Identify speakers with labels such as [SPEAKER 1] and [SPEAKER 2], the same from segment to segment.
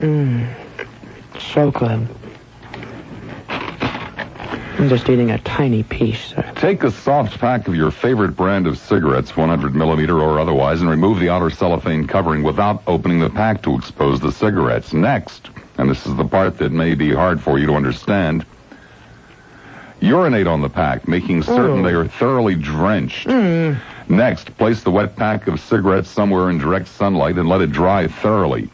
[SPEAKER 1] So good. I'm just eating a tiny piece.
[SPEAKER 2] Take a soft pack of your favorite brand of cigarettes, 100 millimeter or otherwise, and remove the outer cellophane covering without opening the pack to expose the cigarettes. Next, and this is the part that may be hard for you to understand, urinate on the pack, making certain they are thoroughly drenched. Next, place the wet pack of cigarettes somewhere in direct sunlight and let it dry thoroughly.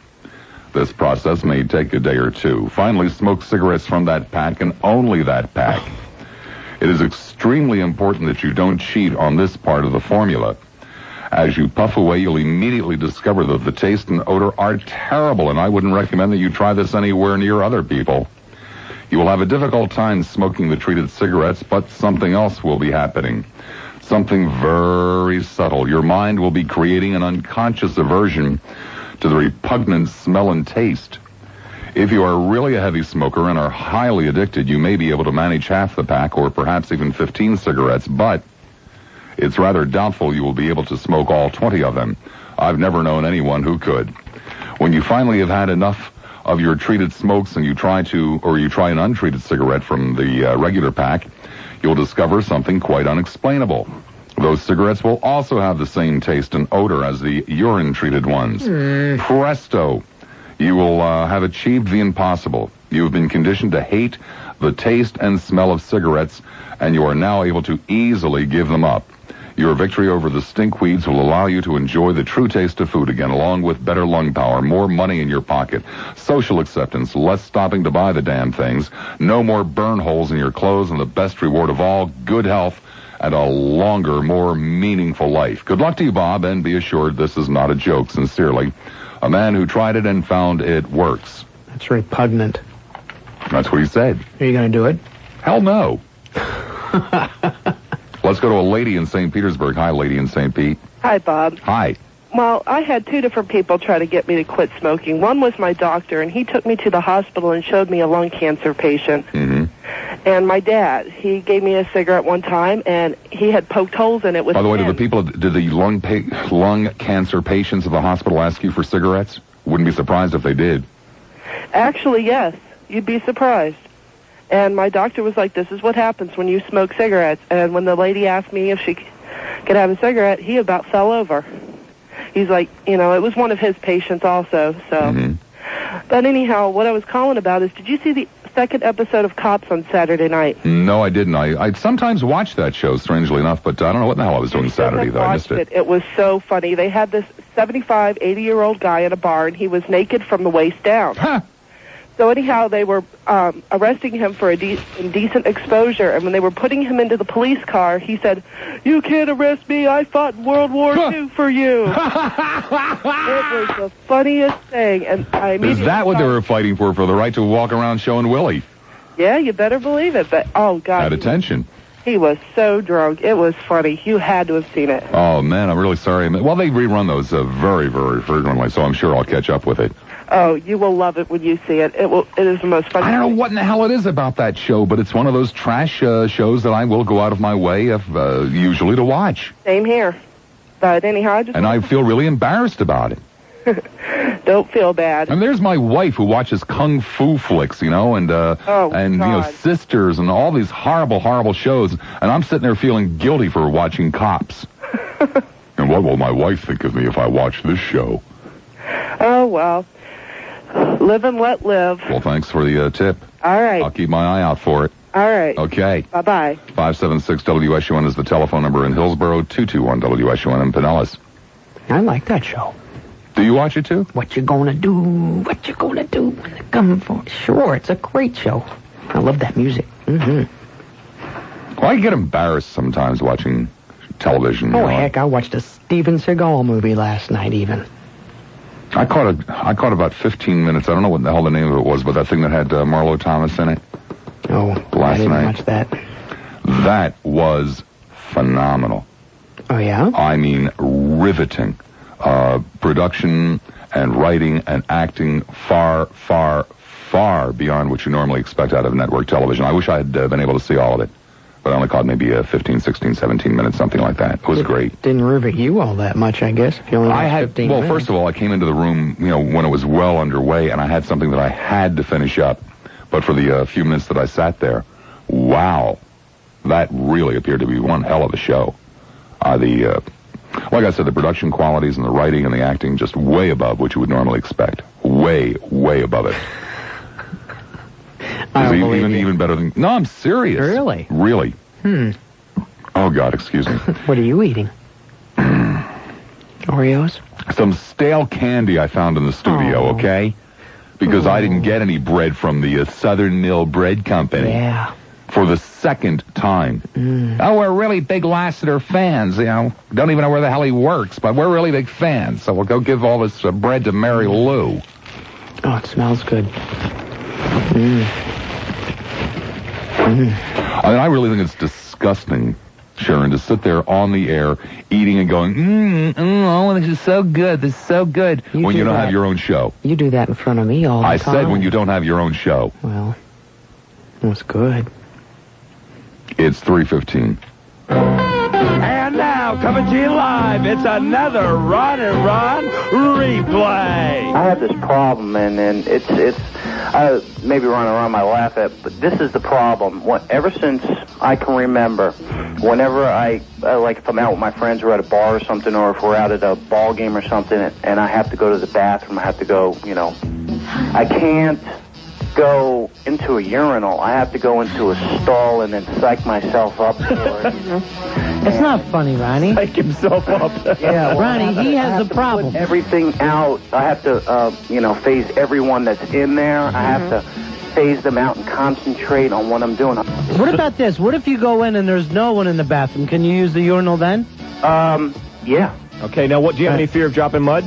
[SPEAKER 2] This process may take a day or two. Finally, smoke cigarettes from that pack and only that pack. It is extremely important that you don't cheat on this part of the formula. As you puff away, you'll immediately discover that the taste and odor are terrible, and I wouldn't recommend that you try this anywhere near other people. You will have a difficult time smoking the treated cigarettes, but something else will be happening. Something very subtle. Your mind will be creating an unconscious aversion to the repugnant smell and taste. If you are really a heavy smoker and are highly addicted, you may be able to manage half the pack or perhaps even 15 cigarettes, but it's rather doubtful you will be able to smoke all 20 of them. I've never known anyone who could. When you finally have had enough of your treated smokes and you try an untreated cigarette from the regular pack, you'll discover something quite unexplainable. Those cigarettes will also have the same taste and odor as the urine-treated ones. Presto! You will have achieved the impossible. You have been conditioned to hate the taste and smell of cigarettes, and you are now able to easily give them up. Your victory over the stinkweeds will allow you to enjoy the true taste of food again, along with better lung power, more money in your pocket, social acceptance, less stopping to buy the damn things, no more burn holes in your clothes, and the best reward of all, good health, and a longer, more meaningful life. Good luck to you, Bob, and be assured this is not a joke. Sincerely, a man who tried it and found it works.
[SPEAKER 1] That's repugnant.
[SPEAKER 2] That's what he said.
[SPEAKER 1] Are you going to do it?
[SPEAKER 2] Hell no. Let's go to a lady in St. Petersburg. Hi, lady in St. Pete.
[SPEAKER 3] Hi, Bob.
[SPEAKER 2] Hi.
[SPEAKER 3] Well, I had two different people try to get me to quit smoking. One was my doctor, and he took me to the hospital and showed me a lung cancer patient. And my dad, he gave me a cigarette one time, and he had poked holes in it with
[SPEAKER 2] By the way,
[SPEAKER 3] pins.
[SPEAKER 2] did the lung cancer patients of the hospital ask you for cigarettes? Wouldn't be surprised if they did.
[SPEAKER 3] Actually, yes. You'd be surprised. And my doctor was like, this is what happens when you smoke cigarettes. And when the lady asked me if she could have a cigarette, he about fell over. He's like, it was one of his patients also, so. But anyhow, what I was calling about is, did you see the second episode of Cops on Saturday night?
[SPEAKER 2] No, I didn't. I sometimes watch that show, strangely enough, but I don't know what the hell I was doing Saturday, though. I missed it.
[SPEAKER 3] It was so funny. They had this 75, 80-year-old guy in a bar, and he was naked from the waist down.
[SPEAKER 2] Huh.
[SPEAKER 3] So anyhow, they were arresting him for indecent exposure, and when they were putting him into the police car, he said, "You can't arrest me. I fought in World War II for you." It was the funniest thing, and I immediately
[SPEAKER 2] Is that what they were fighting for the right to walk around showing Willie?
[SPEAKER 3] Yeah, you better believe it. But oh God,
[SPEAKER 2] At attention.
[SPEAKER 3] He was so drunk. It was funny. You had to have seen it.
[SPEAKER 2] Oh man, I'm really sorry. Well, they rerun those very, very frequently, so I'm sure I'll catch up with it.
[SPEAKER 3] Oh, you will love it when you see it. It is the most funny.
[SPEAKER 2] I don't know what in the hell it is about that show, but it's one of those trash shows that I will go out of my way usually to watch.
[SPEAKER 3] Same here. But anyhow,
[SPEAKER 2] I feel really embarrassed about it.
[SPEAKER 3] Don't feel bad.
[SPEAKER 2] And there's my wife who watches kung fu flicks, and Sisters and all these horrible, horrible shows, and I'm sitting there feeling guilty for watching Cops. And what will my wife think of me if I watch this show?
[SPEAKER 3] Oh, well. Live and let live.
[SPEAKER 2] Well, thanks for the tip.
[SPEAKER 3] All right.
[SPEAKER 2] I'll keep my eye out for it.
[SPEAKER 3] All right.
[SPEAKER 2] Okay.
[SPEAKER 3] Bye-bye.
[SPEAKER 2] 576-WSUN is the telephone number in Hillsborough, 221-WSUN in Pinellas.
[SPEAKER 1] I like that show.
[SPEAKER 2] Do you watch it, too?
[SPEAKER 1] What you gonna do? What you gonna do when they come for? Sure, it's a great show. I love that music.
[SPEAKER 2] Well, I get embarrassed sometimes watching television.
[SPEAKER 1] Oh, heck, I watched a Steven Seagal movie last night, even.
[SPEAKER 2] I caught about 15 minutes. I don't know what the hell the name of it was, but that thing that had Marlo Thomas in it.
[SPEAKER 1] Oh,
[SPEAKER 2] last
[SPEAKER 1] I didn't
[SPEAKER 2] night.
[SPEAKER 1] watch that.
[SPEAKER 2] That was phenomenal.
[SPEAKER 1] Oh, yeah?
[SPEAKER 2] I mean, riveting. Production and writing and acting far, far, far beyond what you normally expect out of network television. I wish I had been able to see all of it. But I only caught maybe 15, 16, 17 minutes, something like that. It was great.
[SPEAKER 1] Didn't rivet you all that much, I guess, if you only had 15 minutes.
[SPEAKER 2] First of all, I came into the room, when it was well underway, and I had something that I had to finish up. But for the few minutes that I sat there, wow, that really appeared to be one hell of a show. Like I said, the production qualities and the writing and the acting just way above what you would normally expect. Way, way above it. Even better than... No, I'm serious.
[SPEAKER 1] Really?
[SPEAKER 2] Really. Oh, God, excuse me.
[SPEAKER 1] What are you eating? Oreos?
[SPEAKER 2] Some stale candy I found in the studio, okay? Because I didn't get any bread from the Southern Mill Bread Company.
[SPEAKER 1] Yeah.
[SPEAKER 2] For the second time. Oh, we're really big Lassiter fans, Don't even know where the hell he works, but we're really big fans. So we'll go give all this bread to Mary Lou.
[SPEAKER 1] Oh, it smells good.
[SPEAKER 2] I really think it's disgusting, Sharon, to sit there on the air eating and going, oh, this is so good, this is so good, when you don't have your own show.
[SPEAKER 1] You do that in front of me all the time. I
[SPEAKER 2] said when you don't have your own show.
[SPEAKER 1] Well, it was good.
[SPEAKER 2] It's 3:15.
[SPEAKER 4] And now, coming to you live, it's another Ron and Ron replay.
[SPEAKER 5] I have this problem, and it's maybe Ron and Ron might laugh at, but this is the problem. Ever since I can remember, whenever I like if I'm out with my friends or at a bar or something, or if we're out at a ball game or something, and I have to go to the bathroom, I have to go, I can't go into a urinal. I have to go into a stall and then psych myself up for it.
[SPEAKER 1] It's not funny, Ronnie.
[SPEAKER 4] Psych himself up.
[SPEAKER 1] Yeah, well, Ronnie, he has a problem.
[SPEAKER 5] Put everything out. I have to, phase everyone that's in there. I have to phase them out and concentrate on what I'm doing.
[SPEAKER 1] What about this? What if you go in and there's no one in the bathroom? Can you use the urinal then?
[SPEAKER 5] Yeah.
[SPEAKER 4] Okay, now do you have any fear of dropping mud?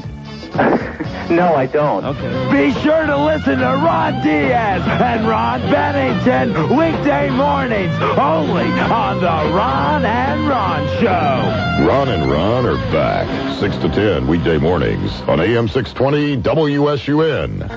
[SPEAKER 5] No, I don't.
[SPEAKER 4] Okay. Be sure to listen to Ron Diaz and Ron Bennington weekday mornings only on the Ron and Ron Show.
[SPEAKER 6] Ron and Ron are back 6 to 10 weekday mornings on AM 620 WSUN.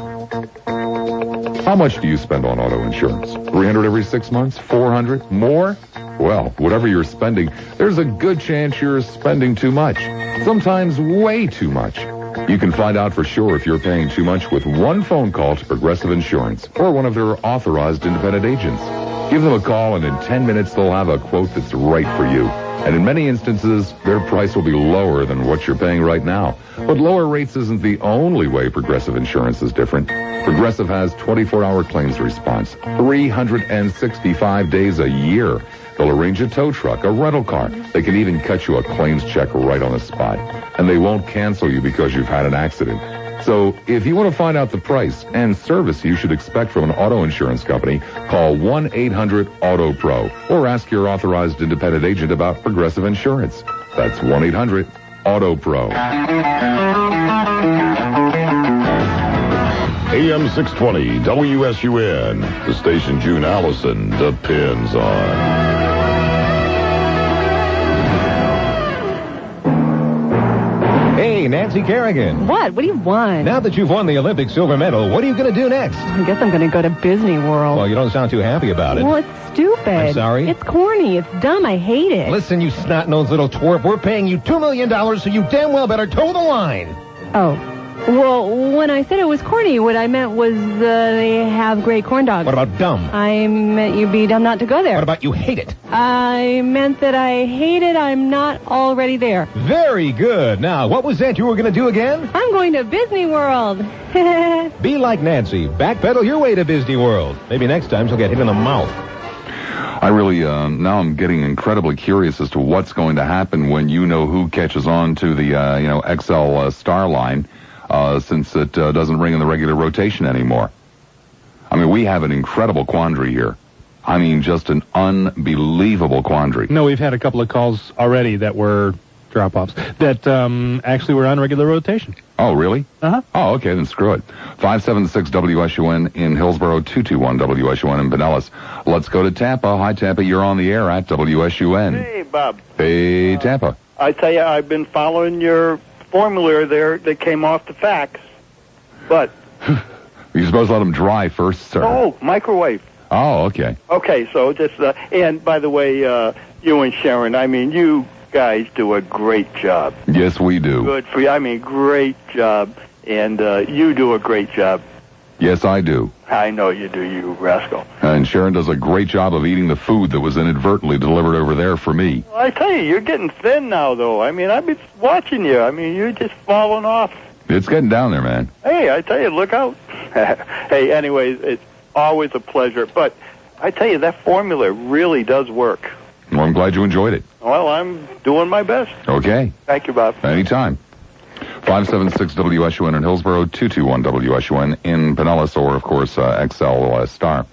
[SPEAKER 2] How much do you spend on auto insurance? $300 every 6 months? $400? More? Well, whatever you're spending, there's a good chance you're spending too much. Sometimes way too much. You can find out for sure if you're paying too much with one phone call to Progressive Insurance or one of their authorized independent agents. Give them a call, and in 10 minutes they'll have a quote that's right for you. And in many instances, their price will be lower than what you're paying right now. But lower rates isn't the only way Progressive Insurance is different. Progressive has 24-hour claims response, 365 days a year. They'll arrange a tow truck, a rental car. They can even cut you a claims check right on the spot. And they won't cancel you because you've had an accident. So if you want to find out the price and service you should expect from an auto insurance company, call 1-800-AUTO-PRO or ask your authorized independent agent about Progressive Insurance. That's 1-800-AUTO-PRO.
[SPEAKER 6] AM 620 WSUN, the station June Allison depends on.
[SPEAKER 7] Hey, Nancy Kerrigan.
[SPEAKER 8] What? What do you want?
[SPEAKER 7] Now that you've won the Olympic silver medal, what are you going to do next?
[SPEAKER 8] I guess I'm going to go to Disney World.
[SPEAKER 7] Well, you don't sound too happy about it.
[SPEAKER 8] Well, it's stupid.
[SPEAKER 7] I'm sorry?
[SPEAKER 8] It's corny. It's dumb. I hate it.
[SPEAKER 7] Listen, you snot-nosed little twerp. We're paying you $2 million, so you damn well better toe the line.
[SPEAKER 8] Oh. Well, when I said it was corny, what I meant was they have great corn dogs.
[SPEAKER 7] What about dumb?
[SPEAKER 8] I meant you'd be dumb not to go there.
[SPEAKER 7] What about you hate it?
[SPEAKER 8] I meant that I hate it. I'm not already there.
[SPEAKER 7] Very good. Now, what was that you were going to do again?
[SPEAKER 8] I'm going to Disney World.
[SPEAKER 7] Be like Nancy. Backpedal your way to Disney World. Maybe next time she'll get hit in the mouth.
[SPEAKER 2] I really, now I'm getting incredibly curious as to what's going to happen when you know who catches on to the, XL Star line. Since it doesn't ring in the regular rotation anymore. I mean, we have an incredible quandary here. I mean, just an unbelievable quandary.
[SPEAKER 9] No, we've had a couple of calls already that were drop-offs that actually were on regular rotation.
[SPEAKER 2] Oh, really?
[SPEAKER 9] Uh-huh.
[SPEAKER 2] Oh, okay, then screw it. 576 WSUN in Hillsborough, 221 WSUN in Pinellas. Let's go to Tampa. Hi, Tampa. You're on the air at WSUN.
[SPEAKER 10] Hey, Bob.
[SPEAKER 2] Hey, Tampa.
[SPEAKER 10] I tell you, I've been following your formula there that came off the fax, but
[SPEAKER 2] you're supposed to let them dry first, sir.
[SPEAKER 10] Oh, microwave.
[SPEAKER 2] Oh, okay.
[SPEAKER 10] Okay, so just, and by the way, you and Sharon, I mean, you guys do a great job.
[SPEAKER 2] Yes, we do.
[SPEAKER 10] Good for you. I mean, great job. And you do a great job.
[SPEAKER 2] Yes, I do.
[SPEAKER 10] I know you do, you rascal.
[SPEAKER 2] And Sharon does a great job of eating the food that was inadvertently delivered over there for me.
[SPEAKER 10] Well, I tell you, you're getting thin now, though. I mean, I've been watching you. I mean, you're just falling off.
[SPEAKER 2] It's getting down there, man.
[SPEAKER 10] Hey, I tell you, look out. Hey, anyways, it's always a pleasure. But I tell you, that formula really does work.
[SPEAKER 2] Well, I'm glad you enjoyed it.
[SPEAKER 10] Well, I'm doing my best.
[SPEAKER 2] Okay.
[SPEAKER 10] Thank you, Bob.
[SPEAKER 2] Anytime. 576 WSUN in Hillsborough, 221 WSUN in Pinellas, or, of course, XL Star.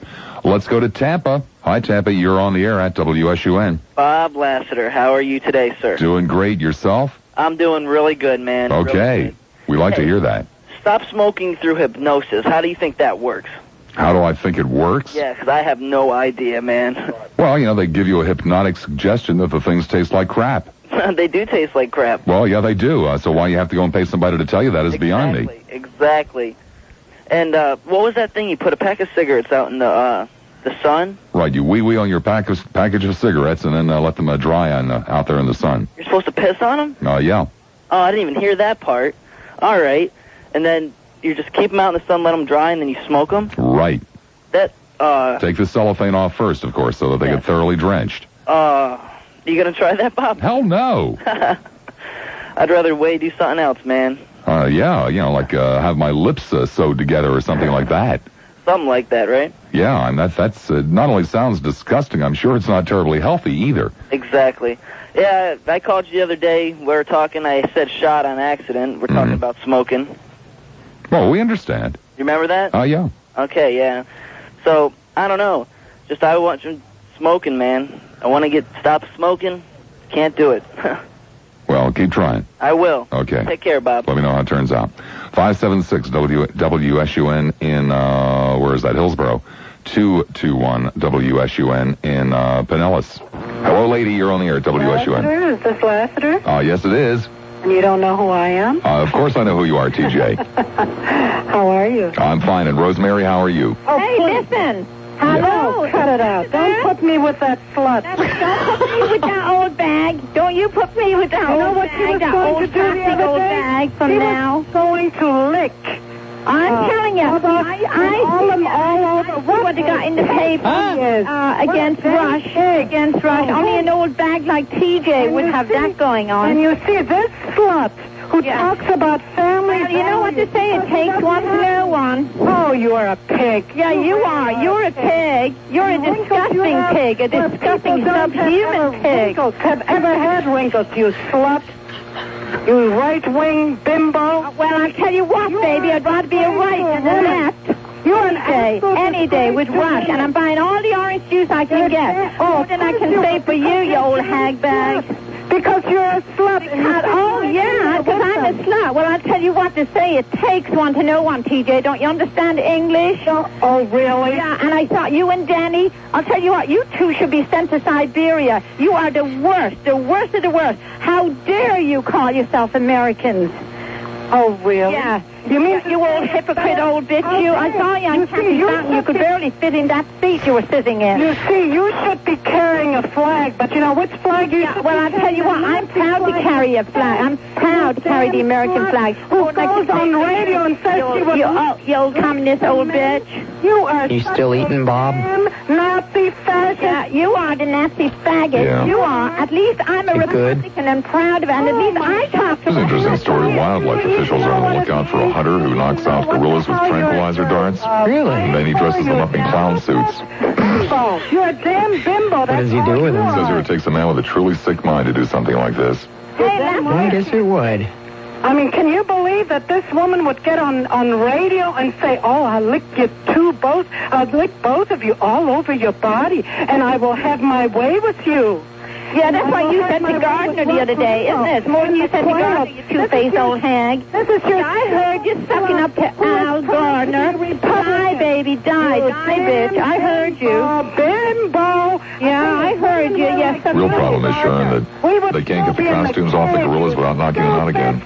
[SPEAKER 2] Let's go to Tampa. Hi, Tampa. You're on the air at WSUN.
[SPEAKER 11] Bob Lassiter, how are you today, sir?
[SPEAKER 2] Doing great. Yourself?
[SPEAKER 11] I'm doing really good, man.
[SPEAKER 2] Okay.
[SPEAKER 11] Really good.
[SPEAKER 2] We like to hear that.
[SPEAKER 11] Stop smoking through hypnosis. How do you think that works?
[SPEAKER 2] How do I think it works?
[SPEAKER 11] Yeah, 'cause I have no idea, man.
[SPEAKER 2] Well, you know, they give you a hypnotic suggestion that the things taste like crap.
[SPEAKER 11] They do taste like crap.
[SPEAKER 2] Well, yeah, they do. So why you have to go and pay somebody to tell you that is beyond me.
[SPEAKER 11] Exactly. And what was that thing? You put a pack of cigarettes out in the sun?
[SPEAKER 2] Right, you wee-wee on your package of cigarettes and then let them dry on out there in the sun.
[SPEAKER 11] You're supposed to piss on them?
[SPEAKER 2] Yeah.
[SPEAKER 11] Oh, I didn't even hear that part. All right. And then you just keep them out in the sun, let them dry, and then you smoke them?
[SPEAKER 2] Right.
[SPEAKER 11] That,
[SPEAKER 2] Take the cellophane off first, of course, so that they get thoroughly drenched.
[SPEAKER 11] You gonna try that, Bob?
[SPEAKER 2] Hell no.
[SPEAKER 11] I'd rather do something else, man.
[SPEAKER 2] Yeah, you know, like have my lips sewed together or something like that.
[SPEAKER 11] Something like that, right?
[SPEAKER 2] Yeah, and that's not only sounds disgusting, I'm sure it's not terribly healthy either.
[SPEAKER 11] Exactly. Yeah, I called you the other day. We were talking. I said shot on accident. We're talking about smoking.
[SPEAKER 2] Well, we understand.
[SPEAKER 11] You remember that?
[SPEAKER 2] Yeah.
[SPEAKER 11] Okay, yeah. So, I don't know. Just I want you smoking, man. I want to stop smoking. Can't do it.
[SPEAKER 2] Well, keep trying.
[SPEAKER 11] I will.
[SPEAKER 2] Okay.
[SPEAKER 11] Take care, Bob.
[SPEAKER 2] Let me know how it turns out. 576 WSUN in, where is that? Hillsborough. 221 WSUN in Pinellas. Hello, lady. You're on the air at WSUN.
[SPEAKER 12] Lassiter? Is this Lassiter?
[SPEAKER 2] Yes, it is.
[SPEAKER 12] And you don't know who I am?
[SPEAKER 2] Of course I know who you are, TJ.
[SPEAKER 12] How are you?
[SPEAKER 2] I'm fine. And Rosemary, how are you?
[SPEAKER 12] Oh,
[SPEAKER 8] Hey, listen.
[SPEAKER 12] Hello. No, cut it out. Don't put me with that slut.
[SPEAKER 8] Don't put me with that old bag. Don't you put me with that old bag, that old plastic old bag from now.
[SPEAKER 12] Going to lick.
[SPEAKER 8] I'm telling you, I
[SPEAKER 12] all over.
[SPEAKER 8] what they got in the paper against Rush. Only an old bag like TJ would have that going on.
[SPEAKER 12] And you see this slut who talks about family.
[SPEAKER 8] Well, you know what to say? It takes one to know one.
[SPEAKER 12] Oh, you are a pig.
[SPEAKER 8] Yeah, you are. You're a pig. You're a disgusting pig. A disgusting subhuman pig.
[SPEAKER 12] Have ever had wrinkles, you slut? You right-wing bimbo.
[SPEAKER 8] Well, I'll tell you what, baby. I'd rather be a right than a left. Any day with Rush, and I'm buying all the orange juice I can get. More than I can say for you, you old hag bag.
[SPEAKER 12] Because you're a slut.
[SPEAKER 8] Oh, yeah, because I'm a slut. Well, I'll tell you what to say. It takes one to know one, TJ. Don't you understand English?
[SPEAKER 12] Oh, really?
[SPEAKER 8] Yeah, and I thought you and Danny, I'll tell you what, you two should be sent to Siberia. You are the worst of the worst. How dare you call yourself Americans?
[SPEAKER 12] Oh, really?
[SPEAKER 8] Yeah. You mean you old hypocrite old bitch, you? I saw you on Campy Mountain. You could barely fit in that seat you were sitting in.
[SPEAKER 12] You see, you should be carrying a flag, but you know which flag you should
[SPEAKER 8] Well, I'll tell you what, I'm proud to carry a flag. I'm proud to carry the American flag.
[SPEAKER 12] Who goes on radio and says she was...
[SPEAKER 8] You old communist old bitch.
[SPEAKER 12] You are...
[SPEAKER 1] You still eating, Bob?
[SPEAKER 12] Nazi fascist.
[SPEAKER 8] Yeah, you are the Nazi faggot.
[SPEAKER 2] Yeah.
[SPEAKER 8] You are. At least I'm a Republican and proud of it. And at least I talk to
[SPEAKER 2] This is an interesting story. Wildlife officials are on the lookout for a hunter who knocks out gorillas with tranquilizer darts.
[SPEAKER 1] Really?
[SPEAKER 2] And then he dresses them up in clown suits.
[SPEAKER 12] Bimbo. You're a damn bimbo.
[SPEAKER 1] What does he do with them?
[SPEAKER 2] Says it would take a man with a truly sick mind to do something like this.
[SPEAKER 1] I guess it would.
[SPEAKER 12] I mean, can you believe that this woman would get on radio and say, oh, I'll lick you both. I'll lick both of you all over your body, and I will have my way with you.
[SPEAKER 8] Yeah, that's what you said to Gardner the other day, isn't it? It's more than you said to Gardner, you two-faced old hag. I heard you sucking up to Al Gardner. Die, baby, die, bitch. I heard you.
[SPEAKER 12] Bimbo.
[SPEAKER 8] Yeah, I heard you. Yes.
[SPEAKER 2] Real problem is, Sharon, that they can't get the costumes off the gorillas without knocking them out again.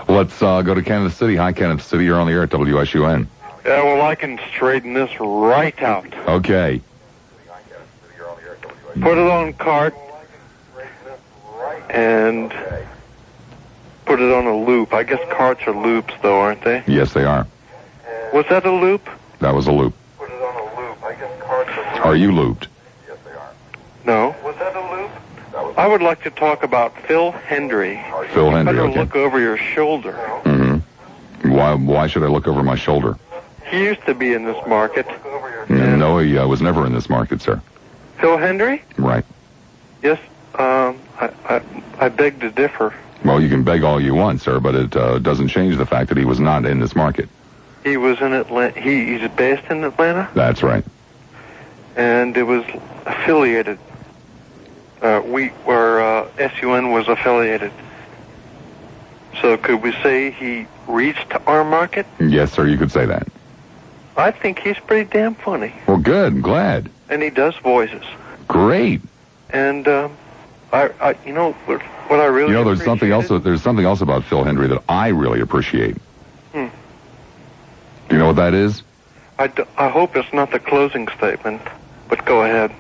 [SPEAKER 2] Let's go to Kansas City. Hi, Kansas City. You're on the air at WSUN.
[SPEAKER 13] Yeah, well, I can straighten this right out.
[SPEAKER 2] Okay.
[SPEAKER 13] Put it on cart and put it on a loop. I guess carts are loops, though, aren't they?
[SPEAKER 2] Yes, they are.
[SPEAKER 13] Was that a loop?
[SPEAKER 2] That was a loop.
[SPEAKER 13] Put it on a loop. I guess carts
[SPEAKER 2] Are you looped?
[SPEAKER 13] Yes, they are. No. Was that a loop? I would like to talk about Phil Hendry.
[SPEAKER 2] Phil Hendry,
[SPEAKER 13] Better
[SPEAKER 2] okay.
[SPEAKER 13] look over your shoulder.
[SPEAKER 2] Mm-hmm. Why should I look over my shoulder?
[SPEAKER 13] He used to be in this market.
[SPEAKER 2] No, he was never in this market, sir.
[SPEAKER 13] Phil Hendry?
[SPEAKER 2] Right.
[SPEAKER 13] Yes. I beg to differ.
[SPEAKER 2] Well, you can beg all you want, sir, but it doesn't change the fact that he was not in this market.
[SPEAKER 13] He was in Atlanta. He's based in Atlanta?
[SPEAKER 2] That's right.
[SPEAKER 13] And it was affiliated. SUN was affiliated. So could we say he reached our market?
[SPEAKER 2] Yes, sir, you could say that.
[SPEAKER 13] I think he's pretty damn funny.
[SPEAKER 2] Well, good. I'm glad.
[SPEAKER 13] And he does voices.
[SPEAKER 2] Great.
[SPEAKER 13] And I you know what I really
[SPEAKER 2] there's something else about Phil Hendry that I really appreciate. Do you know what that is?
[SPEAKER 13] I hope it's not the closing statement, but go ahead.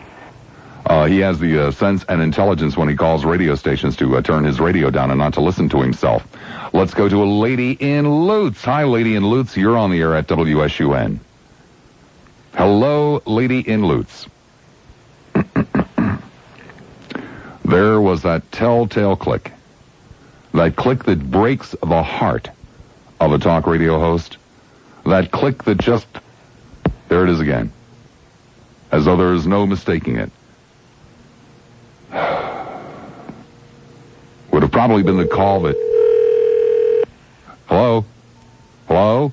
[SPEAKER 2] He has the sense and intelligence when he calls radio stations to turn his radio down and not to listen to himself. Let's go to a lady in Lutz. Hi, lady in Lutz. You're on the air at WSUN. Hello, lady in Lutz. There was that telltale click. That click that breaks the heart of a talk radio host. That click that just... There it is again. As though there is no mistaking it. Would have probably been the call that... Hello? Hello?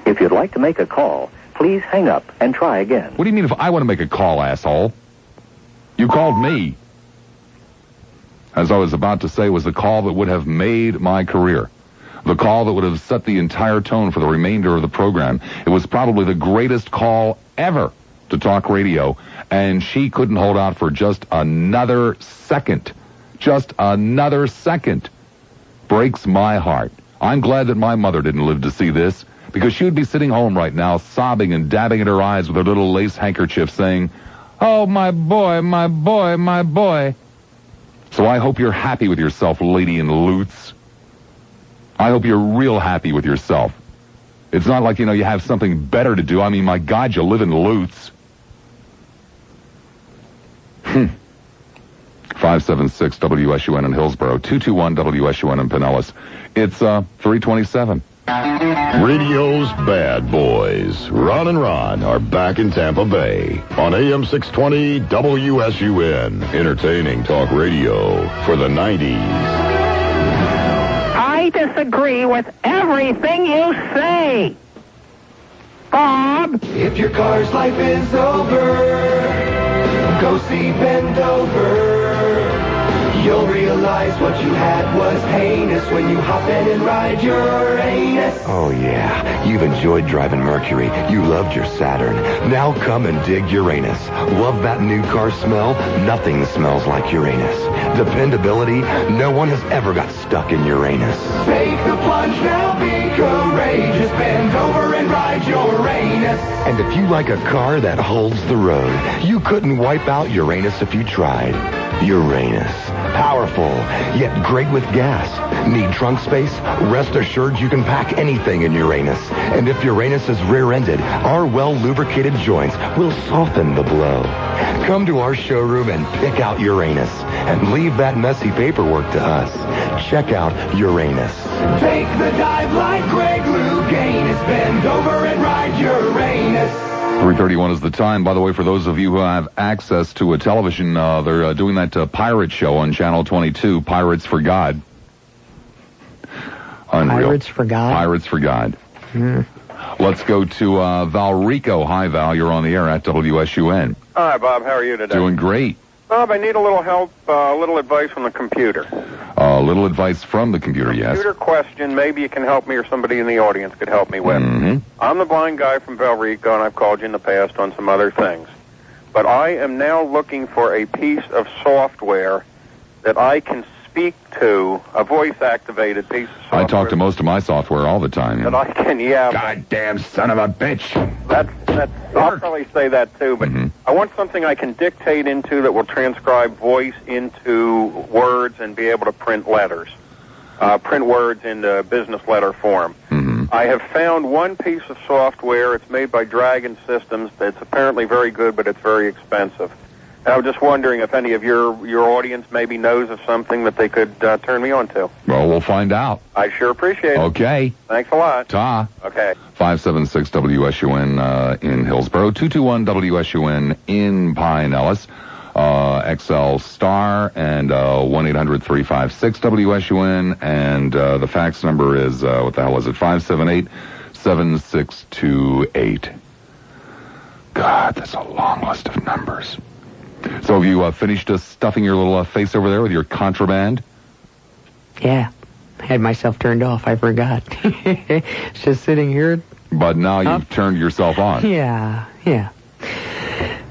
[SPEAKER 14] If you'd like to make a call, please hang up and try again.
[SPEAKER 2] What do you mean if I want to make a call, asshole? You called me. As I was about to say, was the call that would have made my career. The call that would have set the entire tone for the remainder of the program. It was probably the greatest call ever to talk radio, and she couldn't hold out for just another second. Just another second. Breaks my heart. I'm glad that my mother didn't live to see this, because she would be sitting home right now, sobbing and dabbing at her eyes with her little lace handkerchief, saying, "Oh, my boy, my boy, my boy." So I hope you're happy with yourself, lady in Lutz. I hope you're real happy with yourself. It's not like, you have something better to do. I mean, my God, you live in Lutz. 576 WSUN in Hillsborough, 221 WSUN in Pinellas. It's 327.
[SPEAKER 6] Radio's Bad Boys, Ron and Ron, are back in Tampa Bay on AM 620 WSUN, entertaining talk radio for the 90s.
[SPEAKER 1] I disagree with everything you say, Bob.
[SPEAKER 15] If your car's life is over, go see Bend Over. You'll realize what you had was heinous when you hop in and ride Uranus.
[SPEAKER 16] Oh, yeah. You've enjoyed driving Mercury. You loved your Saturn. Now come and dig Uranus. Love that new car smell? Nothing smells like Uranus. Dependability? No one has ever got stuck in Uranus.
[SPEAKER 15] Take the plunge now, be courageous. Bend over and ride Uranus.
[SPEAKER 16] And if you like a car that holds the road, you couldn't wipe out Uranus if you tried. Uranus. Powerful, yet great with gas. Need trunk space? Rest assured you can pack anything in Uranus. And if Uranus is rear-ended, our well-lubricated joints will soften the blow. Come to our showroom and pick out Uranus. And leave that messy paperwork to us. Check out Uranus.
[SPEAKER 15] Take the dive like Greg Louganis. Bend over and ride Uranus.
[SPEAKER 2] 3:31 is the time. By the way, for those of you who have access to a television, they're doing that pirate show on Channel 22, Pirates for God. Unreal.
[SPEAKER 1] Pirates for God?
[SPEAKER 2] Pirates for God. Let's go to Valrico. Hi, Val. You're on the air at WSUN.
[SPEAKER 17] Hi, Bob. How are you today?
[SPEAKER 2] Doing great.
[SPEAKER 17] Bob, I need a little help, a little advice from the computer.
[SPEAKER 2] A little advice from the computer, yes.
[SPEAKER 17] Computer question, maybe you can help me or somebody in the audience could help me with. I'm the blind guy from Valrico, and I've called you in the past on some other things. But I am now looking for a piece of software that I can speak to a voice-activated piece of software.
[SPEAKER 2] I talk to most of my software all the time.
[SPEAKER 17] That I can, yeah.
[SPEAKER 2] Goddamn son of a bitch.
[SPEAKER 17] I'll probably say that too, but I want something I can dictate into that will transcribe voice into words and be able to print letters. Print words into business letter form. I have found one piece of software. It's made by Dragon Systems. It's apparently very good, but it's very expensive. And I was just wondering if any of your audience maybe knows of something that they could turn me on to.
[SPEAKER 2] Well, we'll find out.
[SPEAKER 17] I sure appreciate it.
[SPEAKER 2] Okay.
[SPEAKER 17] Thanks a lot.
[SPEAKER 2] Ta.
[SPEAKER 17] Okay.
[SPEAKER 2] 576 WSUN in Hillsborough, 221 WSUN in Pinellas, XL Star, and 1-800-356-WSUN, and the fax number is, what the hell is it, 578-7628. God, that's a long list of numbers. So have you finished stuffing your little face over there with your contraband?
[SPEAKER 1] Yeah. I had myself turned off. I forgot. It's just sitting here.
[SPEAKER 2] But now you've turned yourself on.
[SPEAKER 1] Yeah. Yeah,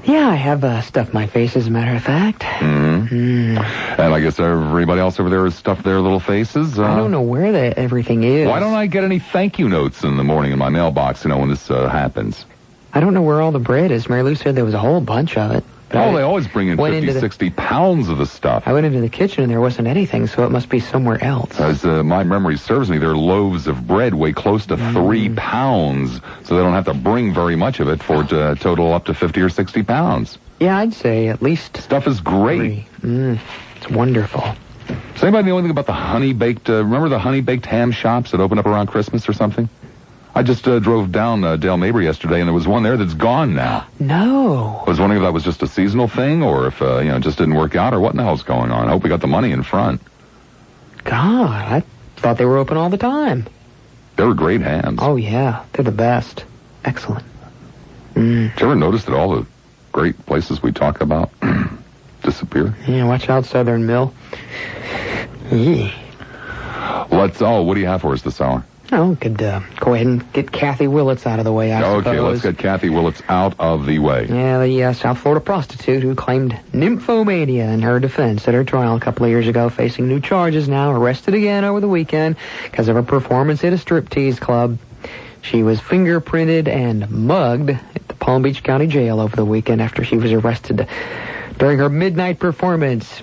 [SPEAKER 1] I have stuffed my face, as a matter of fact.
[SPEAKER 2] And I guess everybody else over there has stuffed their little faces.
[SPEAKER 1] I don't know where everything is.
[SPEAKER 2] Why don't I get any thank you notes in the morning in my mailbox, when this happens?
[SPEAKER 1] I don't know where all the bread is. Mary Lou said there was a whole bunch of it.
[SPEAKER 2] Oh, they always bring in 50, 60 pounds of the stuff.
[SPEAKER 1] I went into the kitchen and there wasn't anything, so it must be somewhere else.
[SPEAKER 2] As my memory serves me, their loaves of bread weigh close to 3 pounds, so they don't have to bring very much of it for it to total up to 50 or 60 pounds.
[SPEAKER 1] Yeah, I'd say at least...
[SPEAKER 2] Stuff is great.
[SPEAKER 1] It's wonderful.
[SPEAKER 2] Does anybody know anything about the honey-baked... remember the honey-baked ham shops that open up around Christmas or something? I just drove down Dale Mabry yesterday, and there was one there that's gone now.
[SPEAKER 1] No.
[SPEAKER 2] I was wondering if that was just a seasonal thing, or if, it just didn't work out, or what in the hell's going on. I hope we got the money in front.
[SPEAKER 1] God, I thought they were open all the time.
[SPEAKER 2] They were great hams.
[SPEAKER 1] Oh, yeah. They're the best. Excellent.
[SPEAKER 2] Did you ever notice that all the great places we talk about disappear?
[SPEAKER 1] Yeah, watch out, Southern Mill.
[SPEAKER 2] What do you have for us this hour?
[SPEAKER 1] Oh, could go ahead and get Kathy Willits out of the way, I suppose.
[SPEAKER 2] Okay, let's get Kathy Willits out of the way.
[SPEAKER 1] Yeah, the South Florida prostitute who claimed nymphomania in her defense at her trial a couple of years ago, facing new charges now, arrested again over the weekend because of her performance at a striptease club. She was fingerprinted and mugged at the Palm Beach County Jail over the weekend after she was arrested during her midnight performance.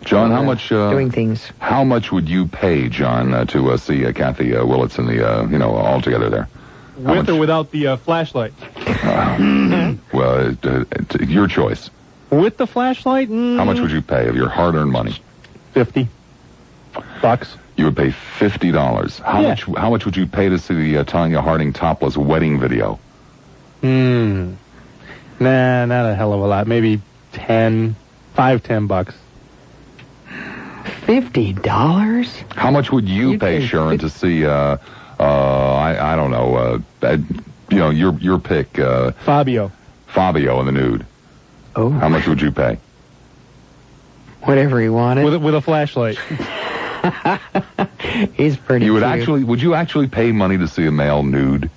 [SPEAKER 2] John, how much?
[SPEAKER 1] Doing things.
[SPEAKER 2] How much would you pay, John, to see Kathy Willits in the, all together there?
[SPEAKER 9] With or without the flashlight?
[SPEAKER 2] Well, your choice.
[SPEAKER 9] With the flashlight?
[SPEAKER 2] How much would you pay of your hard-earned money?
[SPEAKER 9] $50.
[SPEAKER 2] You would pay $50. How much would you pay to see the Tanya Harding topless wedding video?
[SPEAKER 9] Nah, not a hell of a lot. Maybe $10 bucks.
[SPEAKER 1] $50?
[SPEAKER 2] How much would you pay, Sharon, to see, I don't know, your pick.
[SPEAKER 9] Fabio
[SPEAKER 2] in the nude.
[SPEAKER 1] Oh.
[SPEAKER 2] How much would you pay?
[SPEAKER 1] Whatever he wanted.
[SPEAKER 9] With a flashlight.
[SPEAKER 1] He's pretty cute.
[SPEAKER 2] Would you actually pay money to see a male nude?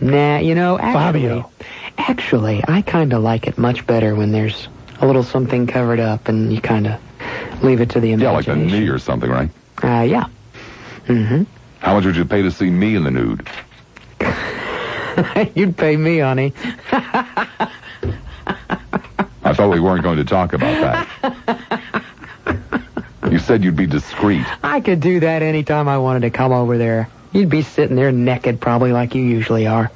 [SPEAKER 1] Nah,
[SPEAKER 9] Fabio.
[SPEAKER 1] Actually, I kind of like it much better when there's a little something covered up and you kind of leave it to the imagination.
[SPEAKER 2] Yeah, like a knee or something, right?
[SPEAKER 1] Yeah.
[SPEAKER 2] How much would you pay to see me in the nude?
[SPEAKER 1] You'd pay me, honey.
[SPEAKER 2] I thought we weren't going to talk about that. You said you'd be discreet.
[SPEAKER 1] I could do that anytime I wanted to come over there. You'd be sitting there naked, probably like you usually are.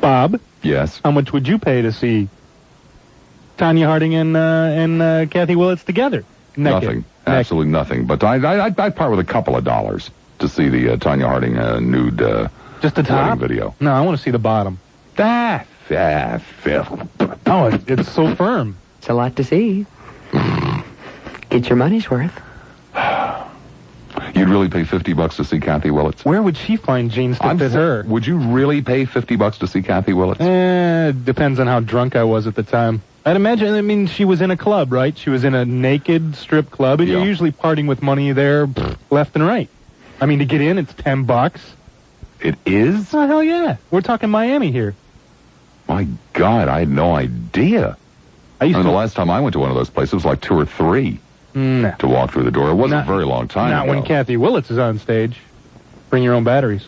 [SPEAKER 9] Bob?
[SPEAKER 2] Yes?
[SPEAKER 9] How much would you pay to see Tanya Harding and Kathy Willits together? Naked.
[SPEAKER 2] Nothing. Absolutely nothing. But I'd part with a couple of dollars to see the Tanya Harding nude
[SPEAKER 9] just the top
[SPEAKER 2] video.
[SPEAKER 9] No, I want to see the bottom.
[SPEAKER 2] Phil.
[SPEAKER 9] Oh, it's so firm.
[SPEAKER 1] It's a lot to see. Get your money's worth.
[SPEAKER 2] You'd really pay $50 to see Kathy Willits?
[SPEAKER 9] Where would she find jeans to fit her?
[SPEAKER 2] Would you really pay $50 to see Kathy Willits?
[SPEAKER 9] Depends on how drunk I was at the time. I'd imagine, she was in a club, right? She was in a naked strip club, and you're usually parting with money there left and right. To get in, it's $10.
[SPEAKER 2] It is?
[SPEAKER 9] Oh, hell yeah. We're talking Miami here.
[SPEAKER 2] My God, I had no idea. The last time I went to one of those places was like 2 or 3.
[SPEAKER 9] No.
[SPEAKER 2] to walk through the door. It wasn't a very long time
[SPEAKER 9] Not
[SPEAKER 2] ago.
[SPEAKER 9] when Kathy Willits is on stage. Bring your own batteries.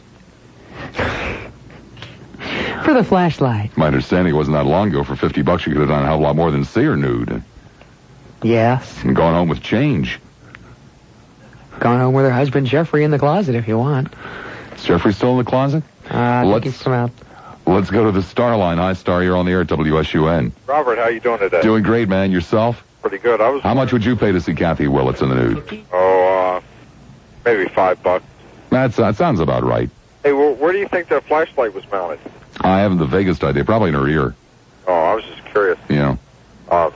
[SPEAKER 1] For the flashlight.
[SPEAKER 2] My understanding wasn't that long ago. For $50, you could have done a hell of a lot more than see her nude.
[SPEAKER 1] Yes.
[SPEAKER 2] And gone home with change.
[SPEAKER 1] Gone home with her husband Jeffrey in the closet if you want.
[SPEAKER 2] Is Jeffrey still in the closet?
[SPEAKER 1] I think he's come out.
[SPEAKER 2] Let's go to the Star line. Hi, Star. You're on the air at WSUN.
[SPEAKER 17] Robert, how you doing today?
[SPEAKER 2] Doing great, man. Yourself?
[SPEAKER 17] Pretty good.
[SPEAKER 2] How much would you pay to see Kathy Willits in the nude?
[SPEAKER 17] Maybe $5.
[SPEAKER 2] That sounds about right.
[SPEAKER 17] Hey, where do you think that flashlight was mounted?
[SPEAKER 2] I haven't the vaguest idea. Probably in her ear.
[SPEAKER 17] Oh, I was just curious.
[SPEAKER 2] Yeah.
[SPEAKER 17] I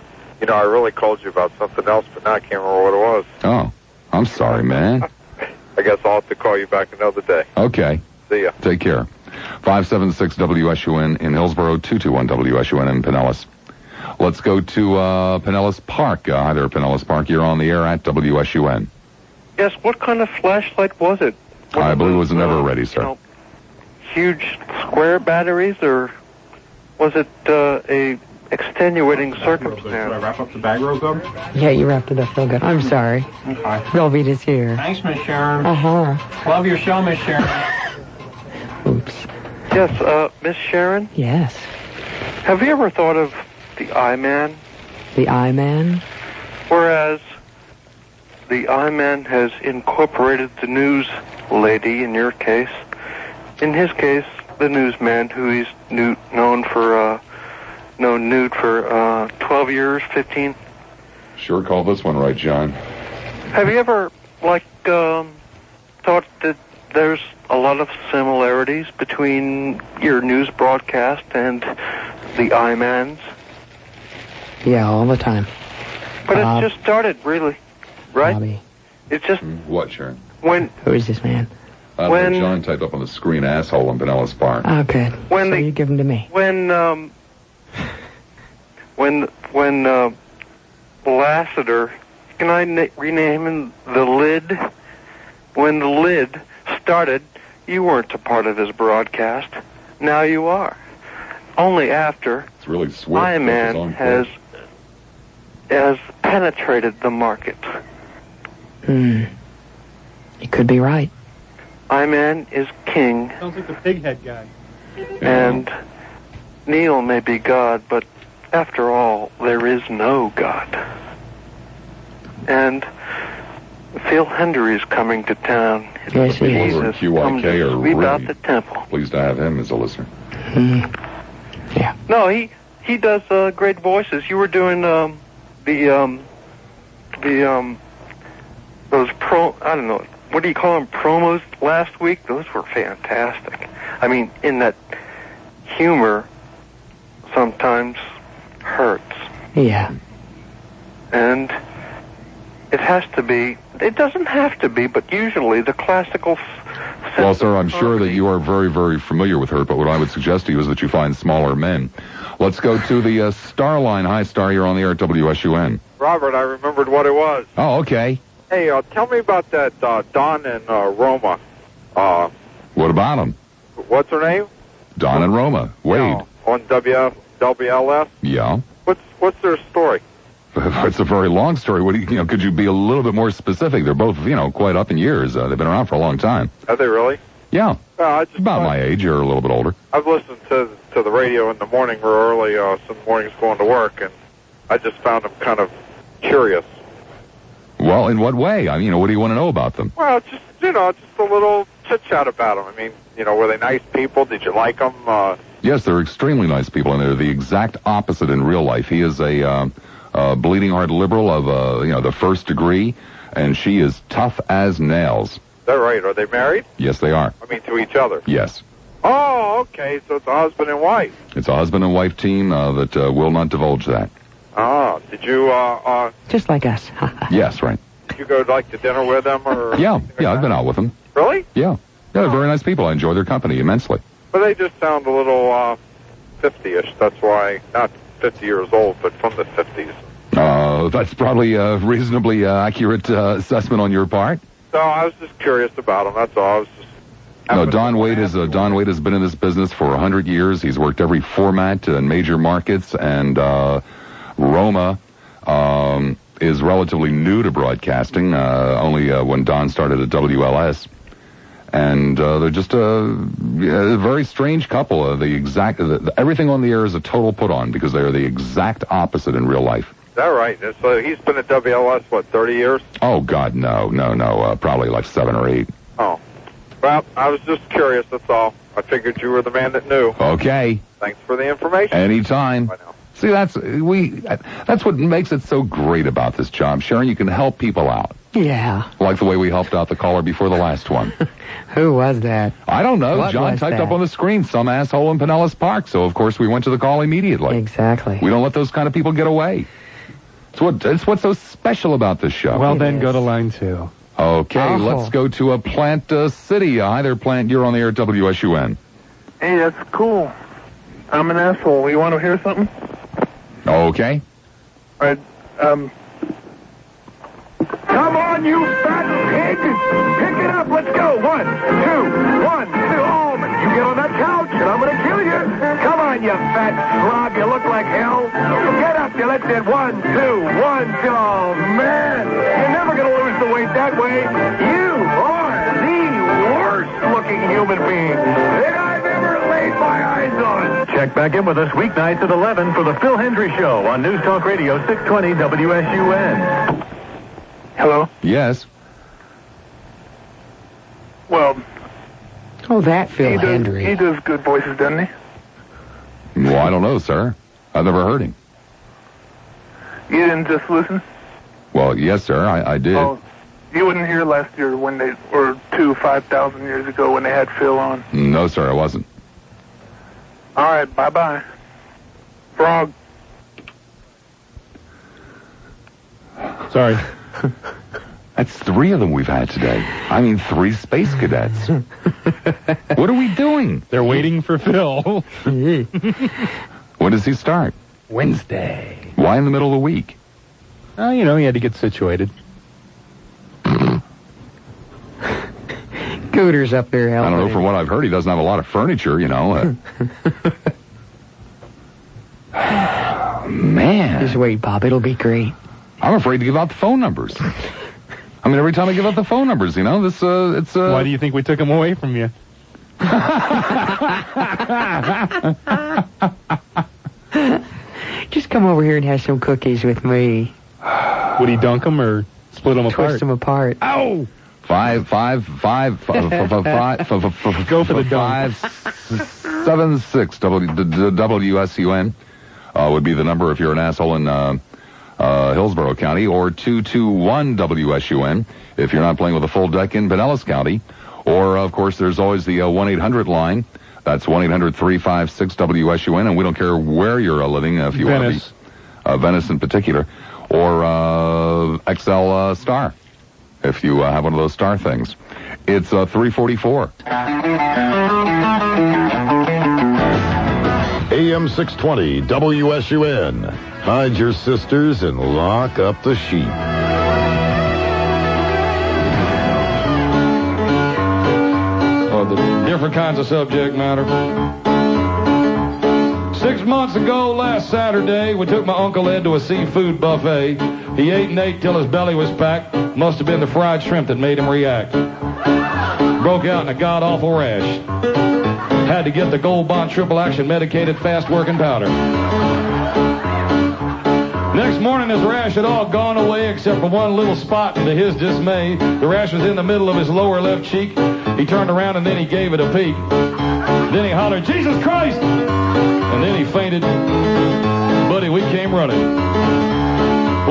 [SPEAKER 17] really called you about something else, but now I can't remember what it was.
[SPEAKER 2] Oh, I'm sorry, man.
[SPEAKER 17] I guess I'll have to call you back another day.
[SPEAKER 2] Okay.
[SPEAKER 17] See ya.
[SPEAKER 2] Take care. 576 WSUN in Hillsborough, 221 WSUN in Pinellas. Let's go to Pinellas Park. Hi there, Pinellas Park. You're on the air at WSUN.
[SPEAKER 13] Yes, what kind of flashlight was it?
[SPEAKER 2] I believe it was never ready, sir.
[SPEAKER 13] Huge square batteries, or was it a extenuating circumstance?
[SPEAKER 18] Should I wrap up the bag real good?
[SPEAKER 1] Yeah, you wrapped it up real good. I'm sorry.
[SPEAKER 18] Okay.
[SPEAKER 1] Velveeta's here.
[SPEAKER 18] Thanks, Miss Sharon.
[SPEAKER 1] Uh-huh.
[SPEAKER 18] Love your show, Miss Sharon.
[SPEAKER 1] Oops.
[SPEAKER 13] Yes, Miss Sharon?
[SPEAKER 1] Yes.
[SPEAKER 13] Have you ever thought of the I-Man?
[SPEAKER 1] The I-Man?
[SPEAKER 13] Whereas the I-Man has incorporated the news lady, in your case. In his case, the newsman, who he's known nude for 12 years, 15.
[SPEAKER 2] Sure call this one right, John.
[SPEAKER 13] Have you ever, thought that there's a lot of similarities between your news broadcast and the I-Man's?
[SPEAKER 1] Yeah, all the time.
[SPEAKER 13] But it just started, really, right?
[SPEAKER 1] Bobby.
[SPEAKER 13] It just...
[SPEAKER 2] What, Sharon?
[SPEAKER 1] Who is this man?
[SPEAKER 2] When John typed up on the screen asshole in Pinellas Park.
[SPEAKER 1] Oh, good. So you give him to me.
[SPEAKER 13] When Lassiter, can I rename him the Lid? When the Lid started, you weren't a part of his broadcast. Now you are. Only after
[SPEAKER 2] it's really swift.
[SPEAKER 13] I-Man has penetrated the market.
[SPEAKER 1] You could be right.
[SPEAKER 13] I-Man is king.
[SPEAKER 9] Sounds like the pighead guy.
[SPEAKER 13] And Neil may be God, but after all, there is no God. And Phil Hendry's coming to town.
[SPEAKER 1] Yes, he is.
[SPEAKER 2] QYK or
[SPEAKER 13] sweep out the temple.
[SPEAKER 2] Pleased to have him as a listener.
[SPEAKER 1] Yeah.
[SPEAKER 13] No, he does great voices. You were doing those I don't know, what do you call them, promos last week? Those were fantastic. I mean, in that humor sometimes hurts.
[SPEAKER 1] Yeah.
[SPEAKER 13] And it has to be, it doesn't have to be, but usually the classical...
[SPEAKER 2] Well, sir, I'm sure that you are very, very familiar with Hurt, but what I would suggest to you is that you find smaller men. Let's go to the Star line. Hi, Star, you're on the air at WSUN.
[SPEAKER 17] Robert, I remembered what it was.
[SPEAKER 2] Oh, okay.
[SPEAKER 17] Hey, tell me about that Don and Roma.
[SPEAKER 2] What about them?
[SPEAKER 17] What's her name?
[SPEAKER 2] Don and Roma. Wade.
[SPEAKER 17] On WLS?
[SPEAKER 2] Yeah.
[SPEAKER 17] What's their story?
[SPEAKER 2] It's a very long story. What do you could you be a little bit more specific? They're both, quite up in years. They've been around for a long time.
[SPEAKER 17] Are they really?
[SPEAKER 2] Yeah. About my age or a little bit older.
[SPEAKER 17] I've listened to the radio in the morning real early, some mornings going to work, and I just found them kind of curious.
[SPEAKER 2] Well, in what way? I mean, what do you want to know about them?
[SPEAKER 17] Well, just a little chit-chat about them. I mean, were they nice people? Did you like them?
[SPEAKER 2] Yes, they're extremely nice people, and they're the exact opposite in real life. He is a bleeding heart liberal of, the first degree, and she is tough as nails.
[SPEAKER 17] Is that right? Are they married?
[SPEAKER 2] Yes, they are.
[SPEAKER 17] I mean, to each other?
[SPEAKER 2] Yes.
[SPEAKER 17] Oh, okay, so it's a husband and wife.
[SPEAKER 2] It's a husband and wife team that will not divulge that.
[SPEAKER 17] Oh, did you,
[SPEAKER 1] Just like us.
[SPEAKER 2] Yes, right.
[SPEAKER 17] Did you go, to dinner with them, or...
[SPEAKER 2] Yeah, I've been out with them.
[SPEAKER 17] Really?
[SPEAKER 2] Yeah. They're very nice people. I enjoy their company immensely.
[SPEAKER 17] But they just sound a little, 50-ish. That's why, not 50 years old, but from the 50s.
[SPEAKER 2] That's probably a reasonably accurate assessment on your part.
[SPEAKER 17] So I was just curious about them, that's all. I was just...
[SPEAKER 2] No, Don Wade has been in this business for 100 years. He's worked every format in major markets, and Roma is relatively new to broadcasting, only when Don started at WLS. And they're just a very strange couple. Everything on the air is a total put-on because they are the exact opposite in real life.
[SPEAKER 17] Is that right? So he's been at WLS, 30 years?
[SPEAKER 2] Oh, God, no. Probably like 7 or 8.
[SPEAKER 17] Oh. Well, I was just curious, that's all. I figured you were the man that knew.
[SPEAKER 2] Okay.
[SPEAKER 17] Thanks for the information.
[SPEAKER 2] Anytime. See, that's what makes it so great about this job, Sharon. You can help people out.
[SPEAKER 1] Yeah.
[SPEAKER 2] Like the way we helped out the caller before the last one.
[SPEAKER 1] Who was that?
[SPEAKER 2] I don't know.
[SPEAKER 1] What
[SPEAKER 2] John
[SPEAKER 1] was
[SPEAKER 2] typed
[SPEAKER 1] that?
[SPEAKER 2] up on the screen, some asshole in Pinellas Park. So, of course, we went to the call immediately.
[SPEAKER 1] Exactly.
[SPEAKER 2] We don't let those kind of people get away. It's what's so special about this show.
[SPEAKER 9] Well, then go to line 2.
[SPEAKER 2] Okay, let's go to Plant City. Hi there, Plant. You're on the air at WSUN.
[SPEAKER 13] Hey, that's cool. I'm an asshole. You want to hear something?
[SPEAKER 2] Okay.
[SPEAKER 13] All right. Come on, you fat pig! Pick it up. Let's go. 1, 2, 1, 2. Oh, you get on that couch, and I'm gonna kill you. Come on, you fat slob. You look like hell. Get up. Let's it. 1, 2, 1, 2. Oh man, you're never gonna lose the weight that way. You are the worst-looking human being that I've ever laid my eyes on.
[SPEAKER 19] Check back in with us weeknights at 11 for the Phil Hendry Show on News Talk Radio 620 WSUN.
[SPEAKER 13] Hello?
[SPEAKER 2] Yes.
[SPEAKER 13] Well,
[SPEAKER 1] Oh, that Phil Hendry.
[SPEAKER 13] He does good voices, doesn't he?
[SPEAKER 2] Well, I don't know, sir. I've never heard him.
[SPEAKER 13] You didn't just listen?
[SPEAKER 2] Well, yes, sir, I did.
[SPEAKER 13] Oh, you wouldn't hear last year when they, or 5,000 years ago when they had Phil on.
[SPEAKER 2] No, sir, I wasn't.
[SPEAKER 13] All right, bye-bye. Frog.
[SPEAKER 9] Sorry.
[SPEAKER 2] That's 3 of them we've had today. I mean, 3 space cadets. What are we doing?
[SPEAKER 9] They're waiting for Phil.
[SPEAKER 2] When does he start?
[SPEAKER 9] Wednesday.
[SPEAKER 2] Why in the middle of the week?
[SPEAKER 9] He had to get situated.
[SPEAKER 1] Gooter's up there helping.
[SPEAKER 2] I don't know. From what I've heard, he doesn't have a lot of furniture, Man.
[SPEAKER 1] Just wait, Bob. It'll be great.
[SPEAKER 2] I'm afraid to give out the phone numbers. I mean, every time I give out the phone numbers, it's
[SPEAKER 9] Why do you think we took them away from you?
[SPEAKER 1] Just come over here and have some cookies with me.
[SPEAKER 9] Would he dunk them or split them apart?
[SPEAKER 1] Twist them apart.
[SPEAKER 9] Ow!
[SPEAKER 2] 5 5 5 Go
[SPEAKER 9] for the dunk.
[SPEAKER 2] 576 WSUN would be the number if you're an asshole in Hillsborough County, or 221 WSUN if you're not playing with a full deck in Pinellas County. Or, of course, there's always the 1-800 line. That's 1-800-356-WSUN, and we don't care where you're living, if you want to be Venice in particular, or XL Star, if you have one of those star things. It's 344.
[SPEAKER 6] AM 620 WSUN. Hide your sisters and lock up the sheep.
[SPEAKER 20] The different kinds of subject matter. 6 months ago, last Saturday, we took my Uncle Ed to a seafood buffet. He ate and ate till his belly was packed. Must have been the fried shrimp that made him react. Broke out in a god-awful rash. Had to get the Gold Bond triple action medicated fast working powder. Next morning, his rash had all gone away except for one little spot, and to his dismay, the rash was in the middle of his lower left cheek. He turned around and then he gave it a peek. Then he hollered, "Jesus Christ!" And then he fainted. Buddy, we came running.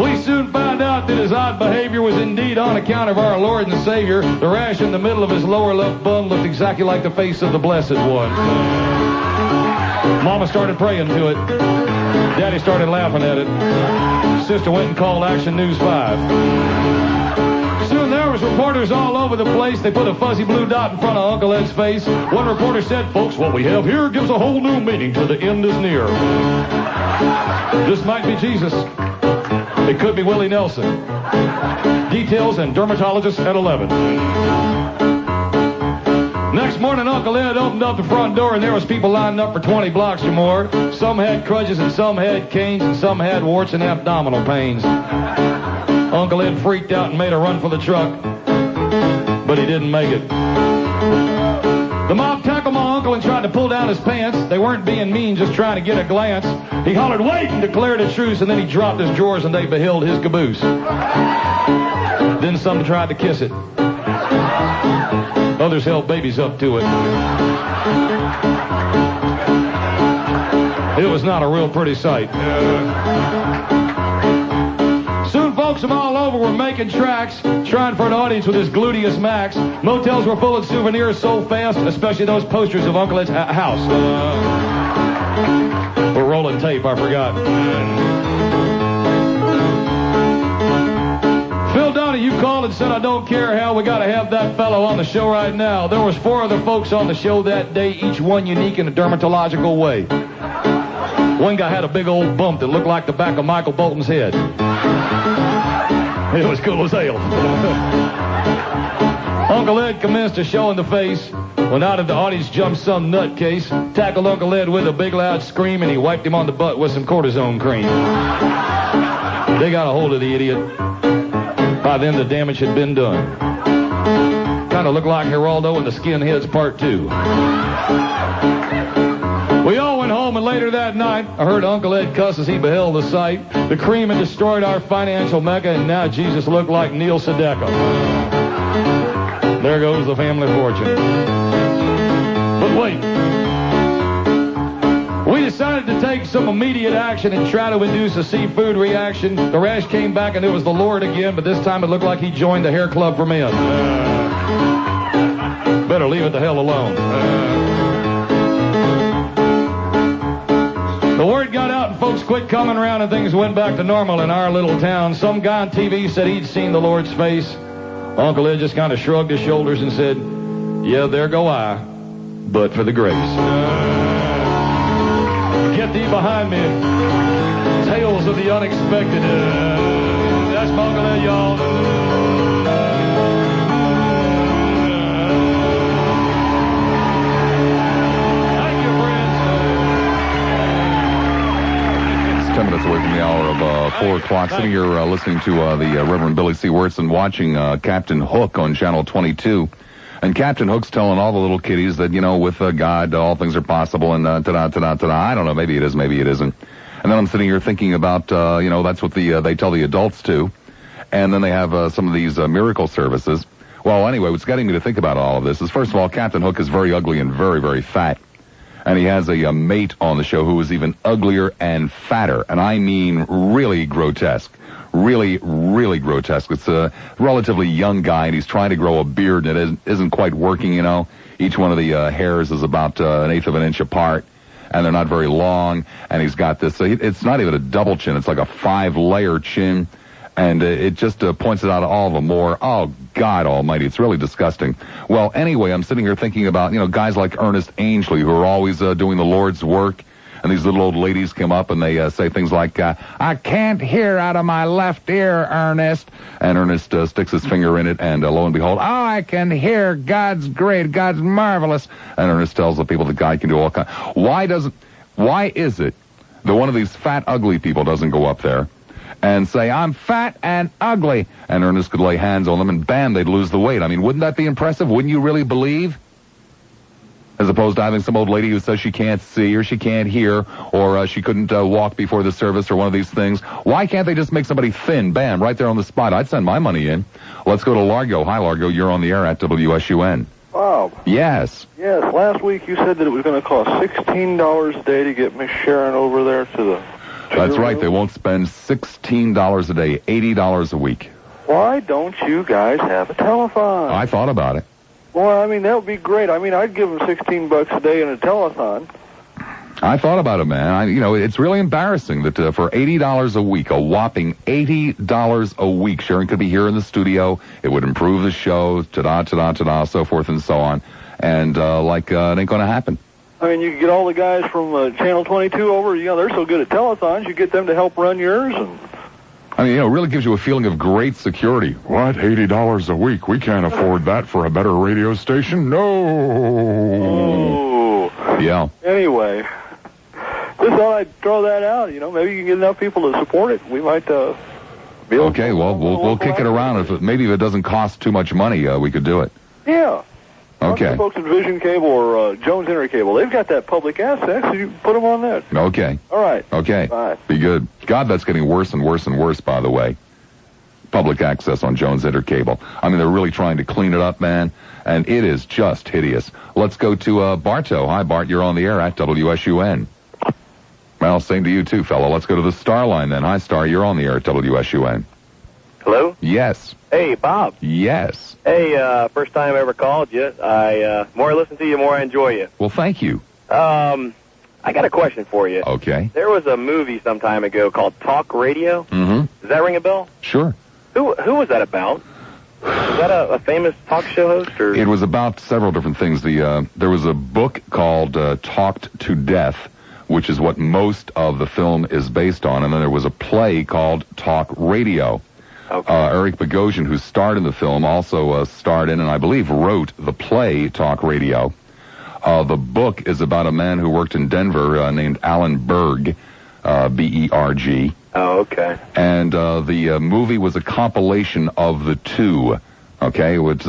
[SPEAKER 20] We soon found out that his odd behavior was indeed on account of our Lord and Savior. The rash in the middle of his lower left bum looked exactly like the face of the Blessed One. Mama started praying to it. Daddy started laughing at it. Sister went and called Action News 5. Soon there was reporters all over the place. They put a fuzzy blue dot in front of Uncle Ed's face. One reporter said, "Folks, what we have here gives a whole new meaning to the end is near." This might be Jesus. It could be Willie Nelson. Details and dermatologist at 11. Next morning, Uncle Ed opened up the front door, and there was people lining up for 20 blocks or more. Some had crutches, and some had canes, and some had warts and abdominal pains. Uncle Ed freaked out and made a run for the truck, but he didn't make it. The mob tackled my uncle and tried to pull down his pants. They weren't being mean, just trying to get a glance. He hollered, "Wait!" and declared a truce, and then he dropped his drawers and they beheld his caboose. Then some tried to kiss it. Others held babies up to it. It was not a real pretty sight. Soon folks from all over were making tracks, trying for an audience with his gluteus max. Motels were full of souvenirs sold fast, especially those posters of Uncle Ed's house. We're rolling tape, I forgot. Phil Downey, you called and said, "I don't care, Hal, we got to have that fellow on the show right now." There was 4 other folks on the show that day, each one unique in a dermatological way. One guy had a big old bump that looked like the back of Michael Bolton's head. It was cool as hell. Uncle Ed commenced a show in the face when out of the audience jumped some nutcase, tackled Uncle Ed with a big loud scream, and he wiped him on the butt with some cortisone cream. They got a hold of the idiot. By then, the damage had been done. Kind of looked like Geraldo and the Skinheads Part 2. We all went home, and later that night, I heard Uncle Ed cuss as he beheld the sight. The cream had destroyed our financial mecca, and now Jesus looked like Neil Sedaka. There goes the family fortune. But wait. We decided to take some immediate action and try to induce a seafood reaction. The rash came back, and it was the Lord again, but this time it looked like he joined the hair club for men. Better leave it the hell alone. The word got out and folks quit coming around and things went back to normal in our little town. Some guy on TV said he'd seen the Lord's face. Uncle Ed just kind of shrugged his shoulders and said, "Yeah, there go I, but for the grace." Get thee behind me. Tales of the unexpected. That's my Uncle Ed, y'all.
[SPEAKER 2] It's 10 minutes away from the hour of 4 o'clock. Sitting here listening to the Reverend Billy C. Wirtz and watching Captain Hook on Channel 22. And Captain Hook's telling all the little kiddies that, you know, with God, all things are possible, and ta-da, ta-da, ta-da. I don't know, maybe it is, maybe it isn't. And then I'm sitting here thinking about, you know, that's what they tell the adults to. And then they have some of these miracle services. Well, anyway, what's getting me to think about all of this is, first of all, Captain Hook is very ugly and very, very fat. And he has a mate on the show who is even uglier and fatter. And I mean really grotesque. Really, really grotesque. It's a relatively young guy, and he's trying to grow a beard, and it isn't quite working, you know. Each one of the hairs is about an eighth of an inch apart, and they're not very long. And he's got this, it's not even a double chin. It's like a 5-layer chin, and it just points it out all the more. Oh, God almighty, it's really disgusting. Well, anyway, I'm sitting here thinking about, you know, guys like Ernest Angley, who are always doing the Lord's work. And these little old ladies come up and they say things like, "I can't hear out of my left ear, Ernest." And Ernest sticks his finger in it, and lo and behold, "Oh, I can hear. God's great. God's marvelous." And Ernest tells the people that God can do all kinds. Why is it that one of these fat, ugly people doesn't go up there and say, "I'm fat and ugly"? And Ernest could lay hands on them, and bam, they'd lose the weight. I mean, wouldn't that be impressive? Wouldn't you really believe? As opposed to having some old lady who says she can't see or she can't hear or she couldn't walk before the service or one of these things. Why can't they just make somebody thin? Bam, right there on the spot. I'd send my money in. Let's go to Largo. Hi, Largo. You're on the air at WSUN.
[SPEAKER 13] Bob.
[SPEAKER 2] Yes.
[SPEAKER 13] Yes, last week you said that it was going to cost $16 a day to get Miss Sharon over there to the...
[SPEAKER 2] That's right. They won't spend $16 a day, $80 a week.
[SPEAKER 13] Why don't you guys have a telephone?
[SPEAKER 2] I thought about it.
[SPEAKER 13] Well, I mean, that would be great. I mean, I'd give them $16 a day in a telethon.
[SPEAKER 2] I thought about it, man. You know, it's really embarrassing that for $80 a week, a whopping $80 a week, Sharon could be here in the studio. It would improve the show, ta-da, ta-da, ta-da, so forth and so on. And, it ain't going to happen.
[SPEAKER 13] I mean, you could get all the guys from Channel 22 over. You know, they're so good at telethons. You get them to help run yours. And
[SPEAKER 2] I mean, it really gives you a feeling of great security.
[SPEAKER 21] What? $80 a week? We can't afford that for a better radio station? No.
[SPEAKER 10] Oh.
[SPEAKER 2] Yeah.
[SPEAKER 10] Anyway, just thought I'd throw that out. Maybe you can get enough people to support it. We might be able
[SPEAKER 2] Okay, well, we'll kick it around. Maybe if it doesn't cost too much money, we could do it.
[SPEAKER 10] Yeah.
[SPEAKER 2] Okay.
[SPEAKER 10] The folks at Vision Cable or Jones Intercable, they've got that public access, so you can put them on that.
[SPEAKER 2] Okay.
[SPEAKER 10] All right.
[SPEAKER 2] Okay.
[SPEAKER 10] Bye.
[SPEAKER 2] Be good. God, that's getting worse and worse and worse, by the way. Public access on Jones Intercable. I mean, they're really trying to clean it up, man, and it is just hideous. Let's go to Bartow. Hi, Bart. You're on the air at WSUN. Well, same to you, too, fella. Let's go to the Star line, then. Hi, Star. You're on the air at WSUN.
[SPEAKER 22] Hello?
[SPEAKER 2] Yes.
[SPEAKER 22] Hey, Bob.
[SPEAKER 2] Yes.
[SPEAKER 22] Hey, first time I ever called you. More I listen to you, more I enjoy you.
[SPEAKER 2] Well, thank you.
[SPEAKER 22] I got a question for you.
[SPEAKER 2] Okay.
[SPEAKER 22] There was a movie some time ago called Talk Radio.
[SPEAKER 2] Mm-hmm.
[SPEAKER 22] Does that ring a bell?
[SPEAKER 2] Sure.
[SPEAKER 22] Who was that about? Was that a famous talk show host? Or?
[SPEAKER 2] It was about several different things. There was a book called Talked to Death, which is what most of the film is based on, and then there was a play called Talk Radio.
[SPEAKER 22] Okay.
[SPEAKER 2] Eric Bogosian, who starred in the film, also starred in and I believe wrote the play Talk Radio. The book is about a man who worked in Denver named Alan Berg, B-E-R-G.
[SPEAKER 22] Oh, okay.
[SPEAKER 2] And the movie was a compilation of the two. Okay, it was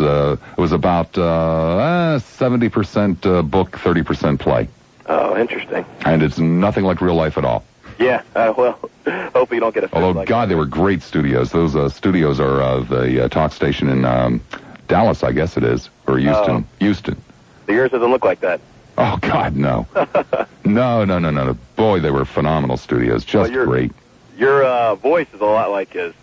[SPEAKER 2] about 70% book, 30% play.
[SPEAKER 22] Oh, interesting.
[SPEAKER 2] And it's nothing like real life at all.
[SPEAKER 22] Yeah, well, hopefully you don't get offended.
[SPEAKER 2] Although, God, they were great studios. Those studios are the talk station in Dallas, I guess it is, or Houston. Houston.
[SPEAKER 22] Yours doesn't look like that.
[SPEAKER 2] Oh, God, no. No. Boy, they were phenomenal studios. Just great.
[SPEAKER 22] Your voice is a lot like his.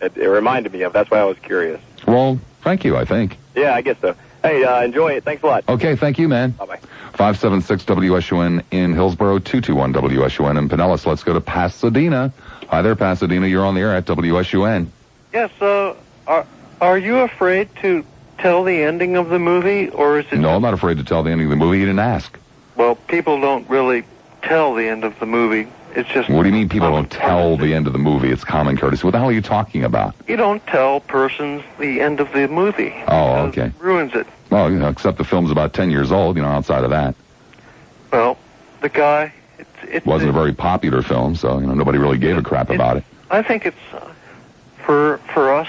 [SPEAKER 22] It reminded me of. That's why I was curious.
[SPEAKER 2] Well, thank you, I think.
[SPEAKER 22] Yeah, I guess so. Hey, enjoy it. Thanks a lot.
[SPEAKER 2] Okay, thank you, man.
[SPEAKER 22] Bye-bye.
[SPEAKER 2] 576 WSUN in Hillsborough, 221 WSUN in Pinellas. Let's go to Pasadena. Hi there, Pasadena. You're on the air at WSUN.
[SPEAKER 13] Yes, are you afraid to tell the ending of the movie, or is it...
[SPEAKER 2] No, I'm not afraid to tell the ending of the movie. You didn't ask.
[SPEAKER 13] Well, people don't really tell the end of the movie. It's just...
[SPEAKER 2] What do you mean people don't tell the end of the movie? It's common courtesy. What the hell are you talking about?
[SPEAKER 13] You don't tell persons the end of the movie.
[SPEAKER 2] Oh, okay.
[SPEAKER 13] It ruins it.
[SPEAKER 2] Well, except the film's about 10 years old, outside of that.
[SPEAKER 13] Well, the guy...
[SPEAKER 2] It wasn't a very popular film, so, nobody really gave a crap about it.
[SPEAKER 13] I think it's, for us,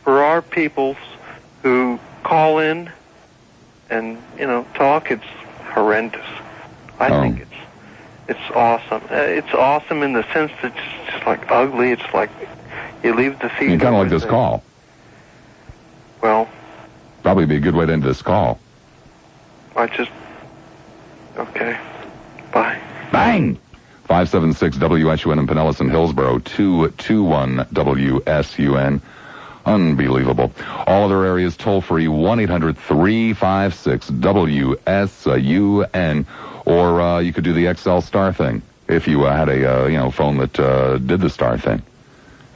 [SPEAKER 13] for our peoples who call in and, talk, it's horrendous. I think it's awesome. It's awesome in the sense that it's just like ugly. It's like you leave the feed.
[SPEAKER 2] Kind of like this call.
[SPEAKER 13] Well...
[SPEAKER 2] Probably be a good way to end this call.
[SPEAKER 13] Okay. Bye.
[SPEAKER 2] Bang! 576 WSUN in Pinellas and Hillsborough, 221 WSUN. Unbelievable. All other areas toll-free, 1-800-356-WSUN. Or you could do the XL Star thing if you had a phone that did the Star thing.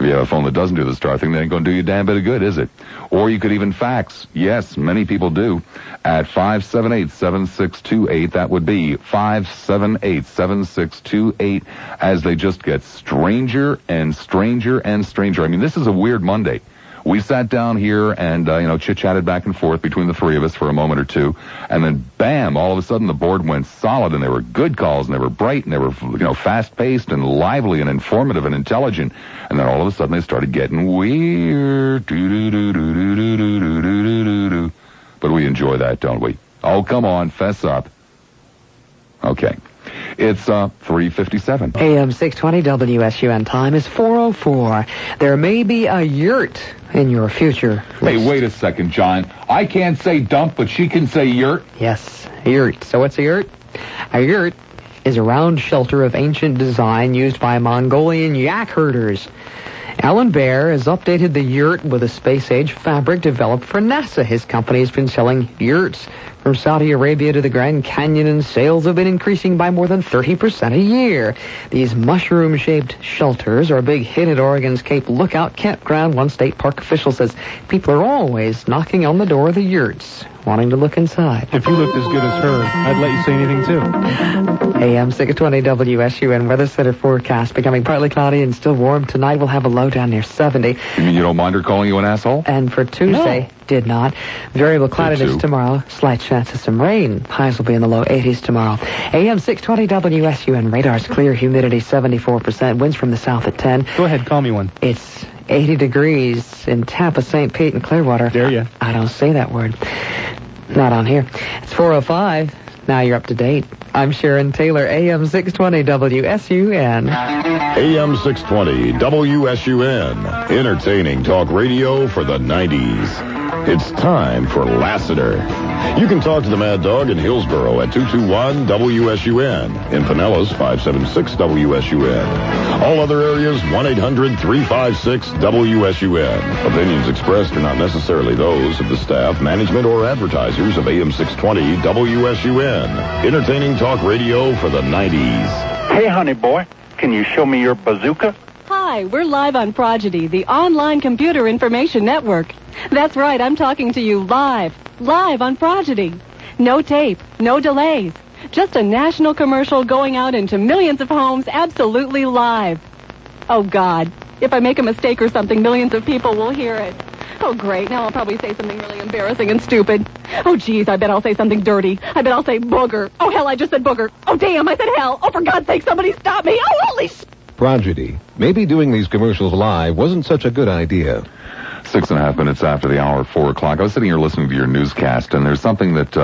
[SPEAKER 2] If you have a phone that doesn't do the Star thing, that ain't going to do you a damn bit of good, is it? Or you could even fax. Yes, many people do. At 578-7628. That would be 578-7628, as they just get stranger and stranger and stranger. I mean, this is a weird Monday. We sat down here and, chit-chatted back and forth between the three of us for a moment or two, and then, bam, all of a sudden the board went solid, and they were good calls, and they were bright, and they were, fast-paced and lively and informative and intelligent, and then all of a sudden they started getting weird. But we enjoy that, don't we? Oh, come on, fess up. Okay. It's 3:57.
[SPEAKER 1] AM 620 WSUN time is 4:04. There may be a yurt in your future.
[SPEAKER 2] Hey, wait a second, John. I can't say dump, but she can say yurt.
[SPEAKER 1] Yes, yurt. So what's a yurt? A yurt is a round shelter of ancient design used by Mongolian yak herders. Alan Baer has updated the yurt with a space-age fabric developed for NASA. His company has been selling yurts from Saudi Arabia to the Grand Canyon, and sales have been increasing by more than 30% a year. These mushroom-shaped shelters are a big hit at Oregon's Cape Lookout Campground. One state park official says people are always knocking on the door of the yurts. wanting to look inside.
[SPEAKER 9] If you looked as good as her, I'd let you say anything too.
[SPEAKER 1] AM 620 WSUN weather center forecast becoming partly cloudy and still warm. Tonight we'll have a low down near 70.
[SPEAKER 2] You mean you don't mind her calling you an asshole?
[SPEAKER 1] And for Tuesday, did not. Variable cloudiness tomorrow. Slight chance of some rain. Highs will be in the low 80s tomorrow. AM 620 WSUN radar's clear. Humidity 74%. Winds from the south at 10.
[SPEAKER 9] Go ahead, call me one.
[SPEAKER 1] It's 80 degrees in Tampa, St. Pete, and Clearwater.
[SPEAKER 9] Dare ya?
[SPEAKER 1] I don't say that word. Not on here. It's 4:05. Now you're up to date. I'm Sharon Taylor, AM 620 WSUN.
[SPEAKER 6] AM 620 WSUN. Entertaining talk radio for the 90s. It's time for Lassiter. You can talk to the Mad Dog in Hillsboro at 221 WSUN. In Pinellas, 576 WSUN. All other areas, 1-800-356-WSUN. Opinions expressed are not necessarily those of the staff, management, or advertisers of AM 620 WSUN. Entertaining talk radio for the 90s.
[SPEAKER 3] Hey, honey boy, can you show me your bazooka?
[SPEAKER 5] Hi, we're live on Prodigy, the online computer information network. That's right, I'm talking to you live on Prodigy. No tape, no delays. Just a national commercial going out into millions of homes absolutely live. Oh, God, if I make a mistake or something, millions of people will hear it. Oh, great, now I'll probably say something really embarrassing and stupid. Oh, geez, I bet I'll say something dirty. I bet I'll say booger. Oh, hell, I just said booger. Oh, damn, I said hell. Oh, for God's sake, somebody stop me. Oh, holy
[SPEAKER 7] Prodigy. Maybe doing these commercials live wasn't such a good idea.
[SPEAKER 2] 6.5 minutes after the hour, 4 o'clock. I was sitting here listening to your newscast, and there's something that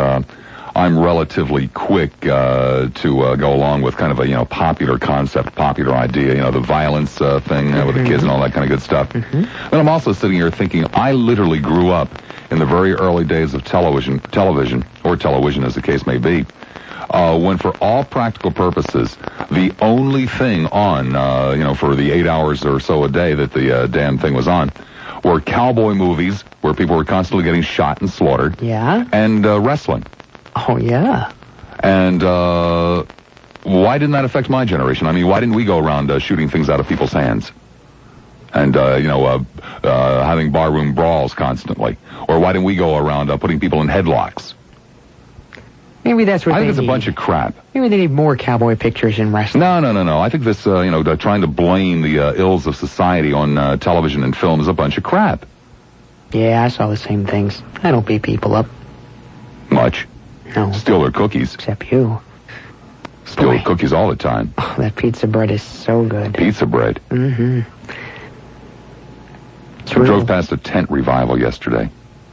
[SPEAKER 2] I'm relatively quick to go along with, kind of a popular concept, popular idea, the violence thing with the kids and all that kind of good stuff. And I'm also sitting here thinking, I literally grew up in the very early days of television, or television as the case may be, when for all practical purposes, the only thing on, for the 8 hours or so a day that the damn thing was on, were cowboy movies where people were constantly getting shot and slaughtered.
[SPEAKER 1] Yeah?
[SPEAKER 2] And wrestling.
[SPEAKER 1] Oh, yeah.
[SPEAKER 2] And why didn't that affect my generation? I mean, why didn't we go around shooting things out of people's hands? And, having barroom brawls constantly? Or why didn't we go around putting people in headlocks?
[SPEAKER 1] Maybe that's what
[SPEAKER 2] I
[SPEAKER 1] they
[SPEAKER 2] think it's
[SPEAKER 1] need.
[SPEAKER 2] a bunch of crap.
[SPEAKER 1] Maybe they need more cowboy pictures in wrestling.
[SPEAKER 2] No. I think this, trying to blame the ills of society on television and film is a bunch of crap.
[SPEAKER 1] Yeah, I saw the same things. I don't beat people up.
[SPEAKER 2] Much.
[SPEAKER 1] No.
[SPEAKER 2] Steal their cookies.
[SPEAKER 1] Except you.
[SPEAKER 2] Steal their cookies all the time.
[SPEAKER 1] Oh, that pizza bread is so good.
[SPEAKER 2] Pizza bread.
[SPEAKER 1] Mm-hmm.
[SPEAKER 2] I drove past a tent revival yesterday.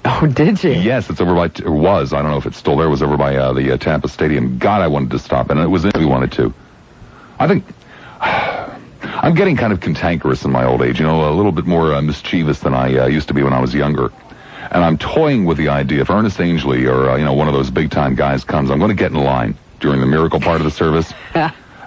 [SPEAKER 1] Oh, did you?
[SPEAKER 2] Yes, it's over by, it was, I don't know if it's still there, it was over by the Tampa Stadium. God, I wanted to stop in, and it was in, we wanted to. I think, I'm getting kind of cantankerous in my old age, a little bit more mischievous than I used to be when I was younger. And I'm toying with the idea, if Ernest Angley or, one of those big-time guys comes, I'm going to get in line during the miracle part of the service.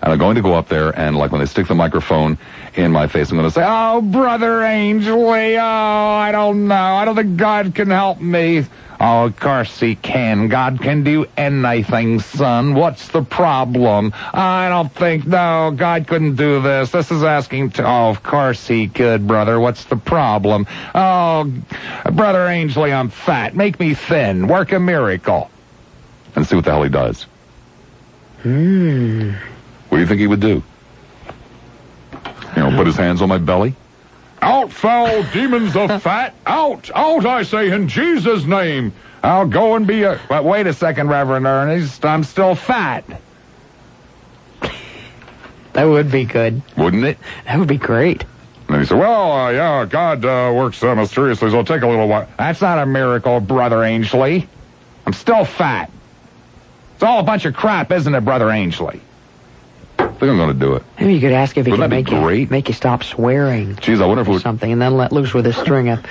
[SPEAKER 2] And I'm going to go up there, and like when they stick the microphone in my face, I'm going to say, "Oh, Brother Angley, I don't know. I don't think God can help me." "Oh, of course he can. God can do anything, son. What's the problem?" "I don't think, no, God couldn't do this. This is asking to..." "Oh, of course he could, brother. What's the problem?" "Oh, Brother Angley, I'm fat. Make me thin. Work a miracle." And see what the hell he does. What do you think he would do? Put his hands on my belly?
[SPEAKER 21] "Out, foul demons of fat! Out! Out, I say, in Jesus' name! I'll go and be a..."
[SPEAKER 2] But wait a second, Reverend Ernest. I'm still fat.
[SPEAKER 1] That would be good.
[SPEAKER 2] Wouldn't it?
[SPEAKER 1] That would be great.
[SPEAKER 21] And he said, "Well, yeah, God works mysteriously, so it'll take a little while."
[SPEAKER 2] That's not a miracle, Brother Angley. I'm still fat. It's all a bunch of crap, isn't it, Brother Angley? I think I'm going to do it.
[SPEAKER 1] Maybe you could ask if he
[SPEAKER 2] Wouldn't
[SPEAKER 1] can
[SPEAKER 2] that be
[SPEAKER 1] make you stop swearing.
[SPEAKER 2] Jeez, I wonder if it would...
[SPEAKER 1] something, and then let loose with a string of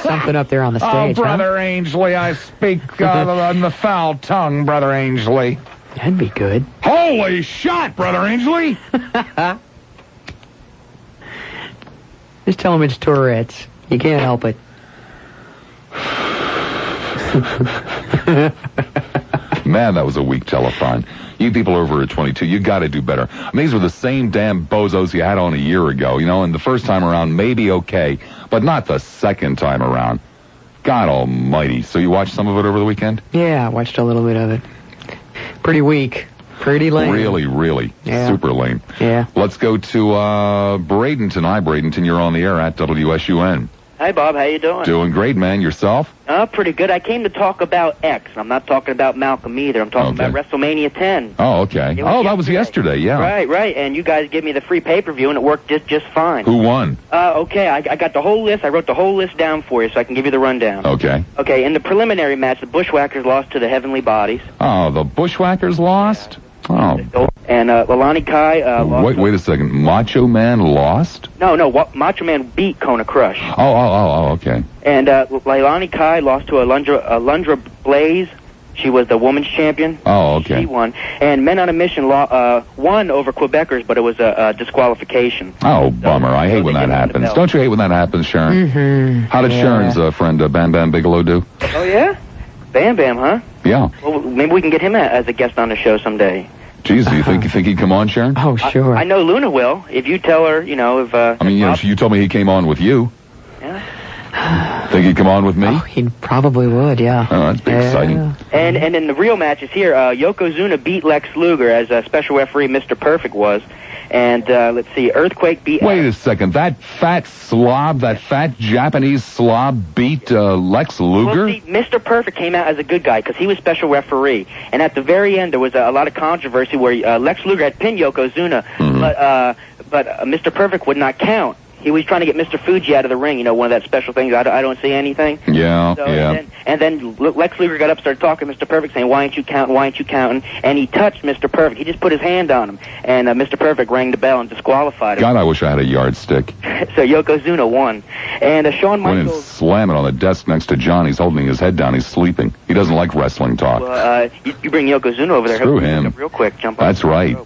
[SPEAKER 1] something up there on the stage.
[SPEAKER 2] Oh, Brother Angley, I speak on the foul tongue, Brother Angley.
[SPEAKER 1] That'd be good.
[SPEAKER 21] Holy shot, Brother Angley!
[SPEAKER 1] Just tell him it's Tourette's. You can't help it.
[SPEAKER 2] Man, that was a weak telethon. You people over at 22, you got to do better. I mean, these were the same damn bozos you had on a year ago, and the first time around maybe okay, but not the second time around. God almighty. So you watched some of it over the weekend?
[SPEAKER 1] Yeah, I watched a little bit of it. Pretty weak. Pretty lame.
[SPEAKER 2] Really super lame.
[SPEAKER 1] Yeah.
[SPEAKER 2] Let's go to Bradenton. Hi, Bradenton. You're on the air at WSUN.
[SPEAKER 4] Hi, Bob. How you doing?
[SPEAKER 2] Doing great, man. Yourself?
[SPEAKER 4] Pretty good. I came to talk about X. I'm not talking about Malcolm either. I'm talking about WrestleMania 10.
[SPEAKER 2] Oh, okay. That was yesterday, yeah.
[SPEAKER 4] Right. And you guys gave me the free pay-per-view, and it worked just fine.
[SPEAKER 2] Who won?
[SPEAKER 4] Okay. I got the whole list. I wrote the whole list down for you so I can give you the rundown.
[SPEAKER 2] Okay.
[SPEAKER 4] Okay, in the preliminary match, the Bushwhackers lost to the Heavenly Bodies.
[SPEAKER 2] Oh, the Bushwhackers lost? Oh.
[SPEAKER 4] And Leilani Kai lost.
[SPEAKER 2] Wait a second. Macho Man lost?
[SPEAKER 4] No. Macho Man beat Kona Crush.
[SPEAKER 2] Oh, okay.
[SPEAKER 4] And Leilani Kai lost to Alundra Blaze. She was the women's champion.
[SPEAKER 2] Oh, okay.
[SPEAKER 4] She won. And Men on a Mission won over Quebecers, but it was a disqualification.
[SPEAKER 2] Oh, bummer. I hate when that happens. Don't you hate when that happens, Sharon?
[SPEAKER 1] Mm-hmm.
[SPEAKER 2] How did Sharon's friend Bam Bam Bigelow do?
[SPEAKER 4] Oh, yeah? Bam Bam, huh?
[SPEAKER 2] Yeah.
[SPEAKER 4] Well, maybe we can get him as a guest on the show someday.
[SPEAKER 2] Jeez, do you think he'd come on, Sharon?
[SPEAKER 1] Oh, sure.
[SPEAKER 4] I know Luna will. If you tell her, if...
[SPEAKER 2] I mean, you told me he came on with you.
[SPEAKER 4] Yeah.
[SPEAKER 2] Think he'd come on with me?
[SPEAKER 1] Oh, he probably would, yeah.
[SPEAKER 2] Oh, that's exciting.
[SPEAKER 4] And then the real match is here. Yokozuna beat Lex Luger as a special referee Mr. Perfect was. And let's see, Earthquake beat...
[SPEAKER 2] Wait a second. That fat slob, that fat Japanese slob beat Lex Luger?
[SPEAKER 4] Well, see, Mr. Perfect came out as a good guy because he was special referee. And at the very end, there was a lot of controversy where Lex Luger had pinned Yokozuna, but Mr. Perfect would not count. He was trying to get Mr. Fuji out of the ring, one of that special things. I don't see anything.
[SPEAKER 2] Yeah,
[SPEAKER 4] And then Lex Luger got up, started talking to Mr. Perfect, saying, why ain't you counting? And he touched Mr. Perfect. He just put his hand on him. And Mr. Perfect rang the bell and disqualified him.
[SPEAKER 2] God, I wish I had a yardstick.
[SPEAKER 4] So Yokozuna won. And Shawn
[SPEAKER 2] Went and
[SPEAKER 4] Michaels...
[SPEAKER 2] slam it on the desk next to John. He's holding his head down. He's sleeping. He doesn't like wrestling talk.
[SPEAKER 4] Well, you bring Yokozuna over there.
[SPEAKER 2] Screw him.
[SPEAKER 4] Real quick, jump on.
[SPEAKER 2] That's right.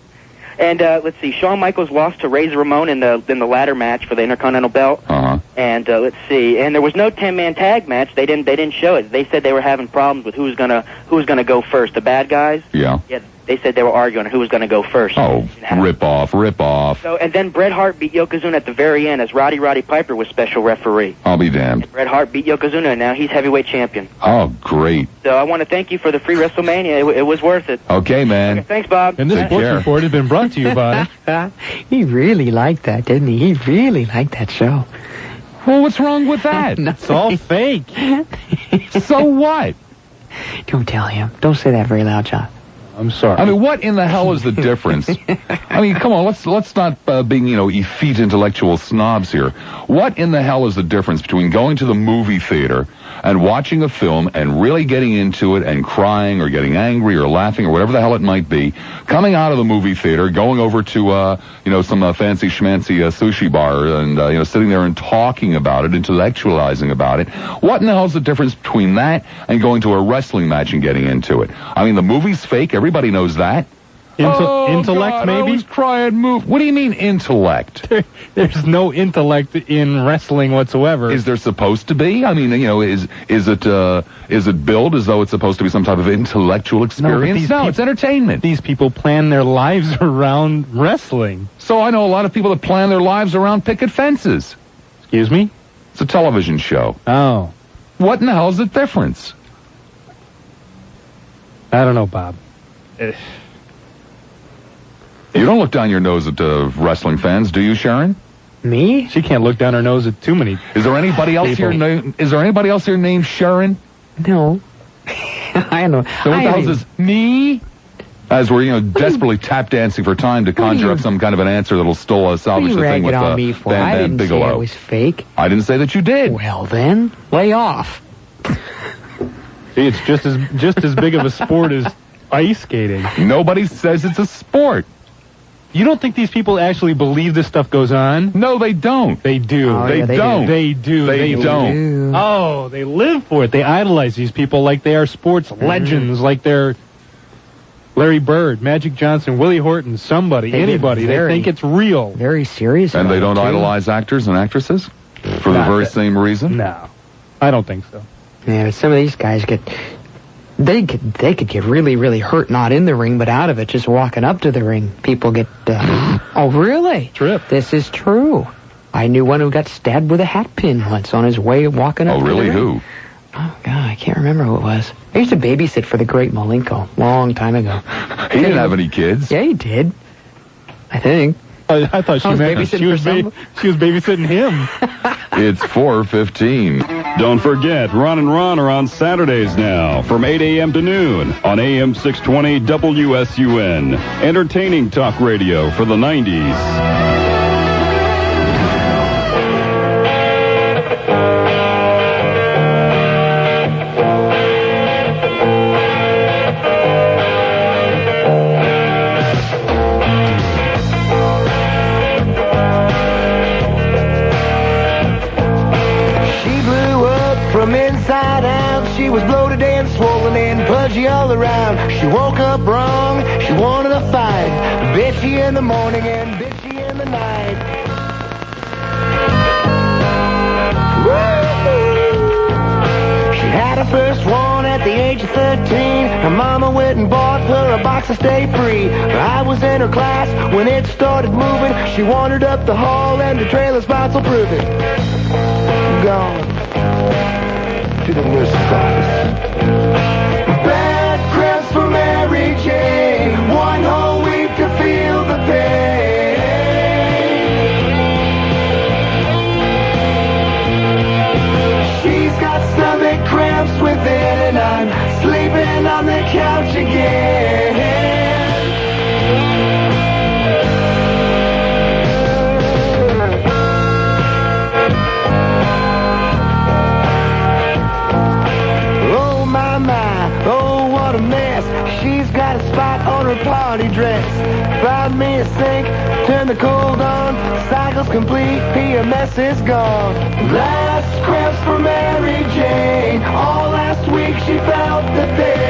[SPEAKER 4] And let's see, Shawn Michaels lost to Razor Ramon in the ladder match for the Intercontinental Belt.
[SPEAKER 2] Uh-huh.
[SPEAKER 4] And let's see, and there was no 10-man tag match. They didn't show it. They said they were having problems with who was gonna go first. The bad guys.
[SPEAKER 2] Yeah.
[SPEAKER 4] Yeah. They said they were arguing who was going to go first.
[SPEAKER 2] Oh, rip off.
[SPEAKER 4] So, and then Bret Hart beat Yokozuna at the very end as Roddy Piper was special referee.
[SPEAKER 2] I'll be damned.
[SPEAKER 4] And Bret Hart beat Yokozuna, and now he's heavyweight champion.
[SPEAKER 2] Oh, great.
[SPEAKER 4] So I want to thank you for the free WrestleMania. It was worth it.
[SPEAKER 2] Okay, man.
[SPEAKER 4] Okay, thanks, Bob.
[SPEAKER 9] And this sports report has been brought to you by...
[SPEAKER 1] He really liked that, didn't he? He really liked that show.
[SPEAKER 2] Well, what's wrong with that?
[SPEAKER 9] It's all fake.
[SPEAKER 2] So what?
[SPEAKER 1] Don't tell him. Don't say that very loud, John.
[SPEAKER 9] I'm sorry.
[SPEAKER 2] I mean, what in the hell is the difference? I mean, come on, let's not being, effete intellectual snobs here. What in the hell is the difference between going to the movie theater and watching a film and really getting into it and crying or getting angry or laughing or whatever the hell it might be, coming out of the movie theater, going over to, some fancy schmancy sushi bar and, sitting there and talking about it, intellectualizing about it? What in the hell is the difference between that and going to a wrestling match and getting into it? I mean, the movie's fake. Everybody knows that.
[SPEAKER 9] Intellect,
[SPEAKER 2] God,
[SPEAKER 9] maybe?
[SPEAKER 2] I was crying move. What do you mean intellect?
[SPEAKER 9] There's no intellect in wrestling whatsoever.
[SPEAKER 2] Is there supposed to be? I mean, is it billed as though it's supposed to be some type of intellectual experience? No, it's entertainment.
[SPEAKER 9] These people plan their lives around wrestling.
[SPEAKER 2] So I know a lot of people that plan their lives around picket fences.
[SPEAKER 9] Excuse me?
[SPEAKER 2] It's a television show.
[SPEAKER 9] Oh.
[SPEAKER 2] What in the hell is the difference?
[SPEAKER 9] I don't know, Bob.
[SPEAKER 2] You don't look down your nose at wrestling fans, do you, Sharon?
[SPEAKER 1] Me?
[SPEAKER 9] She can't look down her nose at too many.
[SPEAKER 2] Is there anybody else here? Is there anybody else here named Sharon?
[SPEAKER 1] No. I don't know.
[SPEAKER 2] So what the hell is this? Me? As we're desperately tap dancing for time to conjure up some kind of an answer that'll still salvage the thing with
[SPEAKER 1] on me for?
[SPEAKER 2] Bam
[SPEAKER 1] I
[SPEAKER 2] Bam
[SPEAKER 1] didn't
[SPEAKER 2] Bigelow.
[SPEAKER 1] say it was fake.
[SPEAKER 2] I didn't say that you did.
[SPEAKER 1] Well then, lay off.
[SPEAKER 9] See, it's just as big of a sport as ice skating.
[SPEAKER 2] Nobody says it's a sport.
[SPEAKER 9] You don't think these people actually believe this stuff goes on?
[SPEAKER 2] No, they don't.
[SPEAKER 9] They do.
[SPEAKER 1] Oh,
[SPEAKER 2] they don't.
[SPEAKER 9] They do.
[SPEAKER 2] They don't.
[SPEAKER 9] Oh, they live for it. They idolize these people like they are sports legends, like they're Larry Bird, Magic Johnson, Willie Horton, somebody, anybody. They think it's real.
[SPEAKER 1] Very serious.
[SPEAKER 2] And they don't idolize actors and actresses for the very same reason?
[SPEAKER 9] No, I don't think so.
[SPEAKER 1] Yeah, but some of these guys They could get really, really hurt, not in the ring, but out of it, just walking up to the ring. People get, oh, really?
[SPEAKER 9] Trip.
[SPEAKER 1] This is true. I knew one who got stabbed with a hat pin once on his way walking up
[SPEAKER 2] Oh,
[SPEAKER 1] to
[SPEAKER 2] really?
[SPEAKER 1] the ring.
[SPEAKER 2] Who?
[SPEAKER 1] Oh, God, I can't remember who it was. I used to babysit for the great Malenko long time ago.
[SPEAKER 2] He didn't have any kids.
[SPEAKER 1] Yeah, he did. I think.
[SPEAKER 9] I thought she meant she was babysitting him.
[SPEAKER 2] It's 4:15.
[SPEAKER 11] Don't forget, Ron and Ron are on Saturdays now from 8 a.m. to noon on AM 620 WSUN. Entertaining talk radio for the 90s.
[SPEAKER 15] From inside out, she was bloated and swollen and pudgy all around. She woke up wrong, she wanted a fight. Bitchy in the morning and bitchy in the night. Woo! She had her first one at the age of 13. Her mama went and bought her a box of Stay Free. I was in her class when it started moving. She wandered up the hall and the trailer spots will prove it. Gone to the nurse's office. Bad cramps for Mary Jane. 1 whole week to feel the pain. She's got stomach cramps within, and I'm sleeping on the couch again. Oh, what a mess. She's got a spot on her party dress. Found me a sink, turn the cold on. Cycle's complete, PMS is gone. Last cramps for Mary Jane. All last week she felt the pain.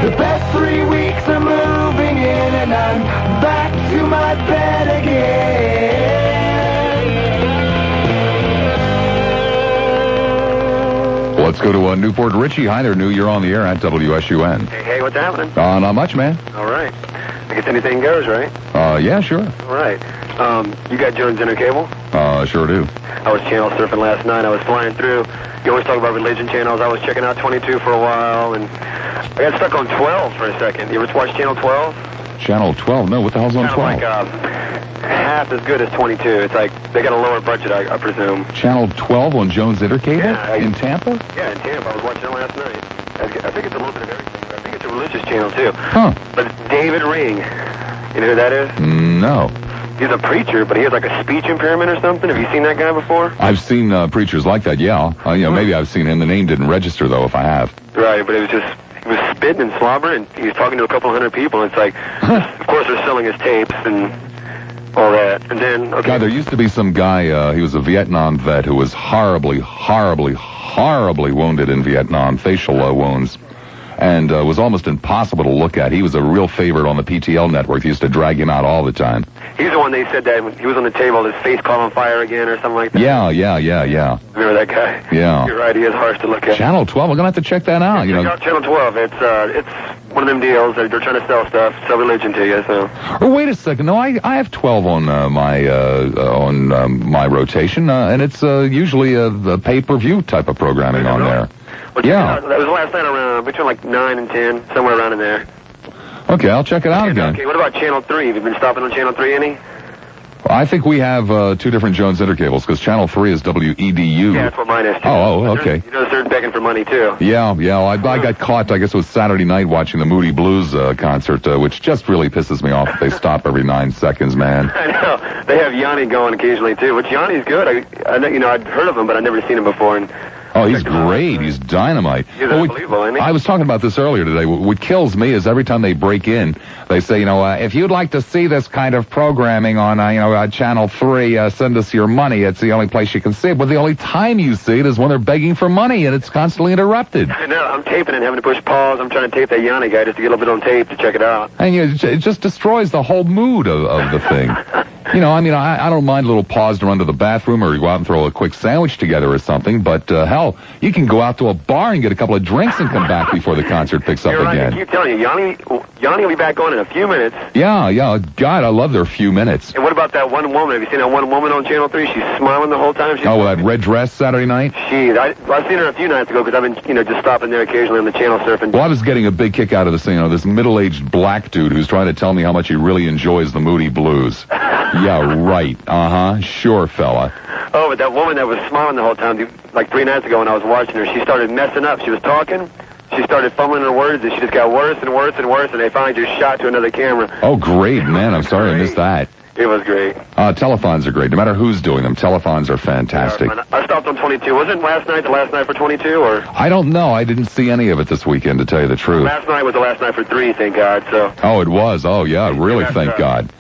[SPEAKER 15] The best 3 weeks are moving in, and I'm back to my bed again.
[SPEAKER 2] Let's go to Newport. Richie, hi there, New. You're on the air at WSUN.
[SPEAKER 12] Hey, what's happening?
[SPEAKER 2] Not much, man.
[SPEAKER 12] All right. I guess anything goes, right?
[SPEAKER 2] Yeah, sure.
[SPEAKER 12] All right. You got Jones Intercable?
[SPEAKER 2] Sure do.
[SPEAKER 12] I was channel surfing last night. I was flying through. You always talk about religion channels. I was checking out 22 for a while, and I got stuck on 12 for a second. You ever watch Channel 12?
[SPEAKER 2] Channel 12? No, what the hell's on 12?
[SPEAKER 12] Kind of like half as good as 22. It's like they got a lower budget, I presume.
[SPEAKER 2] Channel 12 on Jones Intercable?
[SPEAKER 12] Yeah,
[SPEAKER 2] in Tampa?
[SPEAKER 12] Yeah, in Tampa. I was watching it last night. I think it's a little bit of everything, but I think it's a religious channel, too.
[SPEAKER 2] Huh.
[SPEAKER 12] But David Ring, you know who that is?
[SPEAKER 2] No.
[SPEAKER 12] He's a preacher, but he has like a speech impairment or something. Have you seen that guy before?
[SPEAKER 2] I've seen preachers like that, yeah. Maybe I've seen him. The name didn't register, though, if I have.
[SPEAKER 12] Right, but it was just... He was spitting and slobbering, and he was talking to a couple hundred people, and it's like, of course they're selling his tapes and all that. And then, okay.
[SPEAKER 2] God, there used to be some guy, he was a Vietnam vet who was horribly wounded in Vietnam, facial wounds, and was almost impossible to look at. He was a real favorite on the PTL network. They used to drag him out all the time.
[SPEAKER 12] He's the one they said that when he was on the table, his face caught on fire again or something like that.
[SPEAKER 2] Yeah.
[SPEAKER 12] Remember that guy?
[SPEAKER 2] Yeah.
[SPEAKER 12] You're right, he is harsh to look at.
[SPEAKER 2] Channel 12, we're going to have to check that out.
[SPEAKER 12] Check out Channel 12. It's one of them deals that they're trying to sell stuff, sell religion to you, so.
[SPEAKER 2] Oh, wait a second. No, I have 12 on my rotation, and it's usually a pay-per-view type of programming on there.
[SPEAKER 12] Well, yeah. That was last night around between like 9 and 10, somewhere around in there.
[SPEAKER 2] Okay, I'll check it out again.
[SPEAKER 12] Okay, what about Channel 3? Have you been stopping on Channel 3 any?
[SPEAKER 2] I think we have 2 different Jones Intercables, because Channel 3 is WEDU.
[SPEAKER 12] Yeah, that's what mine is, too.
[SPEAKER 2] Oh, okay.
[SPEAKER 12] You know, they're begging for money, too.
[SPEAKER 2] Yeah, I got caught, I guess it was Saturday night, watching the Moody Blues concert, which just really pisses me off. They stop every 9 seconds, man.
[SPEAKER 12] I know. They have Yanni going occasionally, too, which Yanni's good. I'd heard of him, but I'd never seen him before, and...
[SPEAKER 2] Oh, he's great. He's dynamite.
[SPEAKER 12] He's unbelievable, isn't he?
[SPEAKER 2] I was talking about this earlier today. What kills me is every time they break in, they say, if you'd like to see this kind of programming on, Channel 3, send us your money. It's the only place you can see it. But the only time you see it is when they're begging for money, and it's constantly interrupted.
[SPEAKER 12] I know. I'm taping and having to push pause. I'm trying to tape that Yanni guy just to get a little bit on tape to check it out.
[SPEAKER 2] And it just destroys the whole mood of the thing. You know, I mean, I don't mind a little pause to run to the bathroom or go out and throw a quick sandwich together or something, but hell, you can go out to a bar and get a couple of drinks and come back before the concert picks up
[SPEAKER 12] You're right.
[SPEAKER 2] again.
[SPEAKER 12] I keep telling you, Yanni will be back on in a few minutes.
[SPEAKER 2] Yeah. God, I love their few minutes.
[SPEAKER 12] And what about that one woman? Have you seen that one woman on Channel 3? She's smiling the whole time.
[SPEAKER 2] That red dress Saturday night?
[SPEAKER 12] I've seen her a few nights ago because I've been, just stopping there occasionally on the channel surfing.
[SPEAKER 2] Well, I was getting a big kick out of this, this middle-aged black dude who's trying to tell me how much he really enjoys the Moody Blues. Yeah, right. Sure, fella.
[SPEAKER 12] Oh, but that woman that was smiling the whole time, like 3 nights ago when I was watching her, she started messing up. She was talking, she started fumbling her words, and she just got worse and worse and worse, and they finally just shot to another camera.
[SPEAKER 2] Oh, great, man. I'm sorry I missed that.
[SPEAKER 12] It was great.
[SPEAKER 2] Telethons are great. No matter who's doing them, telethons are fantastic.
[SPEAKER 12] Yeah, I stopped on 22. Wasn't last night the last night for 22, or?
[SPEAKER 2] I don't know. I didn't see any of it this weekend, to tell you the truth.
[SPEAKER 12] Last night was the last night for 3, thank God, so.
[SPEAKER 2] Oh, it was? Oh, yeah, really, thank God.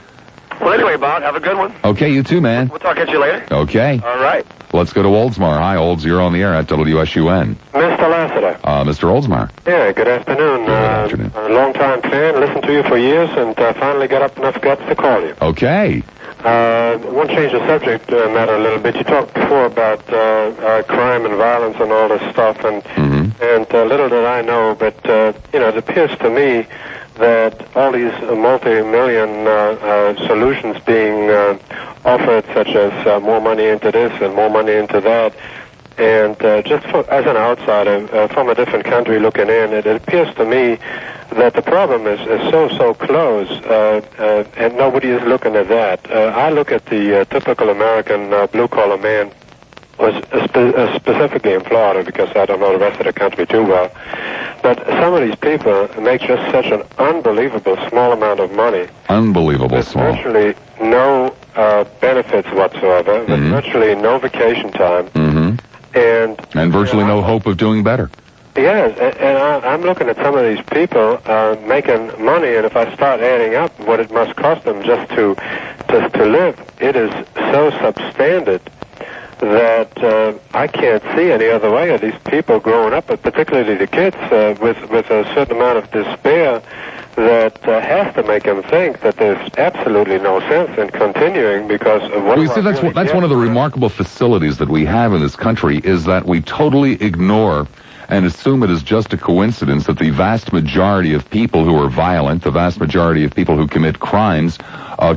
[SPEAKER 12] Well, anyway, Bob, have a good one.
[SPEAKER 2] Okay, you too, man.
[SPEAKER 12] We'll talk at you later.
[SPEAKER 2] Okay.
[SPEAKER 12] All right.
[SPEAKER 2] Let's go to Oldsmar. Hi, Olds. You're on the air at WSUN.
[SPEAKER 8] Mr. Lassiter.
[SPEAKER 2] Mr. Oldsmar.
[SPEAKER 8] Yeah, good afternoon. Good afternoon. A long-time fan, listened to you for years, and finally got up enough guts to call you.
[SPEAKER 2] Okay.
[SPEAKER 8] Want to change the subject matter a little bit. You talked before about crime and violence and all this stuff, and little did I know, but it appears to me that all these multi-million solutions being offered, such as more money into this and more money into that, and just as an outsider from a different country looking in, it appears to me that the problem is so close, and nobody is looking at that. I look at the typical American blue-collar man, specifically in Florida, because I don't know the rest of the country too well. But some of these people make just such an unbelievable small amount of money.
[SPEAKER 2] Unbelievable small.
[SPEAKER 8] Virtually no benefits whatsoever, with virtually no vacation time. And
[SPEAKER 2] virtually no hope of doing better.
[SPEAKER 8] Yes, and I'm looking at some of these people making money, and if I start adding up what it must cost them just to live, it is so substandard that I can't see any other way of these people growing up, but particularly the kids, with a certain amount of despair that has to make them think that there's absolutely no sense in continuing because of what.
[SPEAKER 2] Well, you see, that's one of the remarkable facilities that we have in this country is that we totally ignore and assume it is just a coincidence that the vast majority of people who are violent, the vast majority of people who commit crimes,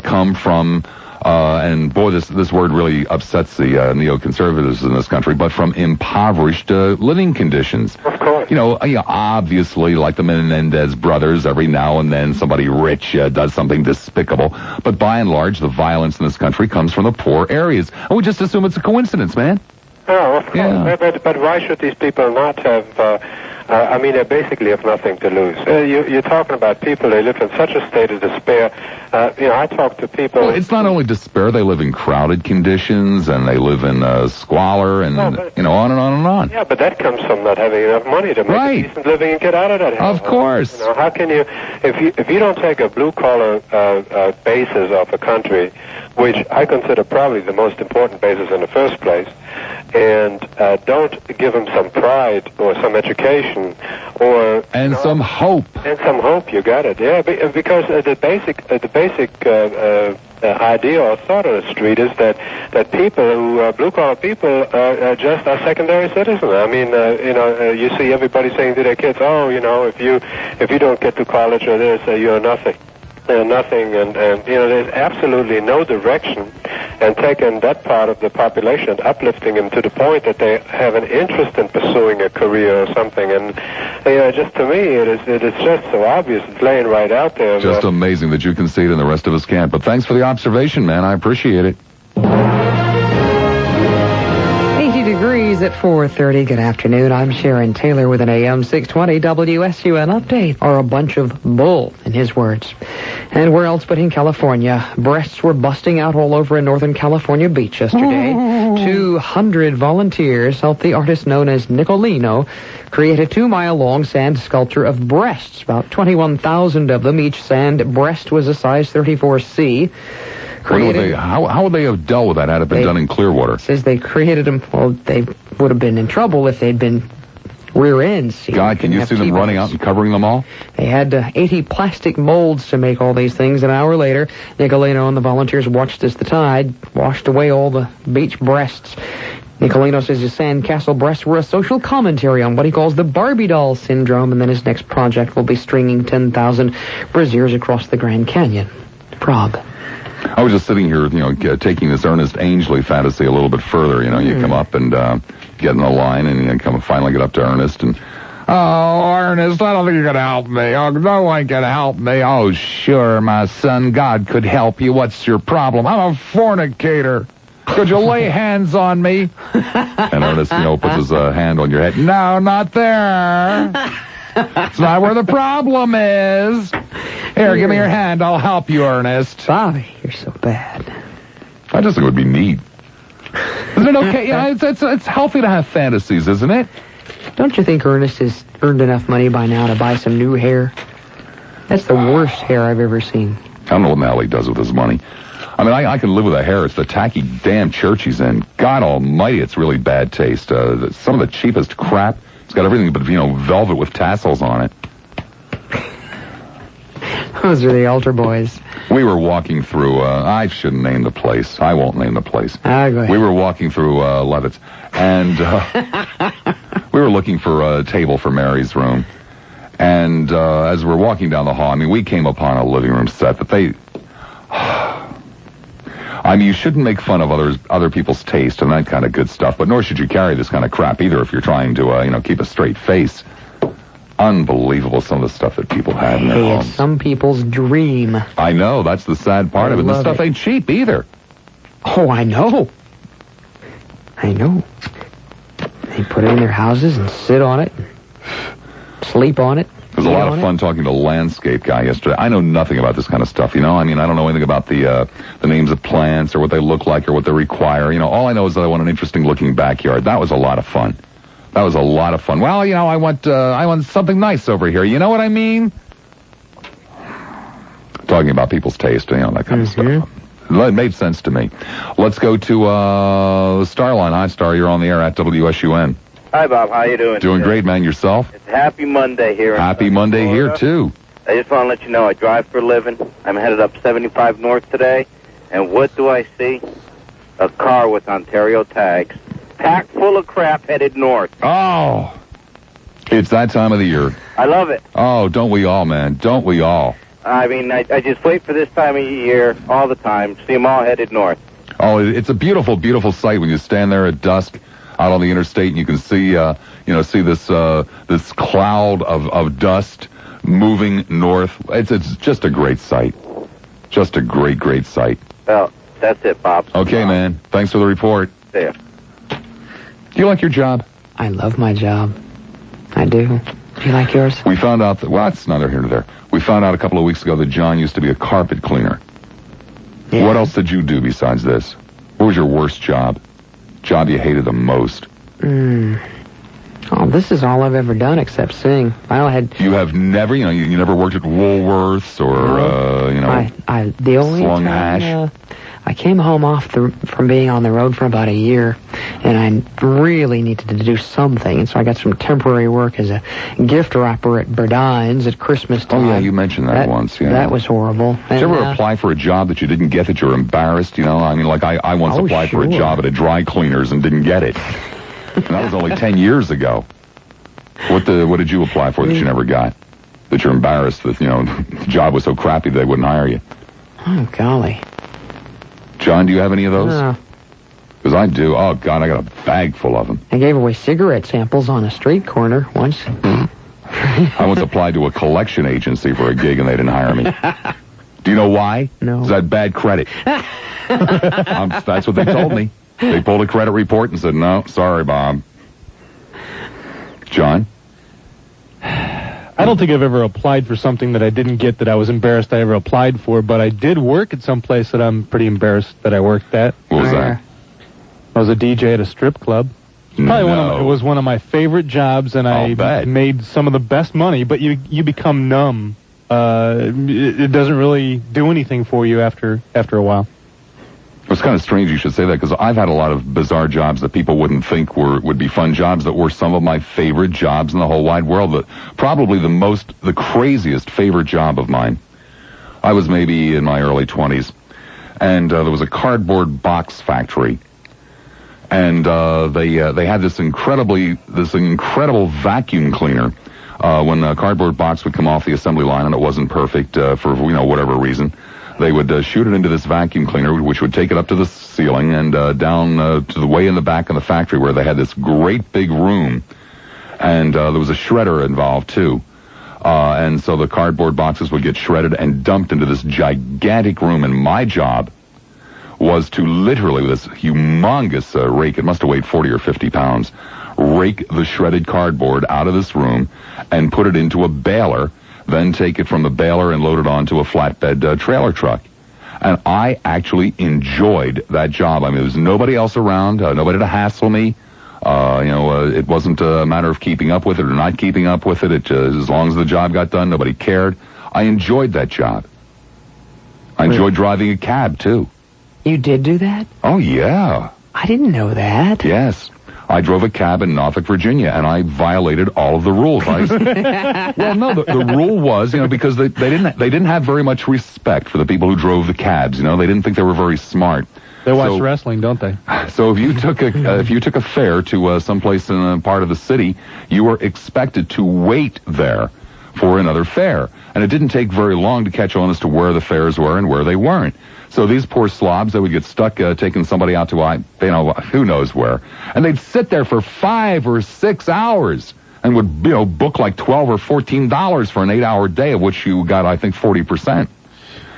[SPEAKER 2] come from. And boy, this word really upsets the neoconservatives in this country, but from impoverished living conditions.
[SPEAKER 8] Of course.
[SPEAKER 2] Obviously, like the Menendez brothers, every now and then somebody rich does something despicable. But by and large, the violence in this country comes from the poor areas. And we just assume it's a coincidence, man.
[SPEAKER 8] Oh, of course. Yeah. But why should these people not have... they basically have nothing to lose. You're talking about people, they live in such a state of despair. I talk to people...
[SPEAKER 2] Well, it's not only despair, they live in crowded conditions, and they live in squalor, and, on and on and on.
[SPEAKER 8] Yeah, but that comes from not having enough money to make a decent living and get out of that house.
[SPEAKER 2] Of course.
[SPEAKER 8] How can you... If you don't take a blue-collar basis of a country, which I consider probably the most important basis in the first place, and don't give them some pride or some education or
[SPEAKER 2] some hope.
[SPEAKER 8] And some hope, you got it. Yeah, because the basic idea or thought of the street is that people who blue collar people just are secondary citizens. I mean, you see everybody saying to their kids, if you don't get to college or this, you're nothing. Nothing, and there's absolutely no direction, and taking that part of the population and uplifting them to the point that they have an interest in pursuing a career or something, and just to me, it is just so obvious. It's laying right out there.
[SPEAKER 2] Just amazing that you can see it and the rest of us can't. But thanks for the observation, man. I appreciate it.
[SPEAKER 1] 80 degrees at 4:30. Good afternoon. I'm Sharon Taylor with an AM 620 WSUN update, or a bunch of bull, in his words. And where else but in California? Breasts were busting out all over a Northern California beach yesterday. 200 volunteers helped the artist known as Nicolino create a 2-mile-long sand sculpture of breasts, about 21,000 of them. Each sand breast was a size 34C.
[SPEAKER 2] How would they have dealt with that had it been done in Clearwater?
[SPEAKER 1] Says they created them. Well, they would have been in trouble if they'd been rear end seat.
[SPEAKER 2] God, can you see them running out and covering them all?
[SPEAKER 1] They had 80 plastic molds to make all these things. An hour later, Nicolino and the volunteers watched as the tide washed away all the beach breasts. Nicolino says his sandcastle breasts were a social commentary on what he calls the Barbie doll syndrome, and then his next project will be stringing 10,000 braziers across the Grand Canyon. Prague.
[SPEAKER 2] I was just sitting here, taking this Ernest Angley fantasy a little bit further. You come up and get in the line, and you finally get up to Ernest, and, oh, Ernest, I don't think you're going to help me. Oh, no one can help me. Oh, sure, my son, God could help you. What's your problem? I'm a fornicator. Could you lay hands on me? And Ernest, puts his hand on your head. No, not there. It's not where the problem is. Here, give me your hand. I'll help you, Ernest.
[SPEAKER 1] Bobby, you're so bad.
[SPEAKER 2] I just think it would be neat. Isn't it okay? It's healthy to have fantasies, isn't it?
[SPEAKER 1] Don't you think Ernest has earned enough money by now to buy some new hair? That's the worst hair I've ever seen.
[SPEAKER 2] I don't know what the hell he does with his money. I mean, I can live with a hair. It's the tacky damn church he's in. God almighty, it's really bad taste. Some of the cheapest crap. It's got everything but, velvet with tassels on it.
[SPEAKER 1] Those are the altar boys.
[SPEAKER 2] We were walking through, I shouldn't name the place. I won't name the place.
[SPEAKER 1] Go ahead.
[SPEAKER 2] We were walking through Levitt's, and we were looking for a table for Mary's room. And as we're walking down the hall, we came upon a living room set that they... you shouldn't make fun of other people's taste and that kind of good stuff, but nor should you carry this kind of crap either if you're trying to, keep a straight face. Unbelievable, some of the stuff that people have in their homes.
[SPEAKER 1] It's some people's dream.
[SPEAKER 2] I know, that's the sad part of it. This stuff ain't cheap either.
[SPEAKER 1] Oh, I know. They put it in their houses and sit on it, sleep on it.
[SPEAKER 2] It was a lot of fun talking to a landscape guy yesterday. I know nothing about this kind of stuff, I don't know anything about the names of plants or what they look like or what they require. All I know is that I want an interesting-looking backyard. That was a lot of fun. Well, I want something nice over here. You know what I mean? Talking about people's taste, that kind of stuff. It made sense to me. Let's go to Starline. Hi, Star. You're on the air at WSUN.
[SPEAKER 14] Hi, Bob. How you doing?
[SPEAKER 2] Doing great, man. Yourself?
[SPEAKER 14] It's Happy Monday here.
[SPEAKER 2] Happy Monday here, too.
[SPEAKER 14] I just want to let you know I drive for a living. I'm headed up 75 North today. And what do I see? A car with Ontario tags. Packed full of crap headed north.
[SPEAKER 2] Oh. It's that time of the year.
[SPEAKER 14] I love it.
[SPEAKER 2] Oh, don't we all, man? Don't we all?
[SPEAKER 14] I just wait for this time of year all the time. See them all headed north.
[SPEAKER 2] Oh, it's a beautiful, beautiful sight when you stand there at dusk out on the interstate and you can see, see this cloud of dust moving north. It's just a great sight. Just a great, great sight.
[SPEAKER 14] Well, that's it, Bob.
[SPEAKER 2] Okay, man. Thanks for the report.
[SPEAKER 14] See ya.
[SPEAKER 2] Do you like your job?
[SPEAKER 1] I love my job. I do. Do you like yours?
[SPEAKER 2] We found out that, well, it's neither here nor there. We found out a couple of weeks ago that John used to be a carpet cleaner. Yeah. What else did you do besides this? What was your worst job? Job you hated the most?
[SPEAKER 1] Oh, this is all I've ever done except sing.
[SPEAKER 2] You have never, you never worked at Woolworths or,
[SPEAKER 1] the only
[SPEAKER 2] Slung
[SPEAKER 1] time,
[SPEAKER 2] Hash?
[SPEAKER 1] I came home from being on the road for about a year, and I really needed to do something, and so I got some temporary work as a gift wrapper at Burdines at Christmas time.
[SPEAKER 2] Oh, yeah, you mentioned that once, yeah.
[SPEAKER 1] That was horrible.
[SPEAKER 2] Did you ever apply for a job that you didn't get that you're embarrassed, I once applied for a job at a dry cleaners and didn't get it. And that was only 10 years ago. What did you apply for that you never got? That you're embarrassed that, the job was so crappy they wouldn't hire you?
[SPEAKER 1] Oh, golly.
[SPEAKER 2] John, do you have any of those?
[SPEAKER 1] No.
[SPEAKER 2] Because I do. Oh, God, I got a bag full of them.
[SPEAKER 1] I gave away cigarette samples on a street corner once.
[SPEAKER 2] I once applied to a collection agency for a gig and they didn't hire me. Do you know why?
[SPEAKER 1] No.
[SPEAKER 2] Because I had bad credit. That's what they told me. They pulled a credit report and said, no, sorry, Bob. John?
[SPEAKER 9] I don't think I've ever applied for something that I didn't get that I was embarrassed I ever applied for, but I did work at some place that I'm pretty embarrassed that I worked at.
[SPEAKER 2] What was that?
[SPEAKER 9] I was a DJ at a strip club. It was one of my favorite jobs, and I made some of the best money, but you become numb. It doesn't really do anything for you after a while.
[SPEAKER 2] It's kind of strange you should say that, because I've had a lot of bizarre jobs that people wouldn't think would be fun jobs that were some of my favorite jobs in the whole wide world. Probably the craziest favorite job of mine. I was maybe in my early 20s, and there was a cardboard box factory, and they had this incredible vacuum cleaner. When a cardboard box would come off the assembly line and it wasn't perfect for whatever reason, they would shoot it into this vacuum cleaner, which would take it up to the ceiling and down to the way in the back of the factory, where they had this great big room, and there was a shredder involved too. And so the cardboard boxes would get shredded and dumped into this gigantic room, and my job was to literally, this humongous rake, it must have weighed 40 or 50 pounds, rake the shredded cardboard out of this room and put it into a baler, then take it from the baler and load it onto a flatbed trailer truck. And I actually enjoyed that job. I mean, there was nobody else around, nobody to hassle me. It wasn't a matter of keeping up with it or not keeping up with it. As long as the job got done, nobody cared. I enjoyed that job. I enjoyed driving a cab, too.
[SPEAKER 1] You did do that?
[SPEAKER 2] Oh, yeah.
[SPEAKER 1] I didn't know that.
[SPEAKER 2] Yes. I drove a cab in Norfolk, Virginia, and I violated all of the rules. Well, no, the rule was, because they didn't have very much respect for the people who drove the cabs. They didn't think they were very smart.
[SPEAKER 9] They watch wrestling, don't they?
[SPEAKER 2] So if you took a fare to someplace in a part of the city, you were expected to wait there for another fare, and it didn't take very long to catch on as to where the fares were and where they weren't. So these poor slobs, they would get stuck taking somebody out to, who knows where. And they'd sit there for 5 or 6 hours and would, book like $12 or $14 for an 8-hour day, of which you got, I think, 40%.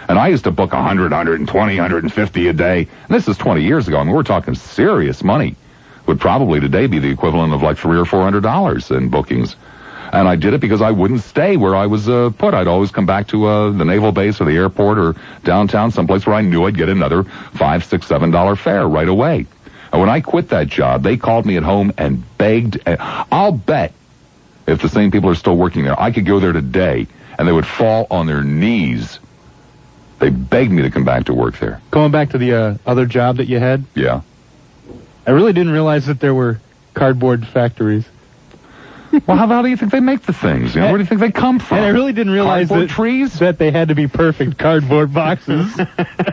[SPEAKER 2] And I used to book 100, 120, 150 a day. And this is 20 years ago. I mean, we're talking serious money. Would probably today be the equivalent of like $300 or $400 in bookings. And I did it because I wouldn't stay where I was put. I'd always come back to the naval base or the airport or downtown, someplace where I knew I'd get another $5, $6, $7 fare right away. And when I quit that job, they called me at home and begged. I'll bet if the same people are still working there, I could go there today and they would fall on their knees. They begged me to come back to work there.
[SPEAKER 9] Going back to the other job that you had?
[SPEAKER 2] Yeah.
[SPEAKER 9] I really didn't realize that there were cardboard factories.
[SPEAKER 2] Well, how do you think they make the things? Where do you think they come from?
[SPEAKER 9] And I really didn't realize that they had to be perfect cardboard boxes.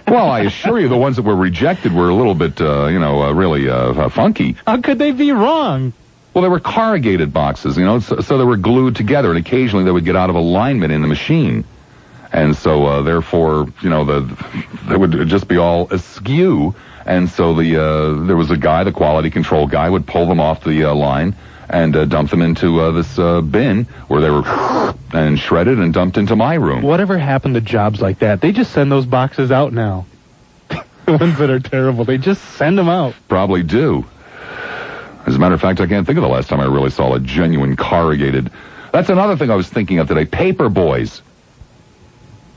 [SPEAKER 2] Well, I assure you, the ones that were rejected were a little bit, really funky.
[SPEAKER 9] How could they be wrong?
[SPEAKER 2] Well, they were corrugated boxes, so they were glued together, and occasionally they would get out of alignment in the machine. And so, therefore, they would just be all askew. And so there was a guy, the quality control guy, would pull them off the line and dump them into this bin where they were and shredded and dumped into my room.
[SPEAKER 9] Whatever happened to jobs like that? They just send those boxes out now. The ones that are terrible, they just send them out.
[SPEAKER 2] Probably do. As a matter of fact, I can't think of the last time I really saw a genuine corrugated. That's another thing I was thinking of today. Paper boys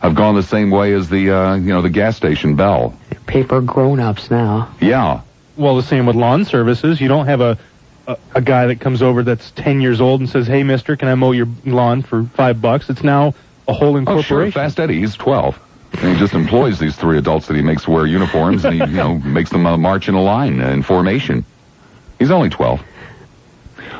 [SPEAKER 2] have gone the same way as the gas station bell.
[SPEAKER 1] Paper grown-ups now.
[SPEAKER 2] Yeah.
[SPEAKER 9] Well, the same with lawn services. You don't have a guy that comes over that's 10 years old and says, "Hey, mister, can I mow your lawn for $5?" It's now a whole incorporation.
[SPEAKER 2] Oh, sure. Fast Eddie, he's 12. And he just employs these 3 adults that he makes wear uniforms, and he, makes them march in a line in formation. He's only 12.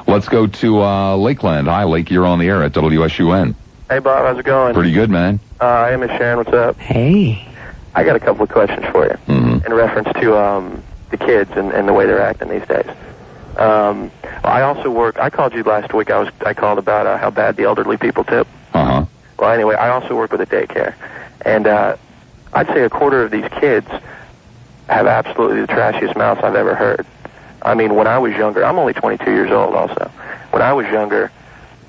[SPEAKER 2] Let's go to Lakeland. Hi, Lake. You're on the air at WSUN.
[SPEAKER 8] Hey, Bob. How's it going?
[SPEAKER 2] Pretty good, man.
[SPEAKER 8] Hey, Miss Sharon. What's up?
[SPEAKER 1] Hey.
[SPEAKER 8] I got a couple of questions for you in reference to the kids and the way they're acting these days. I also work. I called you last week. I called about how bad the elderly people tip.
[SPEAKER 2] Uh-huh.
[SPEAKER 8] Well, anyway, I also work with a daycare, and I'd say a quarter of these kids have absolutely the trashiest mouths I've ever heard. I mean, when I was younger, I'm only 22 years old. Also, when I was younger,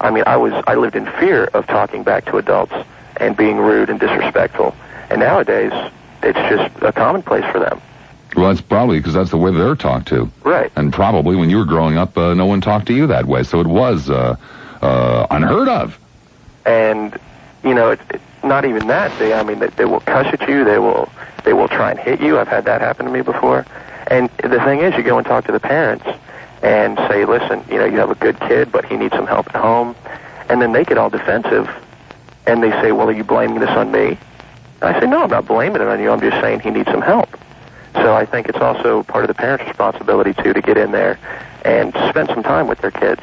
[SPEAKER 8] I lived in fear of talking back to adults and being rude and disrespectful. And nowadays, it's just a commonplace for them.
[SPEAKER 2] Well, that's probably because that's the way they're talked to.
[SPEAKER 8] Right.
[SPEAKER 2] And probably when you were growing up, no one talked to you that way, so it was unheard of.
[SPEAKER 8] And it's not even that. They will cuss at you. They will try and hit you. I've had that happen to me before. And the thing is, you go and talk to the parents and say, "Listen, you have a good kid, but he needs some help at home," and then they get all defensive and they say, "Well, are you blaming this on me?" I say, "No, I'm not blaming it on you. I'm just saying he needs some help." So I think it's also part of the parents' responsibility, too, to get in there and spend some time with their kids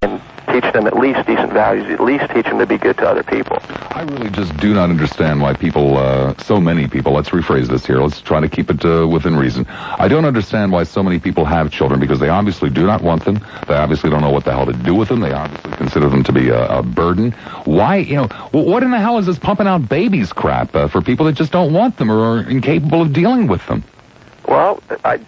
[SPEAKER 8] and teach them at least decent values, at least teach them to be good to other people.
[SPEAKER 2] I really just do not understand why people, so many people, let's rephrase this here, let's try to keep it within reason. I don't understand why so many people have children, because they obviously do not want them. They obviously don't know what the hell to do with them. They obviously consider them to be a burden. Why, what in the hell is this pumping out babies crap for people that just don't want them or are incapable of dealing with them?
[SPEAKER 8] Well, I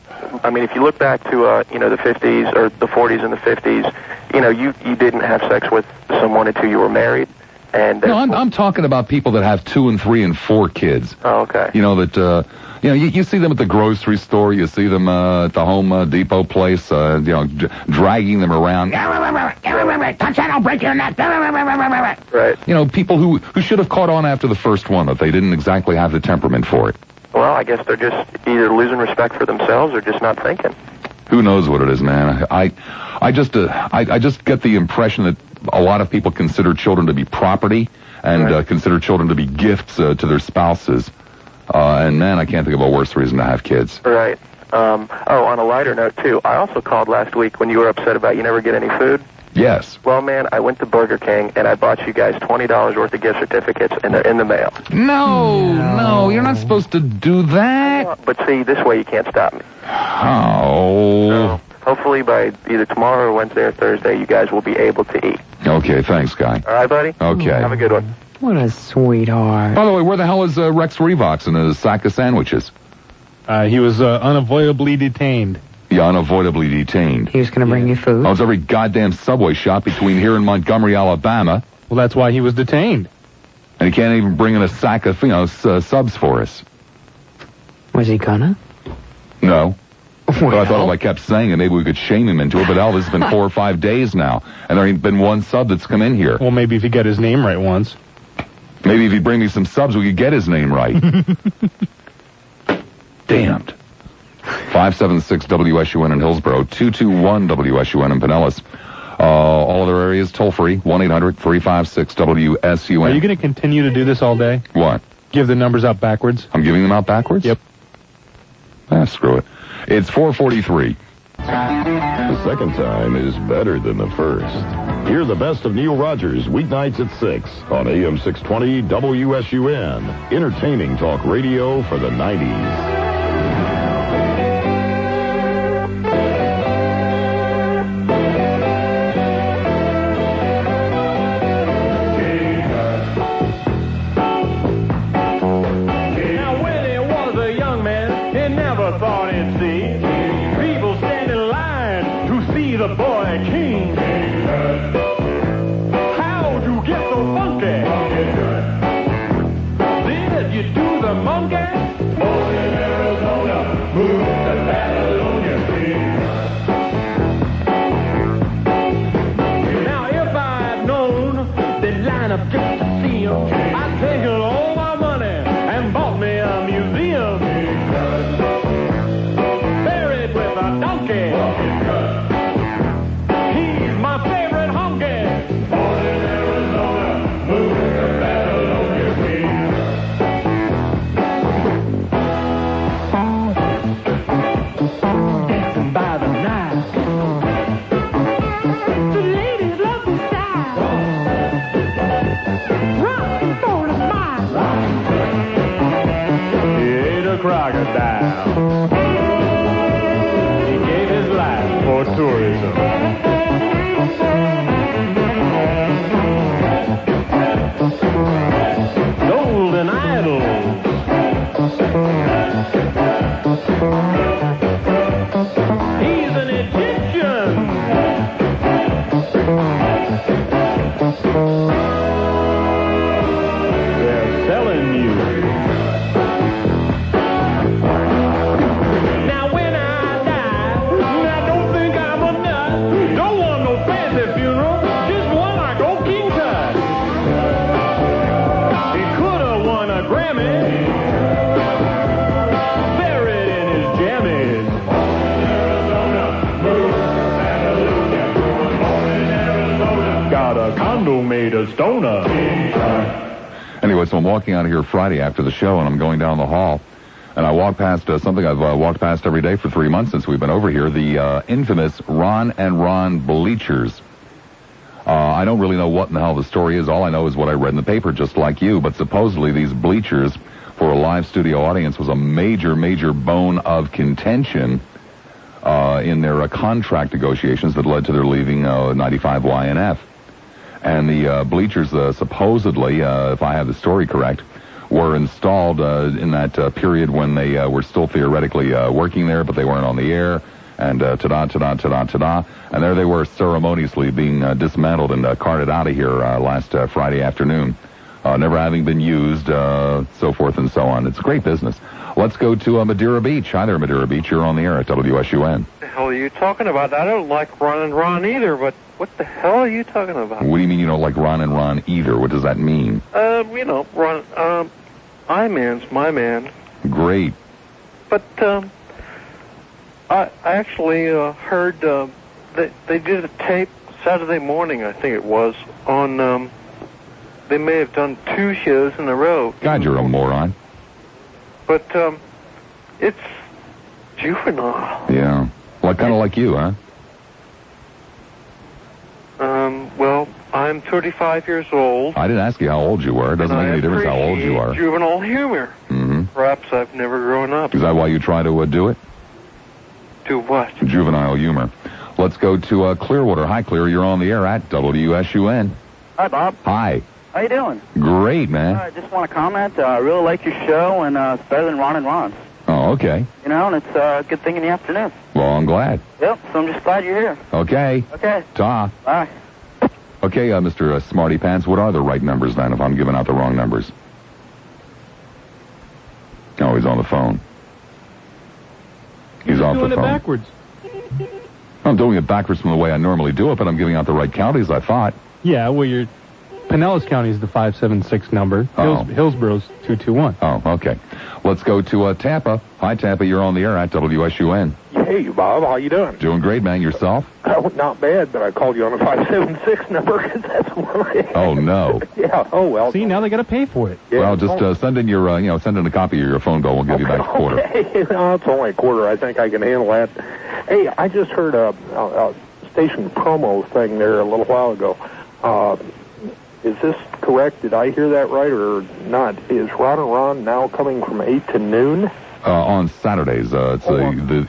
[SPEAKER 8] mean, if you look back to, the 50s or the 40s and the 50s, you didn't have sex with someone until you were married. And
[SPEAKER 2] no, I'm talking about people that have 2 and 3 and 4 kids.
[SPEAKER 8] Oh, okay.
[SPEAKER 2] You see them at the grocery store, you see them at the Home Depot place, dragging them around. Touch that, I'll break your neck.
[SPEAKER 8] Right.
[SPEAKER 2] People who should have caught on after the first one, that they didn't exactly have the temperament for it.
[SPEAKER 8] Well, I guess they're just either losing respect for themselves or just not thinking.
[SPEAKER 2] Who knows what it is, man? I just get the impression that a lot of people consider children to be property and consider children to be gifts to their spouses. And man, I can't think of a worse reason to have kids.
[SPEAKER 8] Right. On a lighter note too, I also called last week when you were upset about you never get any food.
[SPEAKER 2] Yes.
[SPEAKER 8] Well, man, I went to Burger King and I bought you guys $20 worth of gift certificates, and they're in the mail.
[SPEAKER 2] No, you're not supposed to do that.
[SPEAKER 8] But see, this way you can't stop me.
[SPEAKER 2] Oh.
[SPEAKER 8] So, hopefully by either tomorrow or Wednesday or Thursday, you guys will be able to eat.
[SPEAKER 2] Okay, thanks, Guy.
[SPEAKER 8] All right, buddy?
[SPEAKER 2] Okay.
[SPEAKER 8] Have a good one.
[SPEAKER 1] What a sweetheart.
[SPEAKER 2] By the way, where the hell is Rex Revox and his sack of sandwiches?
[SPEAKER 9] He was unavoidably detained.
[SPEAKER 2] Yeah, unavoidably detained.
[SPEAKER 1] He was going to bring you food.
[SPEAKER 2] I was every goddamn subway shop between here and Montgomery, Alabama.
[SPEAKER 9] Well, that's why he was detained.
[SPEAKER 2] And he can't even bring in a sack of, subs for us.
[SPEAKER 1] Was he gonna?
[SPEAKER 2] No. But I thought if I kept saying it, maybe we could shame him into it. But hell, this has been 4 or 5 days now, and there ain't been one sub that's come in here.
[SPEAKER 9] Well, maybe if he got his name right once.
[SPEAKER 2] Maybe if he'd bring me some subs, we could get his name right. Damned. 576 WSUN in Hillsborough, 221 WSUN in Pinellas. All other areas, toll free, 1-800-356-WSUN.
[SPEAKER 9] Are you going to continue to do this all day?
[SPEAKER 2] What?
[SPEAKER 9] Give the numbers out backwards?
[SPEAKER 2] I'm giving them out backwards?
[SPEAKER 9] Yep.
[SPEAKER 2] Screw it. It's 4:43.
[SPEAKER 6] The second time is better than the first. Hear the best of Neil Rogers weeknights at 6 on AM 620 WSUN. Entertaining talk radio for the 90s.
[SPEAKER 16] The boy king. How'd you get so funky? Did you do the monkey? Born in Arizona, moved to Babylonia. Now if I'd known they'd line up just to see him, I'd taken all my money and bought me a museum. Buried with a donkey. Crocodile. He gave his life for tourism. Golden idols. He's an Egyptian. They're selling you. Made a stoner.
[SPEAKER 2] Anyway, so I'm walking out of here Friday after the show, and I'm going down the hall. And I walked past something I've walked past every day for 3 months since we've been over here, the infamous Ron and Ron bleachers. I don't really know what in the hell the story is. All I know is what I read in the paper, just like you. But supposedly these bleachers for a live studio audience was a major, major bone of contention in their contract negotiations that led to their leaving 95 YNF. And the bleachers supposedly, if I have the story correct, were installed in that period when they were still theoretically working there, but they weren't on the air. And ta-da, ta-da, ta-da, ta-da. And there they were ceremoniously being dismantled and carted out of here last Friday afternoon. Never having been used, so forth and so on. It's great business. Let's go to Madeira Beach. Hi there, Madeira Beach. You're on the air at WSUN.
[SPEAKER 13] What the hell are you talking about? I don't like Ron and Ron either, but what the hell are you talking about?
[SPEAKER 2] What do you mean you don't like Ron and Ron either? What does that mean?
[SPEAKER 13] Ron, I-Man's my man.
[SPEAKER 2] Great.
[SPEAKER 13] But, I actually heard they did a tape Saturday morning, I think it was, on, they may have done 2 shows in a row.
[SPEAKER 2] God, you're a moron.
[SPEAKER 13] But, it's juvenile.
[SPEAKER 2] Yeah. Well, kind of like you, huh?
[SPEAKER 13] Well, I'm 35 years old.
[SPEAKER 2] I didn't ask you how old you were. It doesn't make any difference how old you are.
[SPEAKER 13] Juvenile humor.
[SPEAKER 2] Mm-hmm.
[SPEAKER 13] Perhaps I've never grown up.
[SPEAKER 2] Is that why you try to do it?
[SPEAKER 13] Do what?
[SPEAKER 2] Juvenile humor. Let's go to Clearwater. Hi, Clear. You're on the air at WSUN.
[SPEAKER 17] Hi, Bob.
[SPEAKER 2] Hi.
[SPEAKER 17] How you doing?
[SPEAKER 2] Great, man.
[SPEAKER 17] I just want to comment. I really like your show, and it's better than Ron and Ron's.
[SPEAKER 2] Oh, okay.
[SPEAKER 17] You know, and it's a good thing in the afternoon.
[SPEAKER 2] Well, I'm glad.
[SPEAKER 17] Yep, so I'm just glad you're here.
[SPEAKER 2] Okay.
[SPEAKER 17] Okay.
[SPEAKER 2] Ta.
[SPEAKER 17] Bye.
[SPEAKER 2] Okay, Mr. Smarty Pants, what are the right numbers then if I'm giving out the wrong numbers? Oh, he's on the phone. He's off the phone.
[SPEAKER 9] Doing it backwards.
[SPEAKER 2] I'm doing it backwards from the way I normally do it, but I'm giving out the right counties, I thought.
[SPEAKER 9] Yeah, well, your Pinellas County is the 576 number.
[SPEAKER 2] Oh.
[SPEAKER 9] Hillsboro's 221.
[SPEAKER 2] Oh, okay. Let's go to Tampa. Hi, Tampa. You're on the air at WSUN.
[SPEAKER 18] Hey, Bob. How you doing?
[SPEAKER 2] Doing great, man. Yourself?
[SPEAKER 18] Not bad, but I called you on the 576 number because that's where
[SPEAKER 2] Oh, no.
[SPEAKER 18] Yeah. Oh, well.
[SPEAKER 9] See, now they got to pay for it.
[SPEAKER 18] Yeah.
[SPEAKER 2] Well, just send in your, send in a copy of your phone bill. We'll give you back a quarter.
[SPEAKER 18] Okay. No, it's only a quarter. I think I can handle that. Hey, I just heard a station promo thing there a little while ago. Is this correct? Did I hear that right or not? Is Ron and Ron now coming from 8 to noon?
[SPEAKER 2] On Saturdays. It's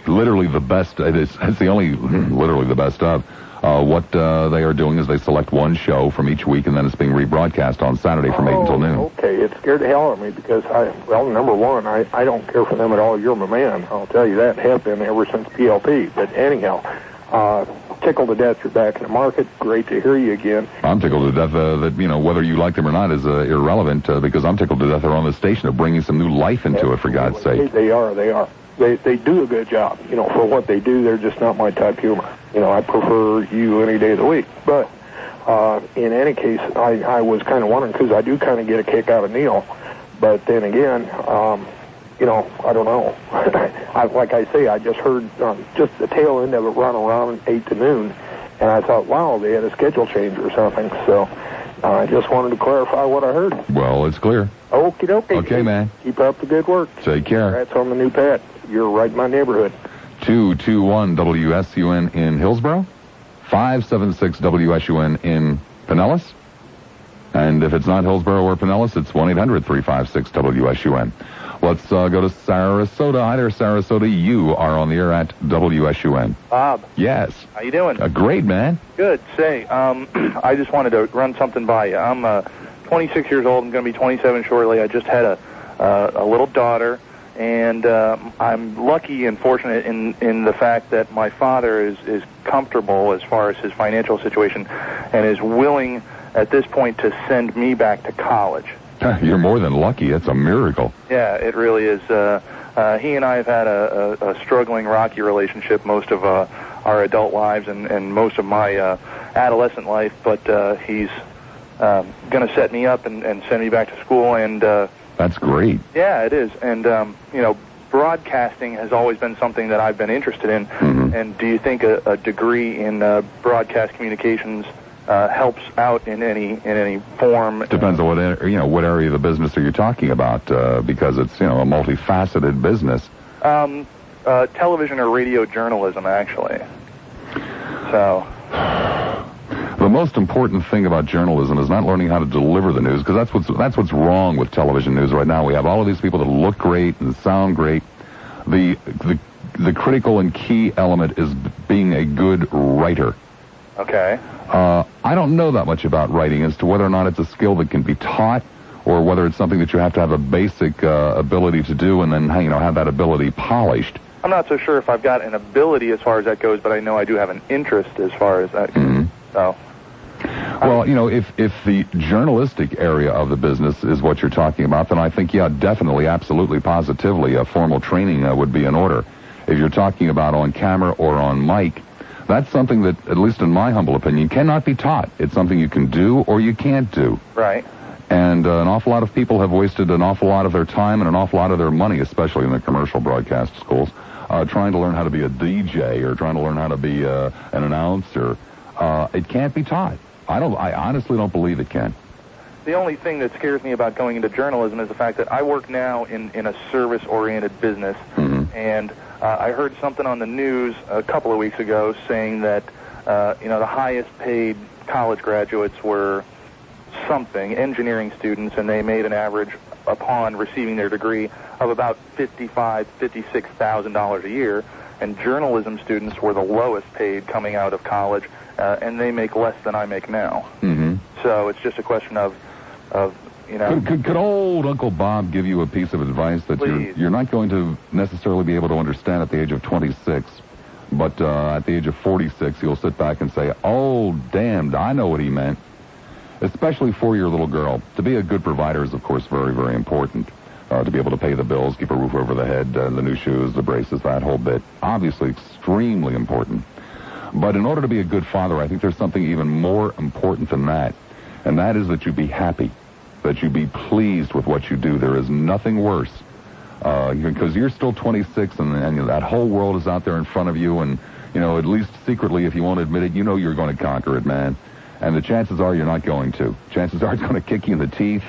[SPEAKER 2] literally the best. It's the only literally the best of. What they are doing is they select one show from each week, and then it's being rebroadcast on Saturday from 8 until noon.
[SPEAKER 18] Okay, it scared the hell out of me because, number one, I don't care for them at all. You're my man. I'll tell you that. Have been ever since PLP. But anyhow, tickled to death you're back in the market. Great to hear you again.
[SPEAKER 2] I'm tickled to death that, whether you like them or not is irrelevant because I'm tickled to death they're on the station of bringing some new life into it, for God's sake.
[SPEAKER 18] They are. They do a good job. For what they do, they're just not my type humor. I prefer you any day of the week. But in any case, I was kind of wondering, because I do kind of get a kick out of Neil. But then again, I don't know. Like I say, I just heard just the tail end of it run around 8 to noon. And I thought, wow, they had a schedule change or something. So I just wanted to clarify what I heard.
[SPEAKER 2] Well, it's clear.
[SPEAKER 18] Okie dokie.
[SPEAKER 2] Okay, man.
[SPEAKER 18] Keep up the good work.
[SPEAKER 2] Take care.
[SPEAKER 18] Congrats on the new pet. You're right in my neighborhood.
[SPEAKER 2] 221 WSUN in Hillsborough, 576 WSUN in Pinellas. And if it's not Hillsborough or Pinellas, it's 1-800-356-WSUN. Let's go to Sarasota. Hi there, Sarasota. You are on the air at WSUN.
[SPEAKER 23] Bob.
[SPEAKER 2] Yes.
[SPEAKER 23] How you doing?
[SPEAKER 2] Great, man.
[SPEAKER 23] Good. Say, I just wanted to run something by you. I'm 26 years old. I'm going to be 27 shortly. I just had a little daughter, and I'm lucky and fortunate in the fact that my father is comfortable as far as his financial situation and is willing at this point to send me back to college.
[SPEAKER 2] You're more than lucky. That's a miracle.
[SPEAKER 23] Yeah, it really is. He and I have had a struggling, rocky relationship most of our adult lives and most of my adolescent life, but he's going to set me up and send me back to school. And
[SPEAKER 2] that's great.
[SPEAKER 23] Yeah, it is. And, broadcasting has always been something that I've been interested in. Mm-hmm. And do you think a degree in broadcast communications helps out in any form.
[SPEAKER 2] Depends on what area of the business are you talking about, because it's a multifaceted business.
[SPEAKER 23] Television or radio journalism, actually. So.
[SPEAKER 2] The most important thing about journalism is not learning how to deliver the news, because that's what's wrong with television news right now. We have all of these people that look great and sound great. The critical and key element is being a good writer.
[SPEAKER 23] Okay.
[SPEAKER 2] I don't know that much about writing as to whether or not it's a skill that can be taught, or whether it's something that you have to have a basic ability to do, and then have that ability polished.
[SPEAKER 23] I'm not so sure if I've got an ability as far as that goes, but I know I do have an interest as far as that goes. So.
[SPEAKER 2] Well, if the journalistic area of the business is what you're talking about, then I think, definitely, absolutely, positively, a formal training would be in order. If you're talking about on camera or on mic, that's something that, at least in my humble opinion, cannot be taught. It's something you can do or you can't do.
[SPEAKER 23] Right.
[SPEAKER 2] And an awful lot of people have wasted an awful lot of their time and an awful lot of their money, especially in the commercial broadcast schools, trying to learn how to be a DJ or trying to learn how to be an announcer. It can't be taught. I honestly don't believe it can.
[SPEAKER 23] The only thing that scares me about going into journalism is the fact that I work now in a service-oriented business, and I heard something on the news a couple of weeks ago saying that the highest-paid college graduates were engineering students, and they made an average upon receiving their degree of about $55,000, $56,000 a year, and journalism students were the lowest paid coming out of college, and they make less than I make now. So it's just a question of
[SPEAKER 2] Could old Uncle Bob give you a piece of advice that you're not going to necessarily be able to understand at the age of 26, but at the age of 46 you'll sit back and say, "Oh, damned, I know what he meant." Especially for your little girl. To be a good provider is, of course, very, very important. To be able to pay the bills, keep a roof over the head, the new shoes, the braces, that whole bit. Obviously extremely important. But in order to be a good father, I think there's something even more important than that. And that is that you be happy. That you be pleased with what you do. There is nothing worse. Because you're still 26 and that whole world is out there in front of you. And, at least secretly, if you won't admit it, you're going to conquer it, man. And the chances are you're not going to. Chances are it's going to kick you in the teeth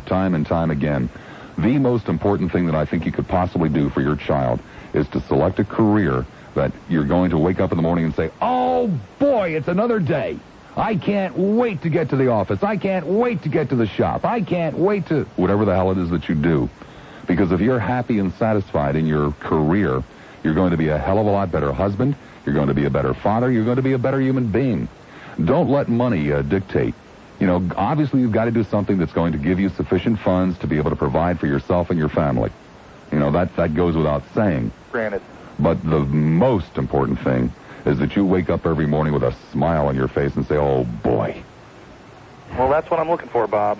[SPEAKER 2] time and time again. The most important thing that I think you could possibly do for your child is to select a career that you're going to wake up in the morning and say, "Oh, boy, it's another day. I can't wait to get to the office. I can't wait to get to the shop. I can't wait to..." Whatever the hell it is that you do. Because if you're happy and satisfied in your career, you're going to be a hell of a lot better husband. You're going to be a better father. You're going to be a better human being. Don't let money dictate. Obviously you've got to do something that's going to give you sufficient funds to be able to provide for yourself and your family. That goes without saying.
[SPEAKER 23] Granted.
[SPEAKER 2] But the most important thing is that you wake up every morning with a smile on your face and say, "Oh, boy."
[SPEAKER 23] Well, that's what I'm looking for, Bob.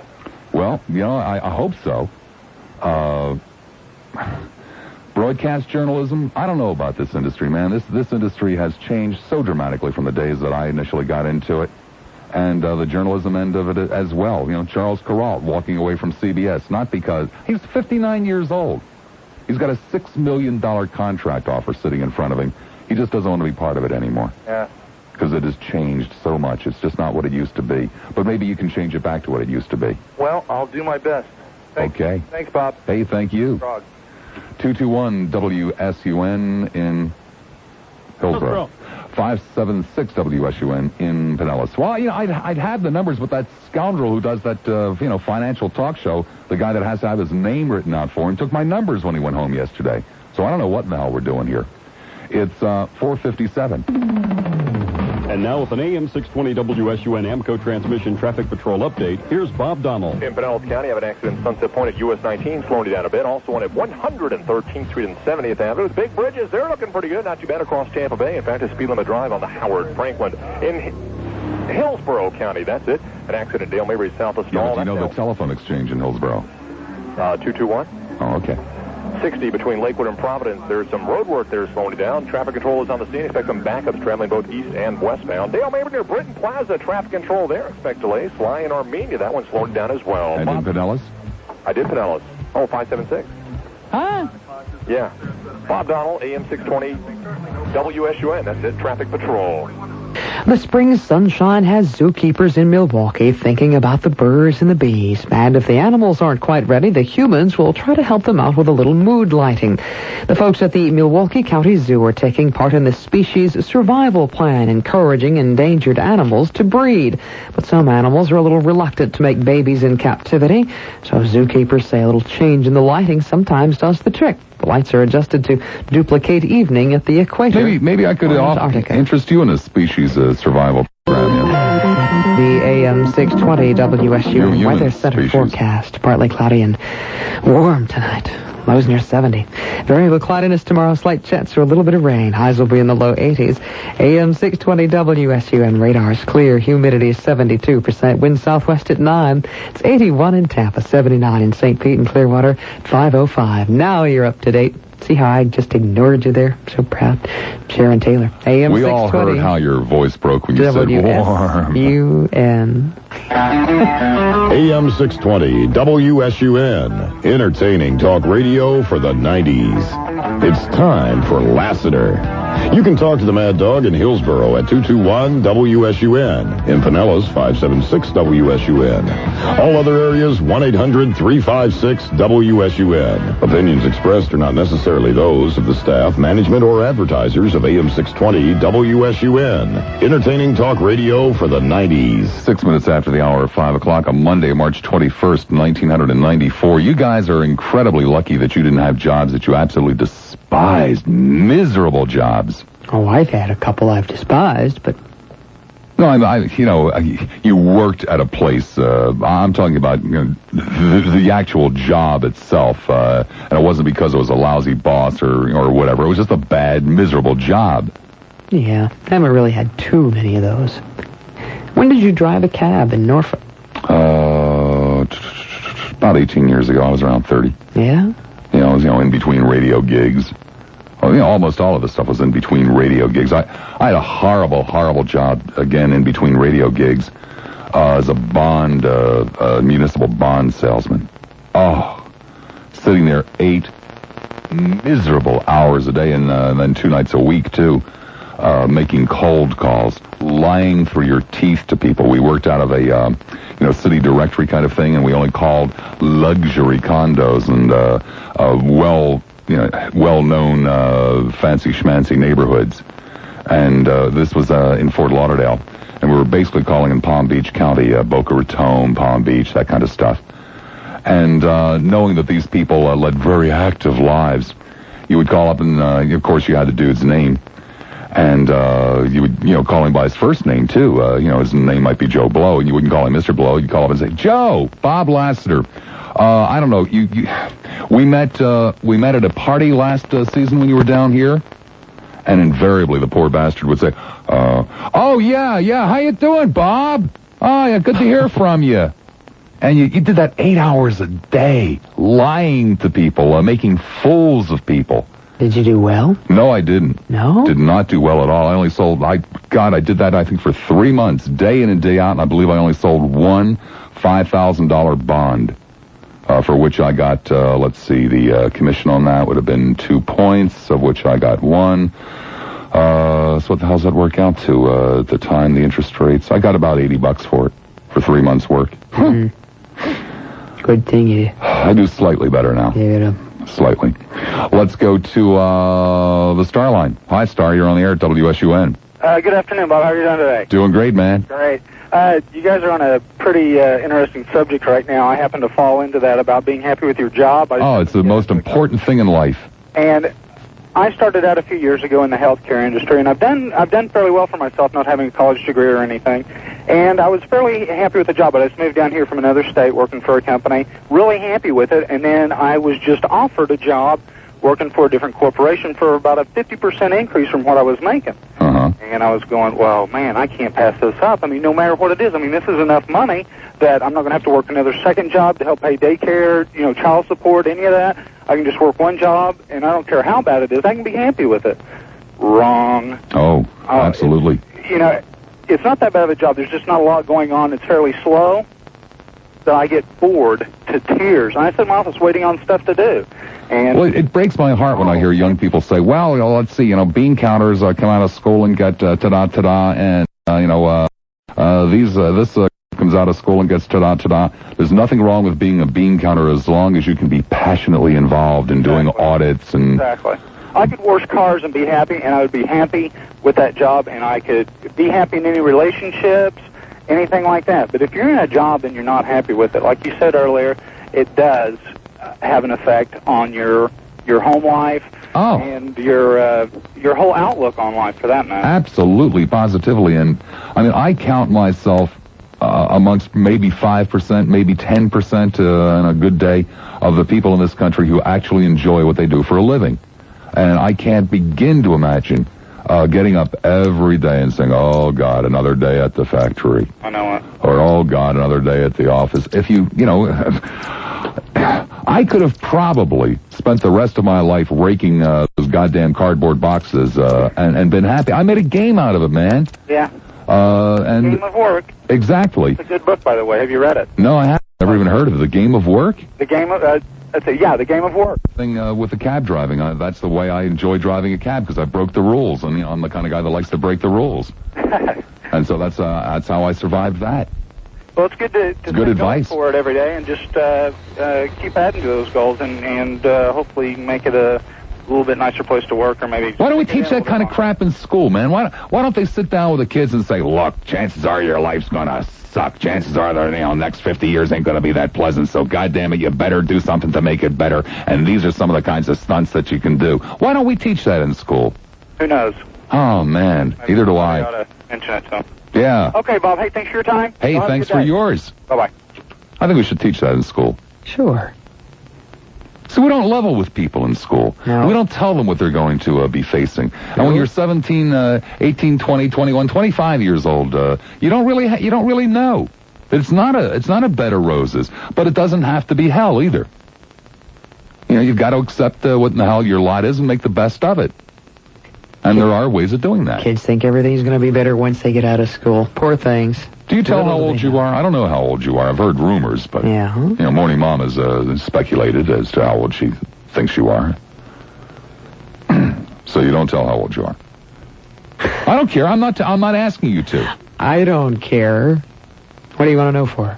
[SPEAKER 2] Well, I hope so. Broadcast journalism, I don't know about this industry, man. This industry has changed so dramatically from the days that I initially got into it. And the journalism end of it as well. Charles Kuralt walking away from CBS, not because he's 59 years old. He's got a $6 million contract offer sitting in front of him. He just doesn't want to be part of it anymore.
[SPEAKER 23] Yeah.
[SPEAKER 2] Because it has changed so much. It's just not what it used to be. But maybe you can change it back to what it used to be.
[SPEAKER 23] Well, I'll do my best.
[SPEAKER 2] Okay.
[SPEAKER 23] Thanks, Bob.
[SPEAKER 2] Hey, thank you.
[SPEAKER 23] Frog.
[SPEAKER 2] 221 WSUN in Hillsborough. 576 WSUN in Pinellas. Well, I'd have the numbers, but that scoundrel who does that, financial talk show, the guy that has to have his name written out for him, took my numbers when he went home yesterday. So I don't know what in the hell we're doing here. It's 4:57.
[SPEAKER 11] And now with an AM 620 WSUN AMCO transmission traffic patrol update, here's Bob Donnell.
[SPEAKER 22] In Pinellas County, I have an accident at Sunset Point at US 19, slowing you down a bit. Also one at 113th Street and 70th Avenue. The big bridges, they're looking pretty good. Not too bad across Tampa Bay. In fact, a speed limit drive on the Howard Franklin. In Hillsborough County, that's it. An accident at Dale Mabry south of Stall.
[SPEAKER 2] Yeah, do you know the telephone exchange in Hillsborough?
[SPEAKER 22] 221.
[SPEAKER 2] Oh, okay.
[SPEAKER 22] 60 between Lakewood and Providence. There's some road work there slowing it down. Traffic control is on the scene. Expect some backups traveling both east and westbound. Dale Mabry near Britton Plaza. Traffic control there. Expect delays. Fly in Armenia. That one's slowing down as well.
[SPEAKER 2] And in Pinellas?
[SPEAKER 22] I did Pinellas. Oh, 576.
[SPEAKER 1] Huh?
[SPEAKER 22] Yeah. Bob Donnell, AM 620, WSUN. That's it. Traffic patrol.
[SPEAKER 1] The spring sunshine has zookeepers in Milwaukee thinking about the birds and the bees. And if the animals aren't quite ready, the humans will try to help them out with a little mood lighting. The folks at the Milwaukee County Zoo are taking part in the species survival plan, encouraging endangered animals to breed. But some animals are a little reluctant to make babies in captivity, so zookeepers say a little change in the lighting sometimes does the trick. The lights are adjusted to duplicate evening at the equator.
[SPEAKER 2] Maybe I could interest you in a species survival program. Yeah.
[SPEAKER 1] The AM 620 WSU Weather Center forecast. Partly cloudy and warm tonight. Lows near 70. Variable cloudiness tomorrow. Slight chance for a little bit of rain. Highs will be in the low 80s. AM 620 WSUN radars clear. Humidity is 72%. Wind southwest at 9. It's 81 in Tampa, 79 in St. Pete and Clearwater, 505. Now you're up to date. See how I just ignored you there? So proud. Sharon Taylor. AM 620.
[SPEAKER 2] We all heard how your voice broke when you said warm.
[SPEAKER 1] WSUN.
[SPEAKER 6] AM 620 WSUN. Entertaining talk radio for the 90s. It's time for Lassiter. You can talk to the Mad Dog in Hillsboro at 221-WSUN. In Pinellas, 576-WSUN. All other areas, 1-800-356-WSUN. Opinions expressed are not necessarily those of the staff, management, or advertisers of AM 620 WSUN. Entertaining talk radio for the 90s.
[SPEAKER 2] 6 minutes after the hour of 5 o'clock on Monday, March 21st, 1994. You guys are incredibly lucky that you didn't have jobs that you absolutely despised. Miserable jobs.
[SPEAKER 1] Oh, I've had a couple I've despised, but...
[SPEAKER 2] No, you worked at a place, I'm talking about the actual job itself, and it wasn't because it was a lousy boss or whatever. It was just a bad, miserable job.
[SPEAKER 1] Yeah, I haven't really had too many of those. When did you drive a cab in Norfolk?
[SPEAKER 2] About 18 years ago. I was around 30.
[SPEAKER 1] Yeah?
[SPEAKER 2] I was, in between radio gigs. Well, almost all of the stuff was in between radio gigs. I had a horrible, horrible job, again, in between radio gigs, as a municipal bond salesman. Oh, sitting there 8 miserable hours a day, and then 2 nights a week, too, making cold calls, lying through your teeth to people. We worked out of a, city directory kind of thing, and we only called luxury condos and, well-known fancy schmancy neighborhoods. And this was in Fort Lauderdale. And we were basically calling in Palm Beach County, Boca Raton, Palm Beach, that kind of stuff. And knowing that these people led very active lives, you would call up and, of course, you had the dude's name. And you would, call him by his first name, too. His name might be Joe Blow, and you wouldn't call him Mr. Blow. You'd call up and say, Joe, Bob Lassiter. I don't know. We met at a party last season when you were down here, and invariably the poor bastard would say, "Oh yeah, how you doing, Bob? Oh yeah, good to hear from you." And you did that 8 hours a day, lying to people, making fools of people.
[SPEAKER 1] Did you do well?
[SPEAKER 2] No, I didn't.
[SPEAKER 1] No?
[SPEAKER 2] Did not do well at all. I only sold. I did that I think for 3 months, day in and day out, and I believe I only sold one $5,000 bond. For which I got, the commission on that would have been 2 points, of which I got 1. So what the hell does that work out to, at the time, the interest rates? I got about $80 for it, for 3 months' work.
[SPEAKER 1] Mm-hmm. Good thing you...
[SPEAKER 2] I do slightly better now.
[SPEAKER 1] Yeah.
[SPEAKER 2] Slightly. Let's go to, the Star line. Hi, Star, you're on the air at WSUN.
[SPEAKER 17] Good afternoon, Bob. How are you doing today?
[SPEAKER 2] Doing great, man.
[SPEAKER 17] Great. You guys are on a pretty interesting subject right now. I happen to fall into that about being happy with your job.
[SPEAKER 2] It's the most important thing in life.
[SPEAKER 17] And I started out a few years ago in the healthcare industry, and I've done fairly well for myself, not having a college degree or anything. And I was fairly happy with the job, but I just moved down here from another state working for a company, really happy with it, and then I was just offered a job working for a different corporation for about a 50% increase from what I was making.
[SPEAKER 2] Uh-huh.
[SPEAKER 17] And I was going, well, man, I can't pass this up. I mean, no matter what it is. I mean, this is enough money that I'm not going to have to work another second job to help pay daycare, child support, any of that. I can just work one job, and I don't care how bad it is. I can be happy with it. Wrong.
[SPEAKER 2] Oh, absolutely.
[SPEAKER 17] It's not that bad of a job. There's just not a lot going on. It's fairly slow. So I get bored to tears. And I sit in my office waiting on stuff to do. And
[SPEAKER 2] it breaks my heart when I hear young people say, well, let's see, bean counters come out of school and get ta-da, and this comes out of school and gets ta-da. There's nothing wrong with being a bean counter as long as you can be passionately involved in doing audits and...
[SPEAKER 17] Exactly. I could wash cars and be happy, and I would be happy with that job, and I could be happy in any relationships, anything like that. But if you're in a job and you're not happy with it, like you said earlier, it does have an effect on your home life and your whole outlook on life, for that matter.
[SPEAKER 2] Absolutely, positively. And, I mean, I count myself amongst maybe 5%, maybe 10% on a good day of the people in this country who actually enjoy what they do for a living. And I can't begin to imagine getting up every day and saying, oh, God, another day at the factory.
[SPEAKER 17] I know it.
[SPEAKER 2] Or, oh, God, another day at the office. If I could have probably spent the rest of my life raking those goddamn cardboard boxes and been happy. I made a game out of it, man.
[SPEAKER 17] Yeah.
[SPEAKER 2] And
[SPEAKER 17] Game of Work.
[SPEAKER 2] Exactly.
[SPEAKER 17] It's a good book, by the way. Have you read it?
[SPEAKER 2] No, I haven't. Never even heard of it. The Game of Work?
[SPEAKER 17] The Game of... The Game of Work.
[SPEAKER 2] Thing with the cab driving. That's the way I enjoy driving a cab, because I broke the rules, and I'm the kind of guy that likes to break the rules. And so that's how I survived that.
[SPEAKER 17] Well, it's good to
[SPEAKER 2] good advice
[SPEAKER 17] for it every day and just keep adding to those goals and hopefully make it a little bit nicer place to work, or maybe...
[SPEAKER 2] Why don't we teach that kind of crap in school, man? Why don't they sit down with the kids and say, look, chances are your life's gonna suck. Chances are that, next 50 years ain't gonna be that pleasant, so goddamn it, you better do something to make it better, and these are some of the kinds of stunts that you can do. Why don't we teach that in school?
[SPEAKER 17] Who knows?
[SPEAKER 2] Oh, man. Either do I.
[SPEAKER 17] Ought to mention it, so.
[SPEAKER 2] Yeah.
[SPEAKER 17] Okay, Bob. Hey, thanks for your time.
[SPEAKER 2] Hey, thanks for yours.
[SPEAKER 17] Bye-bye.
[SPEAKER 2] I think we should teach that in school.
[SPEAKER 1] Sure.
[SPEAKER 2] So we don't level with people in school.
[SPEAKER 1] No.
[SPEAKER 2] We don't tell them what they're going to be facing. And when you're 17, 18, 20, 21, 25 years old, you don't really know. It's not a bed of roses, but it doesn't have to be hell either. You've got to accept what in the hell your lot is and make the best of it. And there are ways of doing that.
[SPEAKER 1] Kids think everything's going to be better once they get out of school. Poor things.
[SPEAKER 2] Do you tell how old you are? I don't know how old you are. I've heard rumors, but Morning Mom has speculated as to how old she thinks you are. So you don't tell how old you are. I don't care. I'm not asking you to.
[SPEAKER 1] I don't care. What do you want to know for?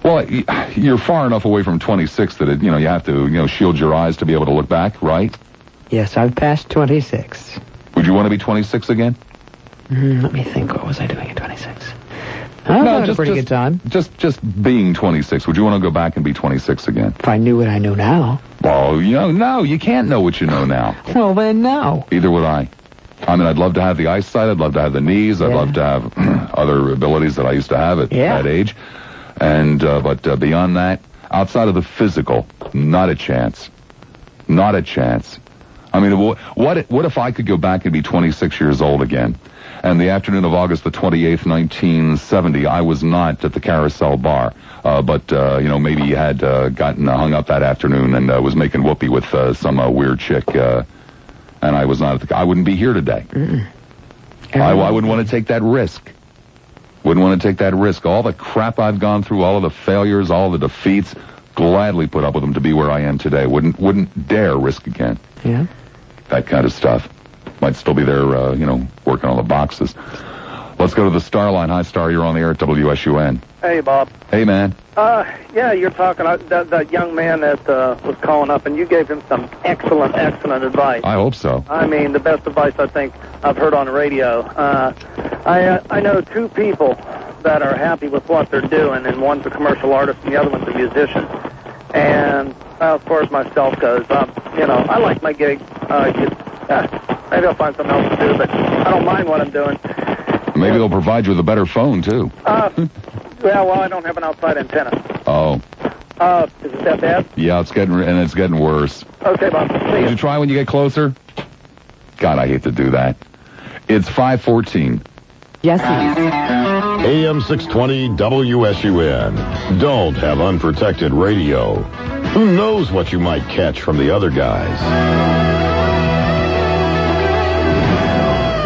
[SPEAKER 2] Well, you're far enough away from 26 that you have to shield your eyes to be able to look back, right?
[SPEAKER 1] Yes, I've passed 26.
[SPEAKER 2] Would you want to be 26 again?
[SPEAKER 1] Let me think. What was I doing at 26? I had a pretty good time.
[SPEAKER 2] Just being 26. Would you want to go back and be 26 again?
[SPEAKER 1] If I knew what I know now.
[SPEAKER 2] Well, no, you can't know what you know now.
[SPEAKER 1] Well, then no.
[SPEAKER 2] Either would I. I mean, I'd love to have the eyesight. I'd love to have the knees. I'd love to have other abilities that I used to have at that age. And but beyond that, outside of the physical, not a chance. Not a chance. I mean, what if I could go back and be 26 years old again? And the afternoon of August the 28th, 1970, I was not at the Carousel Bar, but maybe he had gotten hung up that afternoon and was making whoopee with some weird chick, and I was not I wouldn't be here today. I wouldn't want to take that risk. Wouldn't want to take that risk. All the crap I've gone through, all of the failures, all the defeats, gladly put up with them to be where I am today. Wouldn't dare risk again.
[SPEAKER 1] Yeah.
[SPEAKER 2] That kind of stuff. Might still be there, working on the boxes. Let's go to the Star line. Hi, Star. You're on the air at WSUN.
[SPEAKER 10] Hey, Bob.
[SPEAKER 2] Hey, man.
[SPEAKER 10] Yeah, you're talking that young man that was calling up, and you gave him some excellent advice.
[SPEAKER 2] I hope so.
[SPEAKER 10] I mean, the best advice I think I've heard on the radio. I know two people that are happy with what they're doing, and one's a commercial artist and the other one's a musician. And as far as myself goes, I like my gig. Maybe I'll find something else to do, but I don't mind what I'm doing.
[SPEAKER 2] Maybe they'll provide you with a better phone, too.
[SPEAKER 10] Well, I don't have an outside antenna.
[SPEAKER 2] Oh.
[SPEAKER 10] Is it that bad?
[SPEAKER 2] Yeah, it's getting worse.
[SPEAKER 10] Okay, Bob.
[SPEAKER 2] Did you try when you get closer? God, I hate to do that. It's 5:14.
[SPEAKER 1] Yes,
[SPEAKER 6] AM 620 WSUN. Don't have unprotected radio. Who knows what you might catch from the other guys?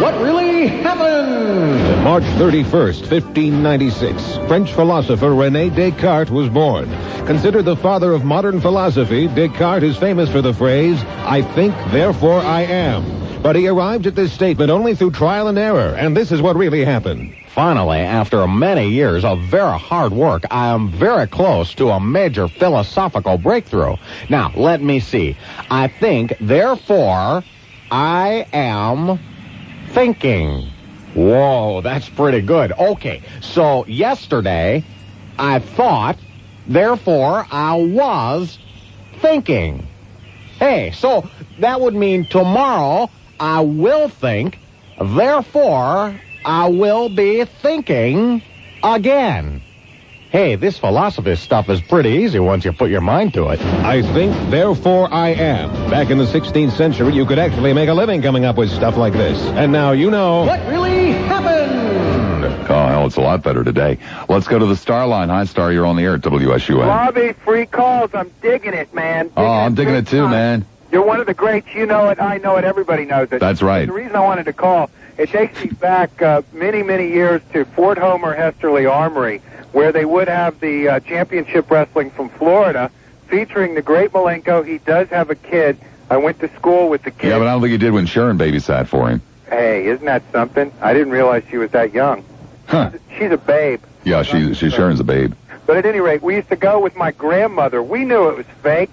[SPEAKER 7] What really happened? March 31st, 1596, French philosopher René Descartes was born. Considered the father of modern philosophy, Descartes is famous for the phrase, "I think, therefore I am." But he arrived at this statement only through trial and error, and this is what really happened.
[SPEAKER 3] Finally, after many years of very hard work, I am very close to a major philosophical breakthrough. Now, let me see. I think, therefore, I am thinking. Whoa, that's pretty good. Okay, so yesterday, I thought, therefore, I was thinking. Hey, so that would mean tomorrow I will think, therefore I will be thinking again. Hey, this philosophy stuff is pretty easy once you put your mind to it.
[SPEAKER 7] I think, therefore I am. Back in the 16th century, you could actually make a living coming up with stuff like this. And now you know...
[SPEAKER 15] What really happened?
[SPEAKER 2] Oh, hell, it's a lot better today. Let's go to the Star line. Hi, Star, you're on the air at WSUN.
[SPEAKER 19] Bobby, free calls. I'm digging it, man.
[SPEAKER 2] I'm digging it too, man.
[SPEAKER 19] You're one of the greats. You know it. I know it. Everybody knows it.
[SPEAKER 2] That's right.
[SPEAKER 19] The reason I wanted to call, it takes me back many, many years to Fort Homer Hesterly Armory, where they would have the championship wrestling from Florida, featuring the great Malenko. He does have a kid. I went to school with the kid.
[SPEAKER 2] Yeah, but I don't think he did when Sharon babysat for him.
[SPEAKER 19] Hey, isn't that something? I didn't realize she was that young.
[SPEAKER 2] Huh.
[SPEAKER 19] She's a babe.
[SPEAKER 2] Yeah, Sharon's a babe.
[SPEAKER 19] But at any rate, we used to go with my grandmother. We knew it was fake,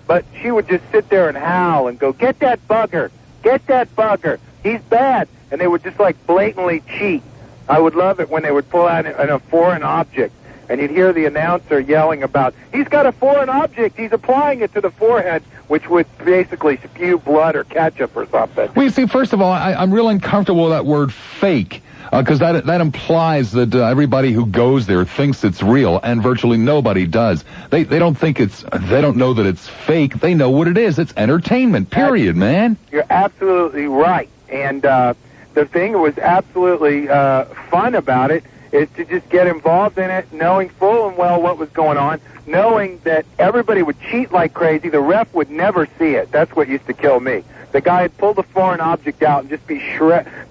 [SPEAKER 19] but she would just sit there and howl and go, "Get that bugger! Get that bugger! He's bad!" And they would just like blatantly cheat. I would love it when they would pull out a foreign object, and you'd hear the announcer yelling about, "He's got a foreign object! He's applying it to the forehead," which would basically spew blood or ketchup or something.
[SPEAKER 2] Well, you see, first of all, I'm real uncomfortable with that word fake, because that implies that everybody who goes there thinks it's real, and virtually nobody does. They don't think they don't know that it's fake. They know what it is. It's entertainment, period, man.
[SPEAKER 19] You're absolutely right. And the thing that was absolutely fun about it is to just get involved in it, knowing full and well what was going on, knowing that everybody would cheat like crazy. The ref would never see it. That's what used to kill me. The guy would pull the foreign object out and just be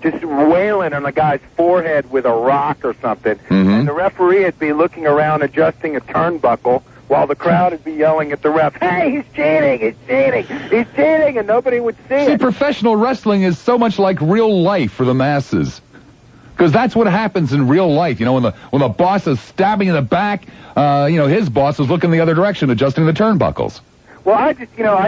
[SPEAKER 19] just wailing on the guy's forehead with a rock or something.
[SPEAKER 2] Mm-hmm.
[SPEAKER 19] And the referee would be looking around adjusting a turnbuckle while the crowd would be yelling at the ref, "Hey, he's cheating, he's cheating, he's cheating," and nobody would see it.
[SPEAKER 2] See, professional wrestling is so much like real life for the masses. Because that's what happens in real life. You know, when the boss is stabbing in the back, his boss is looking the other direction, adjusting the turnbuckles.
[SPEAKER 19] Well, I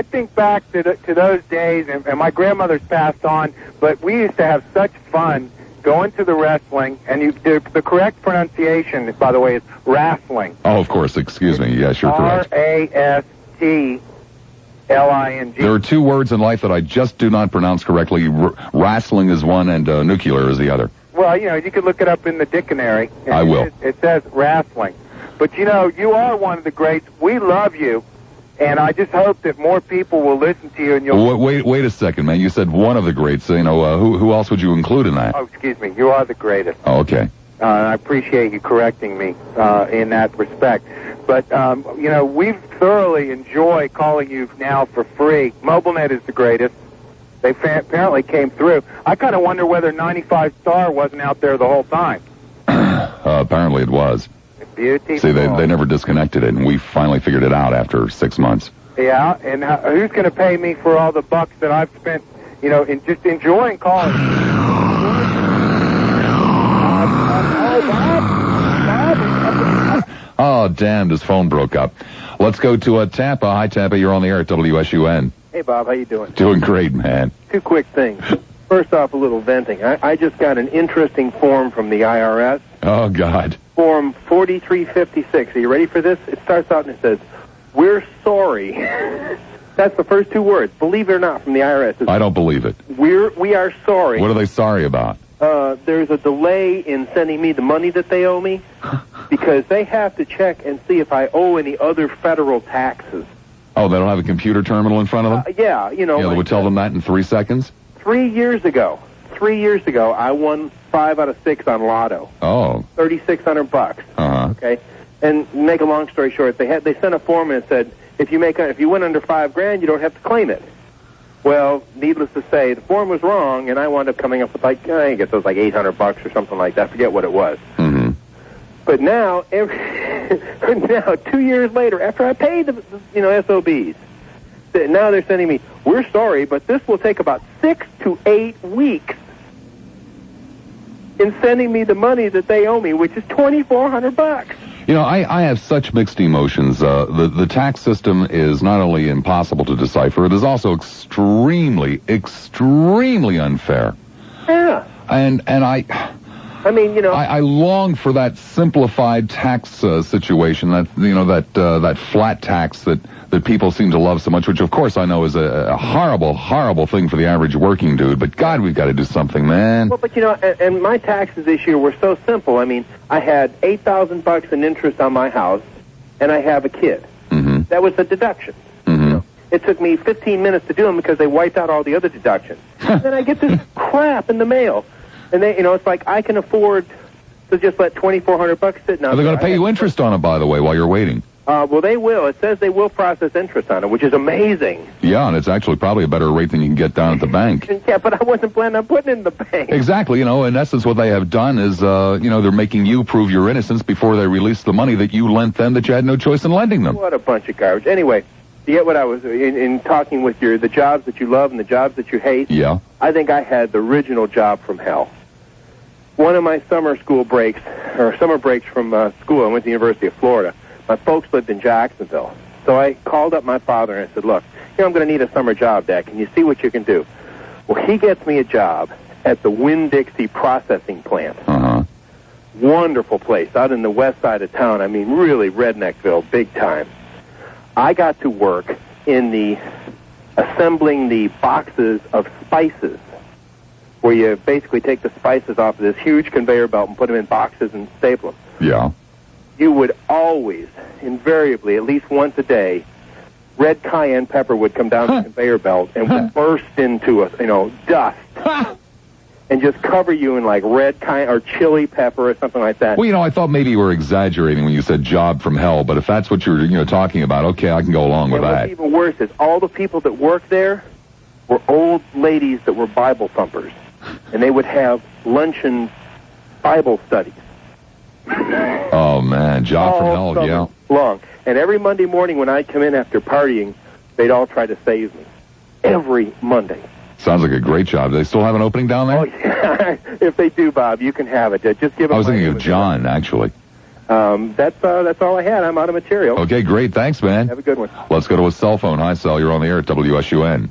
[SPEAKER 19] think back to those days, and my grandmother's passed on, but we used to have such fun going to the wrestling, and the correct pronunciation, by the way, is wrestling.
[SPEAKER 2] Oh, of course, excuse me. Yes, you're correct.
[SPEAKER 19] Rastling.
[SPEAKER 2] There are two words in life that I just do not pronounce correctly. Wrestling is one, and nuclear is the other.
[SPEAKER 19] Well, you could look it up in the dictionary.
[SPEAKER 2] I will.
[SPEAKER 19] It says wrestling. But, you are one of the greats. We love you. And I just hope that more people will listen to you. And you'll
[SPEAKER 2] wait a second, man. You said one of the greats. Who else would you include in that?
[SPEAKER 19] Oh, excuse me. You are the greatest.
[SPEAKER 2] Oh, okay.
[SPEAKER 19] I appreciate you correcting me in that respect. But, we thoroughly enjoy calling you now for free. MobileNet is the greatest. They apparently came through. I kind of wonder whether 95 Star wasn't out there the whole time.
[SPEAKER 2] Apparently it was.
[SPEAKER 19] Beautiful.
[SPEAKER 2] See, they never disconnected it, and we finally figured it out after 6 months.
[SPEAKER 19] Yeah, and who's going to pay me for all the bucks that I've spent, in just enjoying calling?
[SPEAKER 2] Oh, damn, his phone broke up. Let's go to Tampa. Hi, Tampa, you're on the air at WSUN.
[SPEAKER 20] Hey, Bob, how you doing?
[SPEAKER 2] Doing great, man.
[SPEAKER 20] Two quick things. First off, a little venting. I just got an interesting form from the IRS.
[SPEAKER 2] Oh, God.
[SPEAKER 20] Form 4356. Are you ready for this? It starts out and it says, "We're sorry." That's the first two words. Believe it or not, from the IRS.
[SPEAKER 2] I don't believe it.
[SPEAKER 20] We are sorry.
[SPEAKER 2] What are they sorry about?
[SPEAKER 20] There's a delay in sending me the money that they owe me because they have to check and see if I owe any other federal taxes.
[SPEAKER 2] Oh, they don't have a computer terminal in front of them?
[SPEAKER 20] Yeah,
[SPEAKER 2] they would tell them that in 3 seconds?
[SPEAKER 20] 3 years ago, I won 5 out of 6 on Lotto.
[SPEAKER 2] Oh.
[SPEAKER 20] $3,600.
[SPEAKER 2] Uh-huh.
[SPEAKER 20] Okay. And make a long story short, they sent a form and it said if you win under $5,000, you don't have to claim it. Well, needless to say, the form was wrong, and I wound up coming up with I guess it was like $800 or something like that. I forget what it was.
[SPEAKER 2] Mm-hmm.
[SPEAKER 20] But now, now 2 years later, after I paid the SOBs, Now they're sending me, we're sorry, but this will take about 6 to 8 weeks in sending me the money that they owe me, which is $2,400.
[SPEAKER 2] You know, I have such mixed emotions. The tax system is not only impossible to decipher, it is also extremely unfair.
[SPEAKER 20] Yeah.
[SPEAKER 2] And I
[SPEAKER 20] mean, you know,
[SPEAKER 2] I long for that simplified tax situation, that flat tax that people seem to love so much, which of course I know is a horrible thing for the average working dude. But God, we've got to do something, man.
[SPEAKER 20] Well, but you know, and my taxes this year were so simple. I mean, I had $8,000 in interest on my house, and I have a kid.
[SPEAKER 2] Mm-hmm.
[SPEAKER 20] That was the deduction.
[SPEAKER 2] Mm-hmm.
[SPEAKER 20] You know, it took me 15 minutes to do them because they wiped out all the other deductions. Then I get this crap in the mail, and they, you know, it's like I can afford to just let $2,400 sit now.
[SPEAKER 2] They're going to pay you interest on it, by the way, while you're waiting.
[SPEAKER 20] Well, they will. It says they will process interest on it, which is amazing.
[SPEAKER 2] Yeah, and it's actually probably a better rate than you can get down at the bank.
[SPEAKER 20] Yeah, but I wasn't planning on putting it in the bank.
[SPEAKER 2] Exactly. You know, in essence, what they have done is, they're making you prove your innocence before they release the money that you lent them that you had no choice in lending them.
[SPEAKER 20] What a bunch of garbage. Anyway, to get what I was in talking with the jobs that you love and the jobs that you hate.
[SPEAKER 2] Yeah.
[SPEAKER 20] I think I had the original job from hell. One of my summer breaks from school, I went to the University of Florida. My folks lived in Jacksonville. So I called up my father and I said, look, I'm going to need a summer job, Dad. Can you see what you can do? Well, he gets me a job at the Winn-Dixie processing plant.
[SPEAKER 2] Uh-huh.
[SPEAKER 20] Wonderful place out in the west side of town. I mean, really redneckville, big time. I got to work in assembling the boxes of spices, where you basically take the spices off of this huge conveyor belt and put them in boxes and staple them.
[SPEAKER 2] Yeah.
[SPEAKER 20] You would always, invariably, at least once a day, red cayenne pepper would come down the conveyor belt and would burst into dust and just cover you in like red cayenne or chili pepper or something like that.
[SPEAKER 2] Well, you know, I thought maybe you were exaggerating when you said job from hell, but if that's what you're talking about, okay, I can go along with that.
[SPEAKER 20] What's even worse is all the people that worked there were old ladies that were Bible thumpers, and they would have luncheon Bible studies.
[SPEAKER 2] Oh, man, job from hell, yeah.
[SPEAKER 20] Long. And every Monday morning when I'd come in after partying, they'd all try to save me. Every Monday.
[SPEAKER 2] Sounds like a great job. Do they still have an opening down there?
[SPEAKER 20] Oh, yeah. If they do, Bob, you can have it. Just give them.
[SPEAKER 2] I was thinking of John, actually.
[SPEAKER 20] That's all I had. I'm out of material.
[SPEAKER 2] Okay, great. Thanks, man.
[SPEAKER 20] Have a good one.
[SPEAKER 2] Let's go to a cell phone. Hi, Sal. You're on the air at WSUN.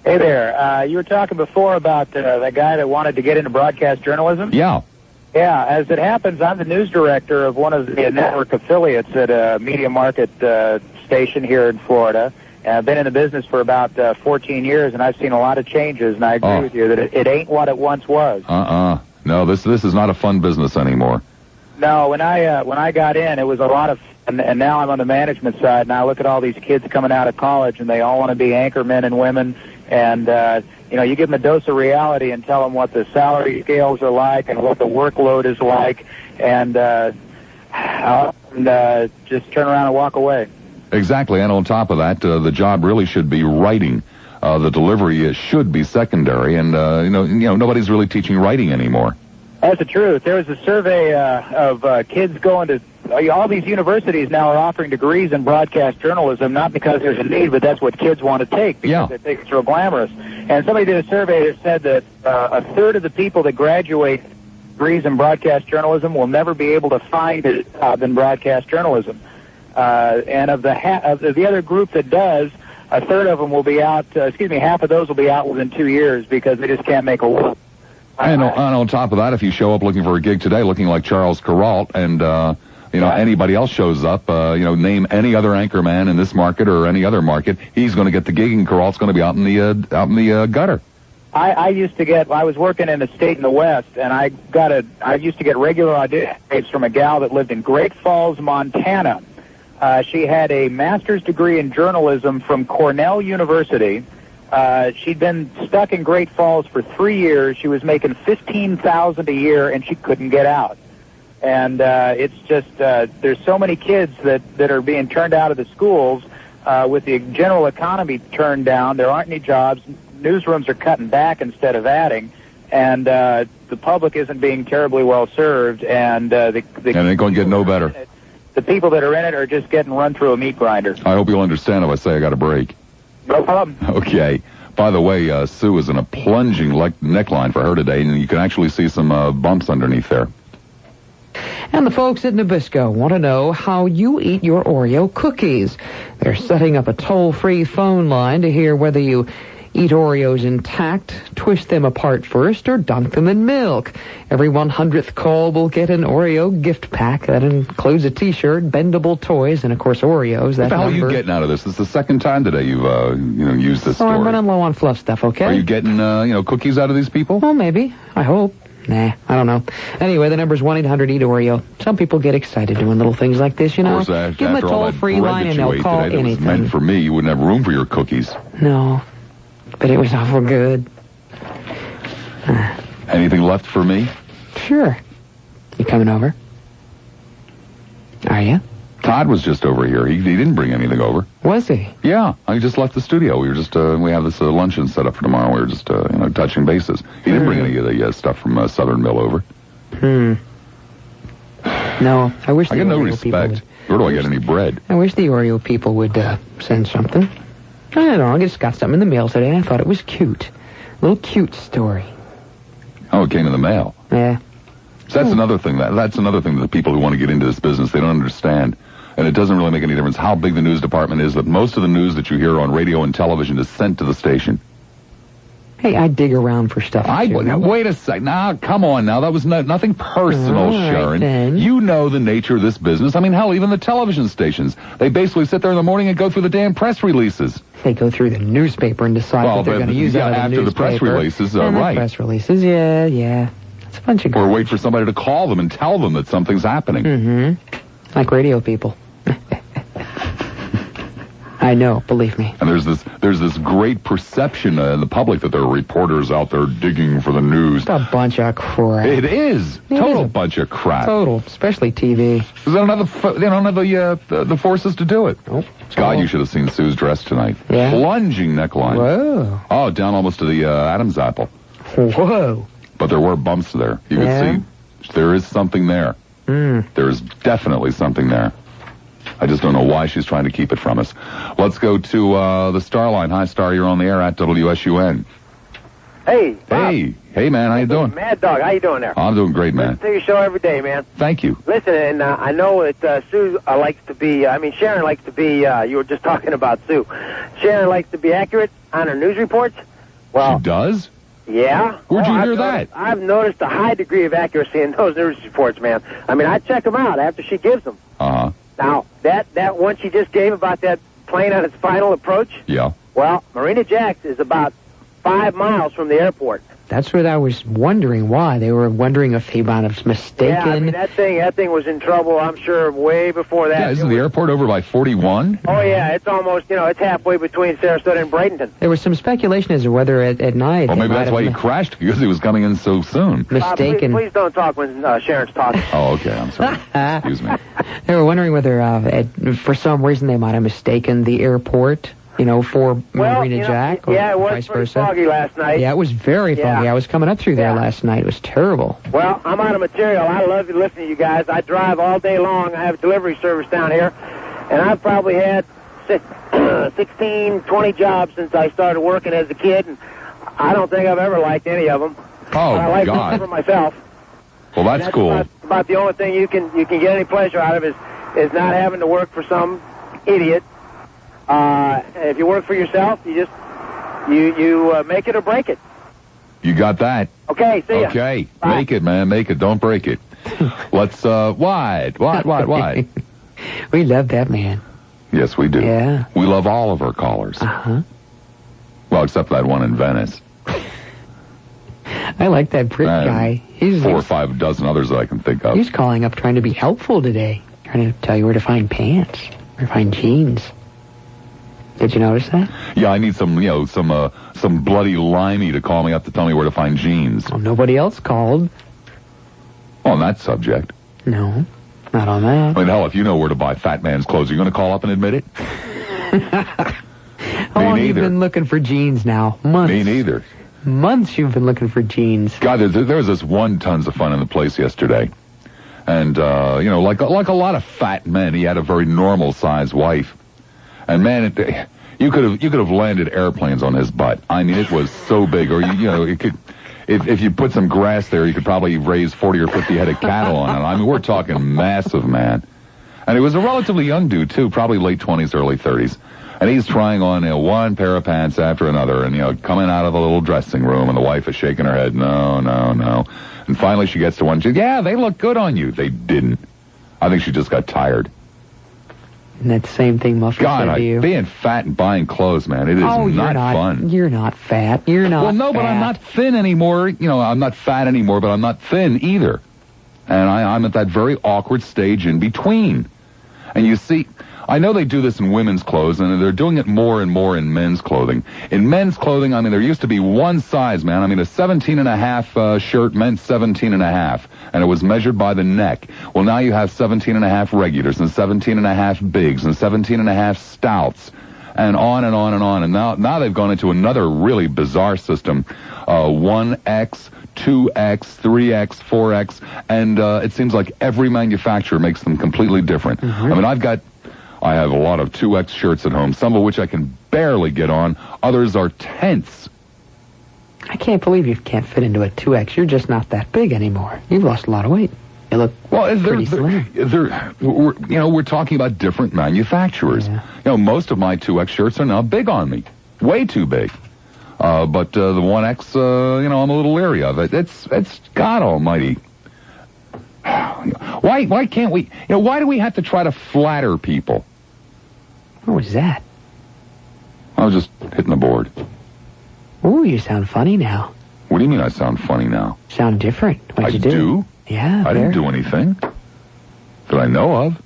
[SPEAKER 4] Hey there. You were talking before about that guy that wanted to get into broadcast journalism?
[SPEAKER 2] Yeah.
[SPEAKER 4] Yeah, as it happens, I'm the news director of one of the network affiliates at a media market station here in Florida. I've been in the business for about 14 years, and I've seen a lot of changes, and I agree with you that it ain't what it once was.
[SPEAKER 2] No, this is not a fun business anymore.
[SPEAKER 4] No, when I got in, it was a lot of fun, and now I'm on the management side, and I look at all these kids coming out of college, and they all want to be anchormen and women, and you give them a dose of reality and tell them what the salary scales are like and what the workload is like, and just turn around and walk away.
[SPEAKER 2] Exactly, and on top of that, the job really should be writing. The delivery should be secondary, and nobody's really teaching writing anymore.
[SPEAKER 4] That's the truth. There was a survey of kids going to all these universities now are offering degrees in broadcast journalism, not because there's a need, but that's what kids want to take because they think it's real glamorous. And somebody did a survey that said that a third of the people that graduate degrees in broadcast journalism will never be able to find a job in broadcast journalism. And of the other group that does, a third of them will be out. Half of those will be out within 2 years because they just can't make a living.
[SPEAKER 2] And on top of that, if you show up looking for a gig today, looking like Charles Kuralt, and anybody else shows up, name any other anchorman in this market or any other market, he's going to get the gig, and Kuralt's going to be out in the gutter.
[SPEAKER 4] I was working in a state in the West, and I used to get regular auditions from a gal that lived in Great Falls, Montana. She had a master's degree in journalism from Cornell University. She'd been stuck in Great Falls for 3 years. She was making $15,000 a year, and she couldn't get out. And it's just there's so many kids that are being turned out of the schools with the general economy turned down. There aren't any jobs. Newsrooms are cutting back instead of adding, and the public isn't being terribly well served. And and
[SPEAKER 2] they're going to get no better.
[SPEAKER 4] The people that are in it are just getting run through a meat grinder.
[SPEAKER 2] I hope you'll understand if I say I got a break.
[SPEAKER 4] No problem.
[SPEAKER 2] Okay. By the way, Sue is in a plunging neckline for her today, and you can actually see some bumps underneath there.
[SPEAKER 1] And the folks at Nabisco want to know how you eat your Oreo cookies. They're setting up a toll-free phone line to hear whether you eat Oreos intact, twist them apart first, or dunk them in milk. Every 100th call will get an Oreo gift pack that includes a T-shirt, bendable toys, and, of course, Oreos.
[SPEAKER 2] What the hell are you getting out of this? This is the second time today you've used this story.
[SPEAKER 1] I'm running low on fluff stuff, okay?
[SPEAKER 2] Are you getting, cookies out of these people?
[SPEAKER 1] Well, maybe. I hope. Nah, I don't know. Anyway, the number's 1-800-EAT-OREO. Some people get excited doing little things like this, you know.
[SPEAKER 2] Of course,
[SPEAKER 1] give them a toll-free line and they'll call
[SPEAKER 2] today
[SPEAKER 1] anything.
[SPEAKER 2] That was meant for me. You wouldn't have room for your cookies.
[SPEAKER 1] No, but it was awful good.
[SPEAKER 2] Anything left for me?
[SPEAKER 1] Sure. You coming over? Are you?
[SPEAKER 2] Todd was just over here. He didn't bring anything over.
[SPEAKER 1] Was he?
[SPEAKER 2] Yeah, I just left the studio. We were just we have this luncheon set up for tomorrow. We were just touching bases. He didn't bring any of the stuff from Southern Mill over.
[SPEAKER 1] No, I wish.
[SPEAKER 2] I get no respect. Where do I get any bread?
[SPEAKER 1] I wish the Oreo people would send something. I don't know. I just got something in the mail today, and I thought it was cute. A little cute story.
[SPEAKER 2] Oh, it came in the mail.
[SPEAKER 1] Yeah.
[SPEAKER 2] So that's another thing. That's another thing that the people who want to get into this business, they don't understand. And it doesn't really make any difference how big the news department is, that most of the news that you hear on radio and television is sent to the station.
[SPEAKER 1] Hey, I dig around for stuff.
[SPEAKER 2] Wait a sec. Now, come on now. That was nothing personal, Sharon.
[SPEAKER 1] Then.
[SPEAKER 2] You know the nature of this business. I mean, hell, even the television stations. They basically sit there in the morning and go through the damn press releases.
[SPEAKER 1] They go through the newspaper and decide what they're going to use out of the
[SPEAKER 2] after
[SPEAKER 1] newspaper.
[SPEAKER 2] the press releases,
[SPEAKER 1] and
[SPEAKER 2] right.
[SPEAKER 1] The press releases, yeah. It's a bunch of
[SPEAKER 2] Or wait for somebody to call them and tell them that something's happening.
[SPEAKER 1] Mm-hmm. Like radio people. I know, believe me.
[SPEAKER 2] And there's this great perception in the public that there are reporters out there digging for the news.
[SPEAKER 1] It's a bunch of crap.
[SPEAKER 2] It is. Total bunch of crap.
[SPEAKER 1] Total, especially TV.
[SPEAKER 2] Because they don't have the forces to do it.
[SPEAKER 1] Nope.
[SPEAKER 2] God, you should have seen Sue's dress tonight.
[SPEAKER 1] Yeah.
[SPEAKER 2] Plunging neckline.
[SPEAKER 1] Whoa.
[SPEAKER 2] Oh, down almost to the Adam's apple.
[SPEAKER 1] Whoa.
[SPEAKER 2] But there were bumps there. You could see there is something there. There is definitely something there. I just don't know why she's trying to keep it from us. Let's go to the Star line. Hi, Star. You're on the air at WSUN.
[SPEAKER 5] Hey. Bob.
[SPEAKER 2] Hey, man. How you doing?
[SPEAKER 5] Mad Dog. How you doing there?
[SPEAKER 2] I'm doing great, man.
[SPEAKER 5] Listen to your show every day, man.
[SPEAKER 2] Thank you.
[SPEAKER 5] Listen, and I know that Sue likes to be, Sharon likes to be, you were just talking about Sue. Sharon likes to be accurate on her news reports. Well,
[SPEAKER 2] she does?
[SPEAKER 5] Yeah.
[SPEAKER 2] Where'd you hear that?
[SPEAKER 5] I've noticed a high degree of accuracy in those news reports, man. I mean, I check them out after she gives them.
[SPEAKER 2] Uh-huh.
[SPEAKER 5] Now, that one she just gave about that plane on its final approach,
[SPEAKER 2] yeah.
[SPEAKER 5] Well, Marina Jacks is about 5 miles from the airport.
[SPEAKER 1] That's what I was wondering why. They were wondering if he might have mistaken.
[SPEAKER 5] Yeah, I mean, that thing was in trouble, I'm sure, way before that.
[SPEAKER 2] Yeah, isn't the airport over by 41?
[SPEAKER 5] Oh, yeah, it's almost, it's halfway between Sarasota and Bradenton.
[SPEAKER 1] There was some speculation as to whether at night...
[SPEAKER 2] Well, maybe that's why he crashed, because he was coming in so soon.
[SPEAKER 1] Mistaken.
[SPEAKER 5] Please don't talk when Sharon's talking.
[SPEAKER 2] Oh, okay, I'm sorry. Excuse me.
[SPEAKER 1] They were wondering whether, for some reason, they might have mistaken the airport... for Marina Jack or
[SPEAKER 5] yeah, it was
[SPEAKER 1] vice
[SPEAKER 5] pretty
[SPEAKER 1] versa.
[SPEAKER 5] foggy last night.
[SPEAKER 1] Yeah, it was very foggy. I was coming up through there last night. It was terrible.
[SPEAKER 5] Well, I'm out of material. I love to listen to you guys. I drive all day long. I have a delivery service down here, and I've probably had 16, 20 jobs since I started working as a kid, and I don't think I've ever liked any of them.
[SPEAKER 2] Oh,
[SPEAKER 5] I like
[SPEAKER 2] God.
[SPEAKER 5] them for myself.
[SPEAKER 2] Well, that's cool.
[SPEAKER 5] About the only thing you can get any pleasure out of is not having to work for some idiot. If you work for yourself, you just you make it or break it.
[SPEAKER 2] You got that.
[SPEAKER 5] Okay, see ya.
[SPEAKER 2] Okay,
[SPEAKER 5] Bye.
[SPEAKER 2] make it, man, make it. Don't break it. Let's wide.
[SPEAKER 1] We love that man.
[SPEAKER 2] Yes, we do.
[SPEAKER 1] Yeah.
[SPEAKER 2] We love all of our callers.
[SPEAKER 1] Uh-huh.
[SPEAKER 2] Well, except that one in Venice.
[SPEAKER 1] I like that Brit guy. He's
[SPEAKER 2] 4 or 5 dozen others that I can think of.
[SPEAKER 1] He's calling up trying to be helpful today, trying to tell you where to find pants, where to find jeans. Did you notice that?
[SPEAKER 2] Yeah, I need some bloody limey to call me up to tell me where to find jeans.
[SPEAKER 1] Well, nobody else called.
[SPEAKER 2] On that subject.
[SPEAKER 1] No, not on that.
[SPEAKER 2] I mean, hell, if you know where to buy fat man's clothes, are you going to call up and admit it?
[SPEAKER 1] How long have you been looking for jeans now? Months.
[SPEAKER 2] Me neither.
[SPEAKER 1] Months you've been looking for jeans.
[SPEAKER 2] God, there was this one tons of fun in the place yesterday. And, like a lot of fat men, he had a very normal-sized wife. And, man, You could have landed airplanes on his butt. I mean, it was so big. Or it could, if you put some grass there, you could probably raise 40 or 50 head of cattle on it. I mean, we're talking massive, man. And he was a relatively young dude too, probably late 20s, early 30s. And he's trying on one pair of pants after another, and coming out of the little dressing room, and the wife is shaking her head, no, no, no. And finally, she gets to one. She says, "Yeah, they look good on you." They didn't. I think she just got tired.
[SPEAKER 1] And that same thing Muffy said to you.
[SPEAKER 2] Being fat and buying clothes, man, it is not fun.
[SPEAKER 1] You're not fat. You're not
[SPEAKER 2] Well, no,
[SPEAKER 1] fat.
[SPEAKER 2] but I'm not thin anymore. I'm not fat anymore, but I'm not thin either. And I'm at that very awkward stage in between. And you see, I know they do this in women's clothes, and they're doing it more and more in men's clothing. In men's clothing, I mean, there used to be one size, man. I mean, a 17.5 shirt meant 17.5, and it was measured by the neck. Well, now you have 17.5 regulars, and 17.5 bigs, and 17.5 stouts, and on and on and on. And now they've gone into another really bizarre system, 1X, 2X, 3X, 4X, and it seems like every manufacturer makes them completely different. I mean, I have a lot of 2X shirts at home, some of which I can barely get on. Others are tenths.
[SPEAKER 1] I can't believe you can't fit into a 2X. You're just not that big anymore. You've lost a lot of weight. You look pretty slim.
[SPEAKER 2] We're talking about different manufacturers.
[SPEAKER 1] Yeah.
[SPEAKER 2] Most of my 2X shirts are now big on me. Way too big. But the 1X, I'm a little leery of it. It's God almighty. Why can't we, why do we have to try to flatter people?
[SPEAKER 1] What was that?
[SPEAKER 2] I was just hitting the board.
[SPEAKER 1] Ooh, you sound funny now.
[SPEAKER 2] What do you mean I sound funny now?
[SPEAKER 1] Sound different. What'd you do?
[SPEAKER 2] I do?
[SPEAKER 1] Yeah,
[SPEAKER 2] I didn't do anything that I know of.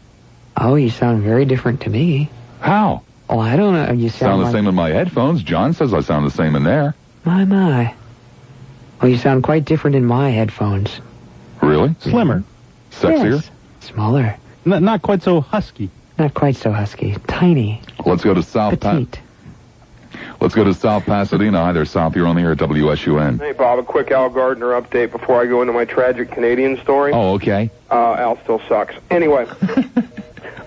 [SPEAKER 1] Oh, you sound very different to me.
[SPEAKER 2] How?
[SPEAKER 1] Oh, I don't know. You
[SPEAKER 2] sound the same in my headphones. John says I sound the same in there.
[SPEAKER 1] My. Well, you sound quite different in my headphones.
[SPEAKER 2] Really?
[SPEAKER 9] Slimmer.
[SPEAKER 2] Sexier?
[SPEAKER 1] Yes. Smaller.
[SPEAKER 9] Not quite so husky.
[SPEAKER 1] Not quite so husky. Tiny.
[SPEAKER 2] Let's go to South Let's go to South Pasadena. Hi there, South. You're on the air at WSUN.
[SPEAKER 12] Hey, Bob, a quick Al Gardner update before I go into my tragic Canadian story.
[SPEAKER 2] Oh, okay.
[SPEAKER 12] Al still sucks. Anyway.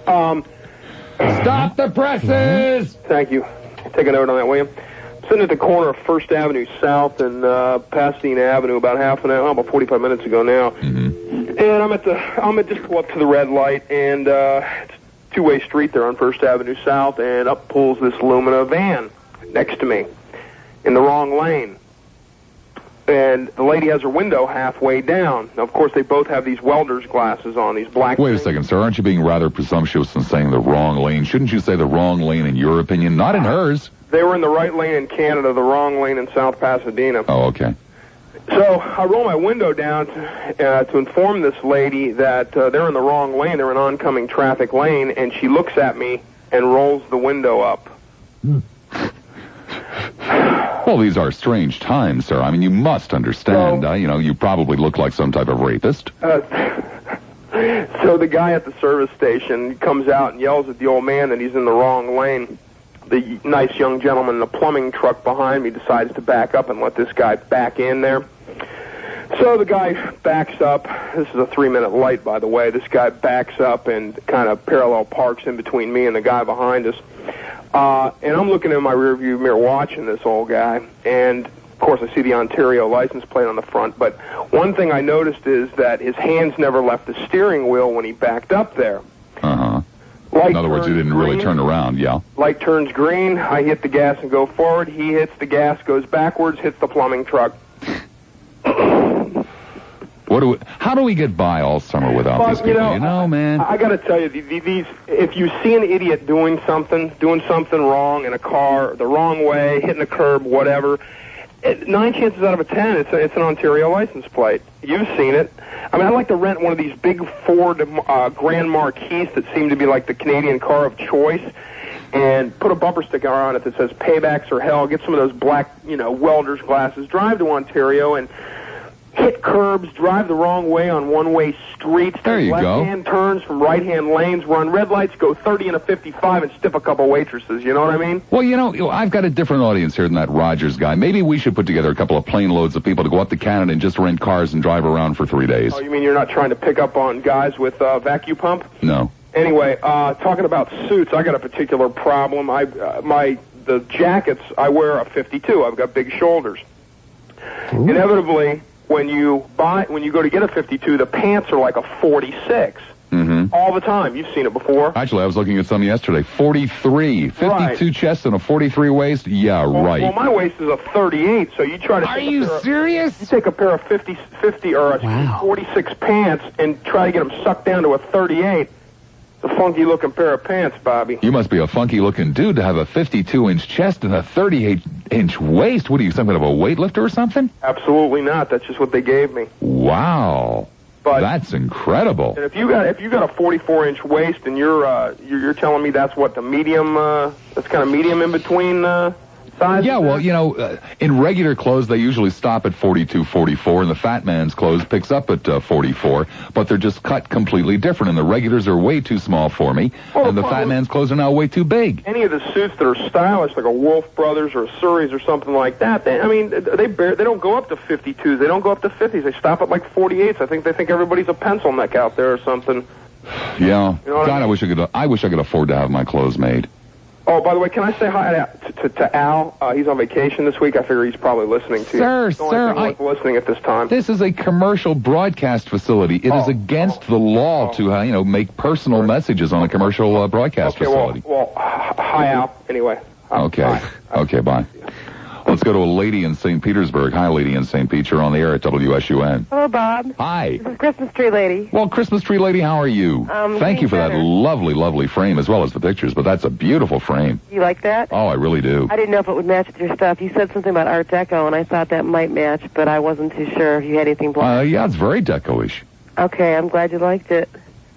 [SPEAKER 2] Stop the presses!
[SPEAKER 12] Thank you. Take a note on that, will you? I'm sitting at the corner of First Avenue South and Pasadena Avenue about about 45 minutes ago now. And I'm just pull up to the red light, and it's a two-way street there on First Avenue South, and up pulls this Lumina van next to me in the wrong lane. And the lady has her window halfway down. Now, of course, they both have these welder's glasses on, these black...
[SPEAKER 2] Wait a second, sir. Aren't you being rather presumptuous in saying the wrong lane? Shouldn't you say the wrong lane in your opinion, not in hers?
[SPEAKER 12] They were in the right lane in Canada, the wrong lane in South Pasadena.
[SPEAKER 2] Oh, okay.
[SPEAKER 12] So I roll my window down to inform this lady that they're in the wrong lane. They're in oncoming traffic lane, and she looks at me and rolls the window up.
[SPEAKER 2] Well, these are strange times, sir. I mean, you must understand. You probably look like some type of rapist.
[SPEAKER 12] So the guy at the service station comes out and yells at the old man that he's in the wrong lane. The nice young gentleman in the plumbing truck behind me decides to back up and let this guy back in there. So the guy backs up. This is a 3-minute light, by the way. This guy backs up and kind of parallel parks in between me and the guy behind us. And I'm looking in my rearview mirror watching this old guy. And, of course, I see the Ontario license plate on the front. But one thing I noticed is that his hands never left the steering wheel when he backed up there.
[SPEAKER 2] Uh-huh. In other words, he didn't really turn around, yeah.
[SPEAKER 12] Light turns green. I hit the gas and go forward. He hits the gas, goes backwards, hits the plumbing truck.
[SPEAKER 2] How do we get by all summer without these people? Man.
[SPEAKER 12] I got to tell you, these. If you see an idiot doing something wrong in a car, the wrong way, hitting a curb, whatever, 9 chances out of 10, it's an Ontario license plate. You've seen it. I mean, I'd like to rent one of these big Ford Grand Marquis that seem to be like the Canadian car of choice, and put a bumper sticker on it that says "Paybacks or Hell." Get some of those black, welder's glasses. Drive to Ontario and hit curbs, drive the wrong way on one-way streets.
[SPEAKER 2] There you go.
[SPEAKER 12] Left-hand turns from right-hand lanes, run red lights, go 30 and a 55, and stiff a couple waitresses. You know what I mean?
[SPEAKER 2] Well, I've got a different audience here than that Rogers guy. Maybe we should put together a couple of plane loads of people to go up to Canada and just rent cars and drive around for 3 days.
[SPEAKER 12] Oh, you mean you're not trying to pick up on guys with vacuum pump?
[SPEAKER 2] No.
[SPEAKER 12] Anyway, talking about suits, I got a particular problem. My the jackets, I wear a 52. I've got big shoulders.
[SPEAKER 1] Ooh.
[SPEAKER 12] Inevitably, when you go to get a 52, the pants are like a 46.
[SPEAKER 2] Mm-hmm.
[SPEAKER 12] All the time. You've seen it before.
[SPEAKER 2] Actually, I was looking at some yesterday. 43. 52
[SPEAKER 12] Right.
[SPEAKER 2] chest and a 43 waist? Yeah, right.
[SPEAKER 12] Well, my waist is a 38, so you try to...
[SPEAKER 2] Are you serious?
[SPEAKER 12] You take a pair of 50 or 46 pants and try to get them sucked down to a 38. It's a funky-looking pair of pants, Bobby.
[SPEAKER 2] You must be a funky-looking dude to have a 52-inch chest and a 38-inch waist. What are you, some kind of a weightlifter or something?
[SPEAKER 12] Absolutely not. That's just what they gave me.
[SPEAKER 2] Wow.
[SPEAKER 12] But
[SPEAKER 2] that's incredible.
[SPEAKER 12] And if you got a 44-inch waist and you're telling me that's what the medium that's kind of medium in between size.
[SPEAKER 2] Yeah, well, you know, in regular clothes they usually stop at 42, 44, and the fat man's clothes picks up at 44, but they're just cut completely different. And the regulars are way too small for me, and the fat man's clothes are now way too big.
[SPEAKER 12] Any of the suits that are stylish, like a Wolf Brothers or a Surrey's or something like that, they don't go up to 52s. They don't go up to 50s. They stop at like 48s. I think they think everybody's a pencil neck out there or something.
[SPEAKER 2] Yeah.
[SPEAKER 12] You know what
[SPEAKER 2] God,
[SPEAKER 12] I mean?
[SPEAKER 2] I wish I could afford to have my clothes made.
[SPEAKER 12] Oh, by the way, can I say hi to Al? He's on vacation this week. I figure he's probably listening to you.
[SPEAKER 2] Sir,
[SPEAKER 12] listening at this time.
[SPEAKER 2] This is a commercial broadcast facility. It is against the law to, make personal messages on a commercial broadcast facility.
[SPEAKER 12] Well, hi, Al. Anyway.
[SPEAKER 2] Okay. Okay, bye. Let's go to a lady in St. Petersburg. Hi, lady in St. Pete. You're on the air at WSUN.
[SPEAKER 8] Hello, Bob.
[SPEAKER 2] Hi.
[SPEAKER 8] This is Christmas Tree Lady.
[SPEAKER 2] Well, Christmas Tree Lady, how are you? Thank you for that lovely, lovely frame, as well as the pictures, but that's a beautiful frame.
[SPEAKER 8] You like that?
[SPEAKER 2] Oh, I really do.
[SPEAKER 8] I didn't know if it would match with your stuff. You said something about Art Deco, and I thought that might match, but I wasn't too sure if you had anything black.
[SPEAKER 2] Yeah, it's very deco-ish.
[SPEAKER 8] Okay, I'm glad you liked it.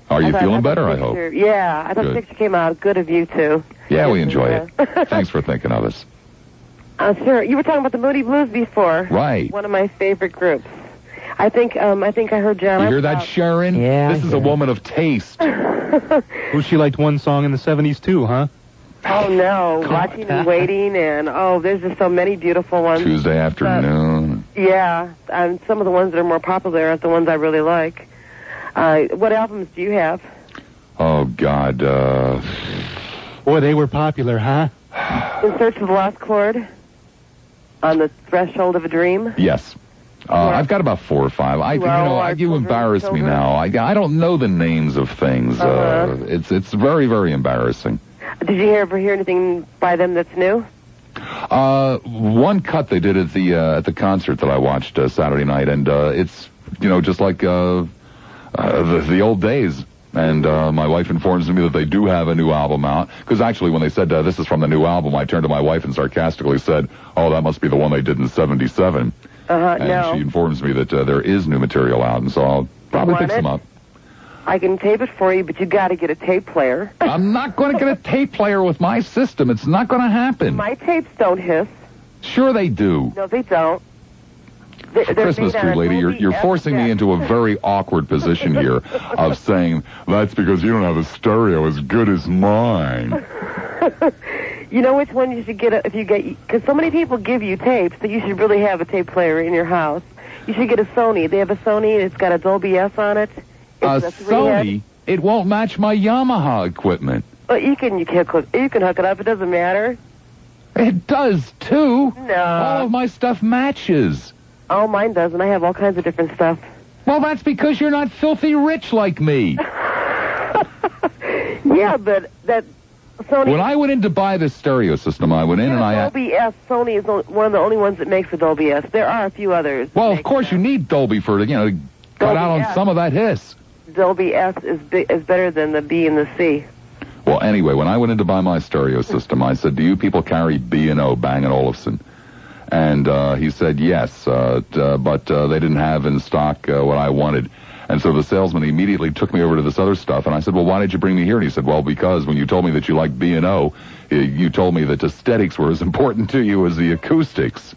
[SPEAKER 2] Are you feeling better, I hope?
[SPEAKER 8] Yeah, I thought the picture came out good of you, too.
[SPEAKER 2] Yeah, we enjoy it. Thanks for thinking of us.
[SPEAKER 8] Sure. You were talking about the Moody Blues before.
[SPEAKER 2] Right.
[SPEAKER 8] One of my favorite groups. I think I heard John.
[SPEAKER 2] You hear that, Sharon?
[SPEAKER 1] Yeah.
[SPEAKER 2] This is a woman of taste.
[SPEAKER 9] Well, she liked one song in the 70s, too, huh?
[SPEAKER 8] Oh, no. Watching and Waiting, and, there's just so many beautiful ones.
[SPEAKER 2] Tuesday afternoon.
[SPEAKER 8] Yeah. Some of the ones that are more popular aren't the ones I really like. What albums do you have?
[SPEAKER 2] Oh, God.
[SPEAKER 9] Boy, they were popular, huh?
[SPEAKER 8] In Search of the Lost Chord? On the Threshold of a Dream?
[SPEAKER 2] Yes. I've got about 4 or 5. You embarrass me now. I don't know the names of things. It's very, very embarrassing.
[SPEAKER 8] Did you ever hear anything by them that's new?
[SPEAKER 2] One cut they did at the concert that I watched Saturday night, and it's just like the old days. And my wife informs me that they do have a new album out. Because actually, when they said this is from the new album, I turned to my wife and sarcastically said, "Oh, that must be the one they did in '77." And
[SPEAKER 8] no.
[SPEAKER 2] she informs me that there is new material out, and so I'll probably pick some up.
[SPEAKER 8] I can tape it for you, but you got to get a tape player.
[SPEAKER 2] I'm not going to get a tape player with my system. It's not going to happen.
[SPEAKER 8] My tapes don't hiss.
[SPEAKER 2] Sure they do.
[SPEAKER 8] No, they don't. They're
[SPEAKER 2] Christmas Tree Lady, you're forcing me into a very awkward position here of saying, that's because you don't have a stereo as good as mine.
[SPEAKER 8] You know which one you should get because so many people give you tapes that you should really have a tape player in your house. You should get a Sony. They have a Sony, it's got a Dolby S on it.
[SPEAKER 2] A Sony? It won't match my Yamaha equipment.
[SPEAKER 8] But you can hook it up, it doesn't matter.
[SPEAKER 2] It does, too.
[SPEAKER 8] No.
[SPEAKER 2] All of my stuff matches.
[SPEAKER 8] Oh, mine doesn't. I have all kinds of different stuff.
[SPEAKER 2] Well, that's because you're not filthy rich like me.
[SPEAKER 8] Yeah, but that Sony...
[SPEAKER 2] When I went in to buy this stereo system, I went in and I...
[SPEAKER 8] Dolby S. Sony is one of the only ones that makes the Dolby S. There are a few others.
[SPEAKER 2] Well, of course you need Dolby for, to cut out on some of that hiss.
[SPEAKER 8] Dolby S is better than the B and the C.
[SPEAKER 2] Well, anyway, when I went in to buy my stereo system, I said, do you people carry B&O, Bang & Olufsen? And he said yes, but they didn't have in stock what I wanted. And so the salesman immediately took me over to this other stuff, and I said, well, why did you bring me here? And he said, well, because when you told me that you liked B&O, you told me that aesthetics were as important to you as the acoustics.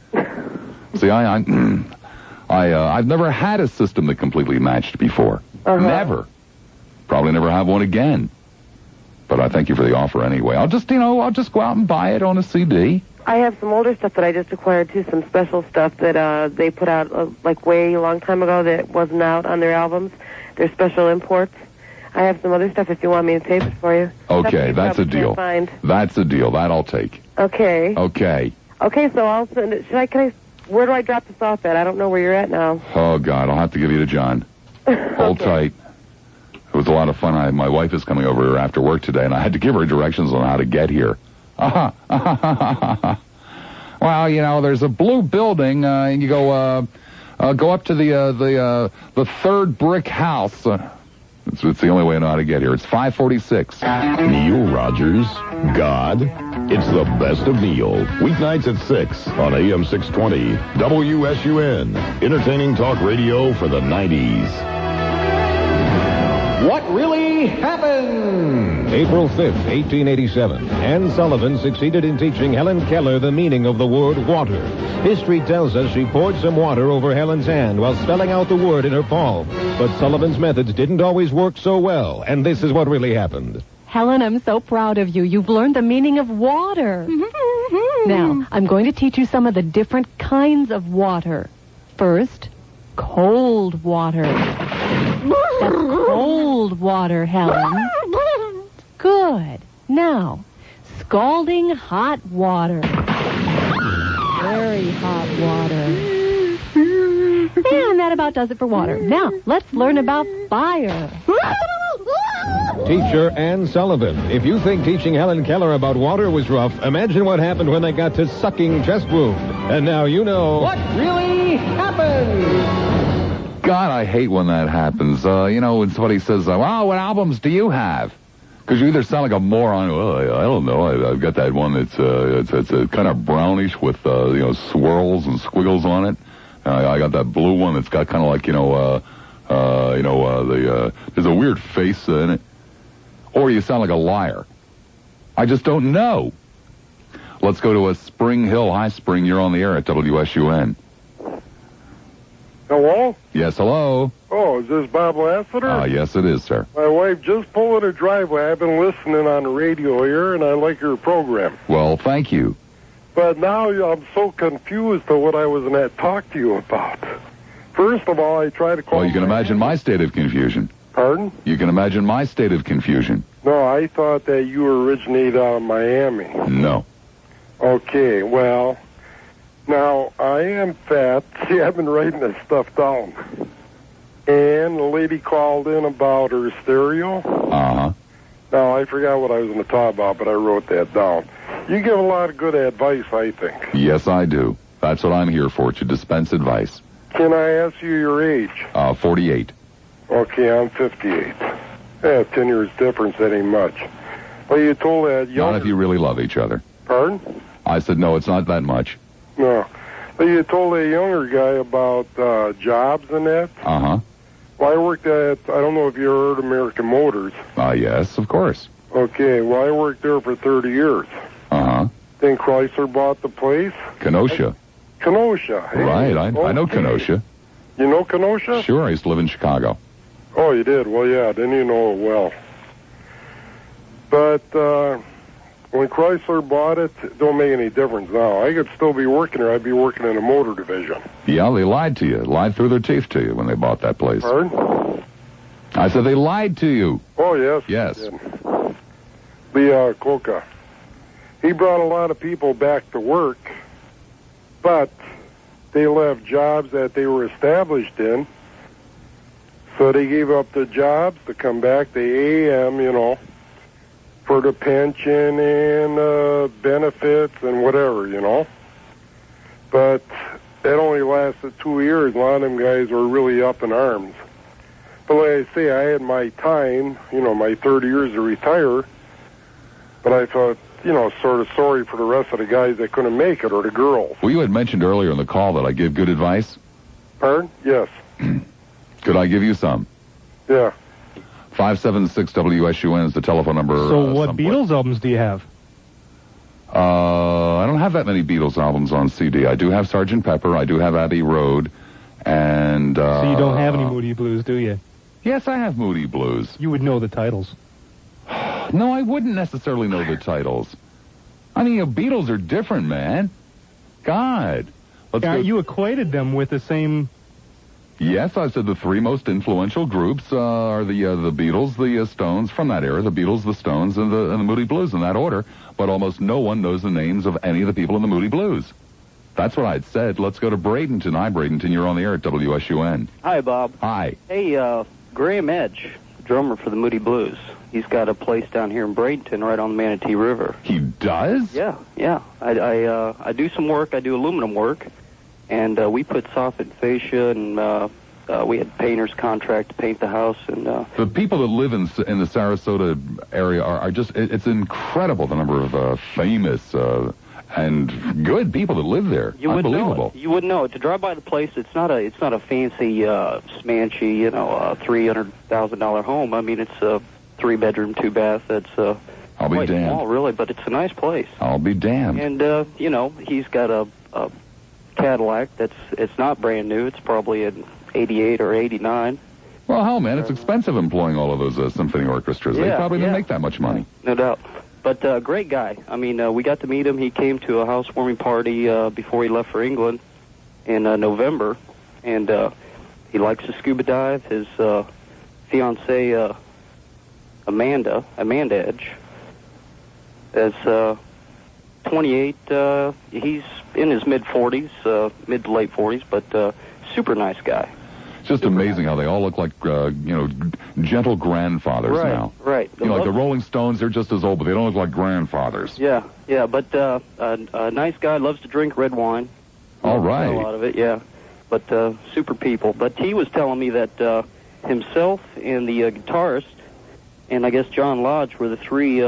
[SPEAKER 2] See, I've never had a system that completely matched before. Never. Probably never have one again. But I thank you for the offer anyway. I'll just go out and buy it on a CD.
[SPEAKER 8] I have some older stuff that I just acquired, too, some special stuff that they put out, way a long time ago that wasn't out on their albums. They're special imports. I have some other stuff if you want me to tape it for you.
[SPEAKER 2] Okay, that's a deal.
[SPEAKER 8] Find.
[SPEAKER 2] That's a deal. That I'll take.
[SPEAKER 8] Okay.
[SPEAKER 2] Okay.
[SPEAKER 8] Okay, so I'll send it. Where do I drop this off at? I don't know where you're at now.
[SPEAKER 2] Oh, God, I'll have to give you to John. Hold tight. It was a lot of fun. My wife is coming over after work today, and I had to give her directions on how to get here. Well, you know, there's a blue building, and you go up to the third brick house. It's the only way I know how to get here. It's 546.
[SPEAKER 6] Neil Rogers, God, it's the best of Neil. Weeknights at 6 on AM 620 WSUN. Entertaining talk radio for the 90s.
[SPEAKER 7] What really happened? April 5th, 1887. Anne Sullivan succeeded in teaching Helen Keller the meaning of the word water. History tells us she poured some water over Helen's hand while spelling out the word in her palm. But Sullivan's methods didn't always work so well, and this is what really happened.
[SPEAKER 14] Helen, I'm so proud of you. You've learned the meaning of water. Now, I'm going to teach you some of the different kinds of water. First, cold water. That's cold water, Helen. Good. Now, scalding hot water. Very hot water. And that about does it for water. Now, let's learn about fire.
[SPEAKER 7] Teacher Anne Sullivan. If you think teaching Helen Keller about water was rough, imagine what happened when they got to sucking chest wound. And now you know what really happened.
[SPEAKER 2] God, I hate when that happens. You know, it's what he says, well, what albums do you have? Because you either sound like a moron, well, I don't know, I've got that one that's it's kind of brownish with, swirls and squiggles on it. I got that blue one that's got kind of like, there's a weird face in it. Or you sound like a liar. I just don't know. Let's go to a Spring Hill. Hi, Spring, you're on the air at WSUN.
[SPEAKER 16] Hello?
[SPEAKER 2] Yes, hello.
[SPEAKER 16] Oh, is this Bob Lassiter?
[SPEAKER 2] Yes, it is, sir.
[SPEAKER 16] My wife just pulled in a driveway. I've been listening on the radio here, and I like your program.
[SPEAKER 2] Well, thank you.
[SPEAKER 16] But now I'm so confused to what I was going to talk to you about. First of all, I try to call...
[SPEAKER 2] Well, you can imagine my state of confusion.
[SPEAKER 16] Pardon?
[SPEAKER 2] You can imagine my state of confusion.
[SPEAKER 16] No, I thought that you originated out of Miami.
[SPEAKER 2] No.
[SPEAKER 16] Okay, well... Now, I am fat. See, I've been writing this stuff down. And the lady called in about her stereo.
[SPEAKER 2] Uh-huh.
[SPEAKER 16] Now, I forgot what I was going to talk about, but I wrote that down. You give a lot of good advice, I think.
[SPEAKER 2] Yes, I do. That's what I'm here for, to dispense advice.
[SPEAKER 16] Can I ask you your age?
[SPEAKER 2] 48.
[SPEAKER 16] Okay, I'm 58. 10 years difference, that ain't much. Well, you told that
[SPEAKER 2] Not if you really love each other.
[SPEAKER 16] Pardon?
[SPEAKER 2] I said, no, it's not that much.
[SPEAKER 16] No. But you told a younger guy about jobs and that.
[SPEAKER 2] Uh-huh.
[SPEAKER 16] Well, I worked at, I don't know if you heard American Motors.
[SPEAKER 2] Yes, of course.
[SPEAKER 16] Okay, well, I worked there for 30 years.
[SPEAKER 2] Uh-huh.
[SPEAKER 16] Then Chrysler bought the place.
[SPEAKER 2] Kenosha.
[SPEAKER 16] Kenosha. Hey,
[SPEAKER 2] right, I know Kenosha.
[SPEAKER 16] You know Kenosha?
[SPEAKER 2] Sure, I used to live in Chicago.
[SPEAKER 16] Oh, you did? Well, yeah, then you know it well. But when Chrysler bought it, it don't make any difference now. I could still be working there. I'd be working in the motor division.
[SPEAKER 2] Yeah, they lied to you. Lied through their teeth to you when they bought that place.
[SPEAKER 16] Pardon?
[SPEAKER 2] I said they lied to you.
[SPEAKER 16] Oh, yes.
[SPEAKER 2] Yes.
[SPEAKER 16] The Coca. He brought a lot of people back to work, but they left jobs that they were established in. So they gave up the jobs to come back to AM, for the pension and benefits and whatever, But that only lasted 2 years. A lot of them guys were really up in arms. But like I say, I had my time, my 30 years to retire. But I thought, sort of sorry for the rest of the guys that couldn't make it, or the girls.
[SPEAKER 2] Well, you had mentioned earlier in the call that I give good advice.
[SPEAKER 16] Pardon? Yes.
[SPEAKER 2] Could I give you some?
[SPEAKER 16] Yeah.
[SPEAKER 2] 576 WSUN is the telephone number.
[SPEAKER 9] So what Beatles albums do you have?
[SPEAKER 2] I don't have that many Beatles albums on CD. I do have Sgt. Pepper. I do have Abbey Road. And...
[SPEAKER 9] so you don't have any Moody Blues, do you?
[SPEAKER 2] Yes, I have Moody Blues.
[SPEAKER 9] You would know the titles.
[SPEAKER 2] No, I wouldn't necessarily know the titles. I mean, Beatles are different, man. God.
[SPEAKER 9] You equated them with the same
[SPEAKER 2] Yes, I said the three most influential groups are the Beatles, the Stones from that era, the Beatles, the Stones, and the Moody Blues in that order. But almost no one knows the names of any of the people in the Moody Blues. That's what I'd said. Let's go to Bradenton. Hi, Bradenton. You're on the air at WSUN.
[SPEAKER 13] Hi, Bob.
[SPEAKER 2] Hi.
[SPEAKER 13] Hey, Graham Edge, drummer for the Moody Blues. He's got a place down here in Bradenton, right on the Manatee River.
[SPEAKER 2] He does?
[SPEAKER 13] Yeah. I do some work. I do aluminum work, and we put soffit fascia, and we had painters contract to paint the house. And
[SPEAKER 2] the people that live in the Sarasota area are just—it's incredible the number of famous and good people that live there.
[SPEAKER 13] You wouldn't
[SPEAKER 2] Unbelievable.
[SPEAKER 13] know it. You wouldn't know it. To drive by the place, it's not a fancy, smanchy, $300,000 home. I mean, it's a 3-bedroom, 2-bath. That's
[SPEAKER 2] I'll be
[SPEAKER 13] quite
[SPEAKER 2] damned.
[SPEAKER 13] small, really, but it's a nice place.
[SPEAKER 2] I'll be damned.
[SPEAKER 13] And he's got a Cadillac it's not brand new. It's probably an 88 or 89.
[SPEAKER 2] Well, hell, man, it's expensive employing all of those symphony orchestras. They probably don't make that much money.
[SPEAKER 13] No doubt. But great guy. I mean, we got to meet him. He came to a housewarming party before he left for England in November, and he likes to scuba dive. His fiancée, Amanda Edge, is 28. He's in his mid-40s, mid to late 40s, but super nice guy.
[SPEAKER 2] It's just amazing how they all look like, gentle grandfathers now.
[SPEAKER 13] Right.
[SPEAKER 2] Like the Rolling Stones, they're just as old, but they don't look like grandfathers.
[SPEAKER 13] Yeah, but a nice guy, loves to drink red wine.
[SPEAKER 2] All right.
[SPEAKER 13] A lot of it, yeah. But super people. But he was telling me that himself and the guitarist, and I guess John Lodge, were the three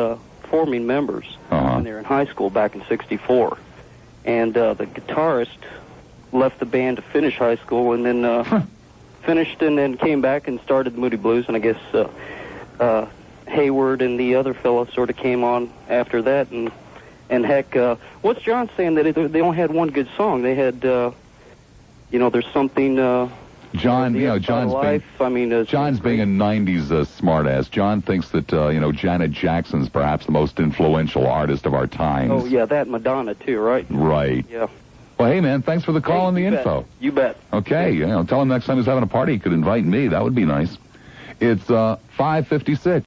[SPEAKER 13] forming members when they were in high school back in '64. And the guitarist left the band to finish high school, and then finished and then came back and started the Moody Blues, and I guess Hayward and the other fellow sort of came on after that, and heck, what's John saying, that they only had one good song? They had, there's something...
[SPEAKER 2] John, John's being a 90s smartass. John thinks that, Janet Jackson's perhaps the most influential artist of our times.
[SPEAKER 13] Oh, yeah, that Madonna, too, right?
[SPEAKER 2] Right.
[SPEAKER 13] Yeah.
[SPEAKER 2] Well, hey, man, thanks for the call and the info.
[SPEAKER 13] You bet.
[SPEAKER 2] Okay, tell him next time he's having a party he could invite me. That would be nice. It's 5:56.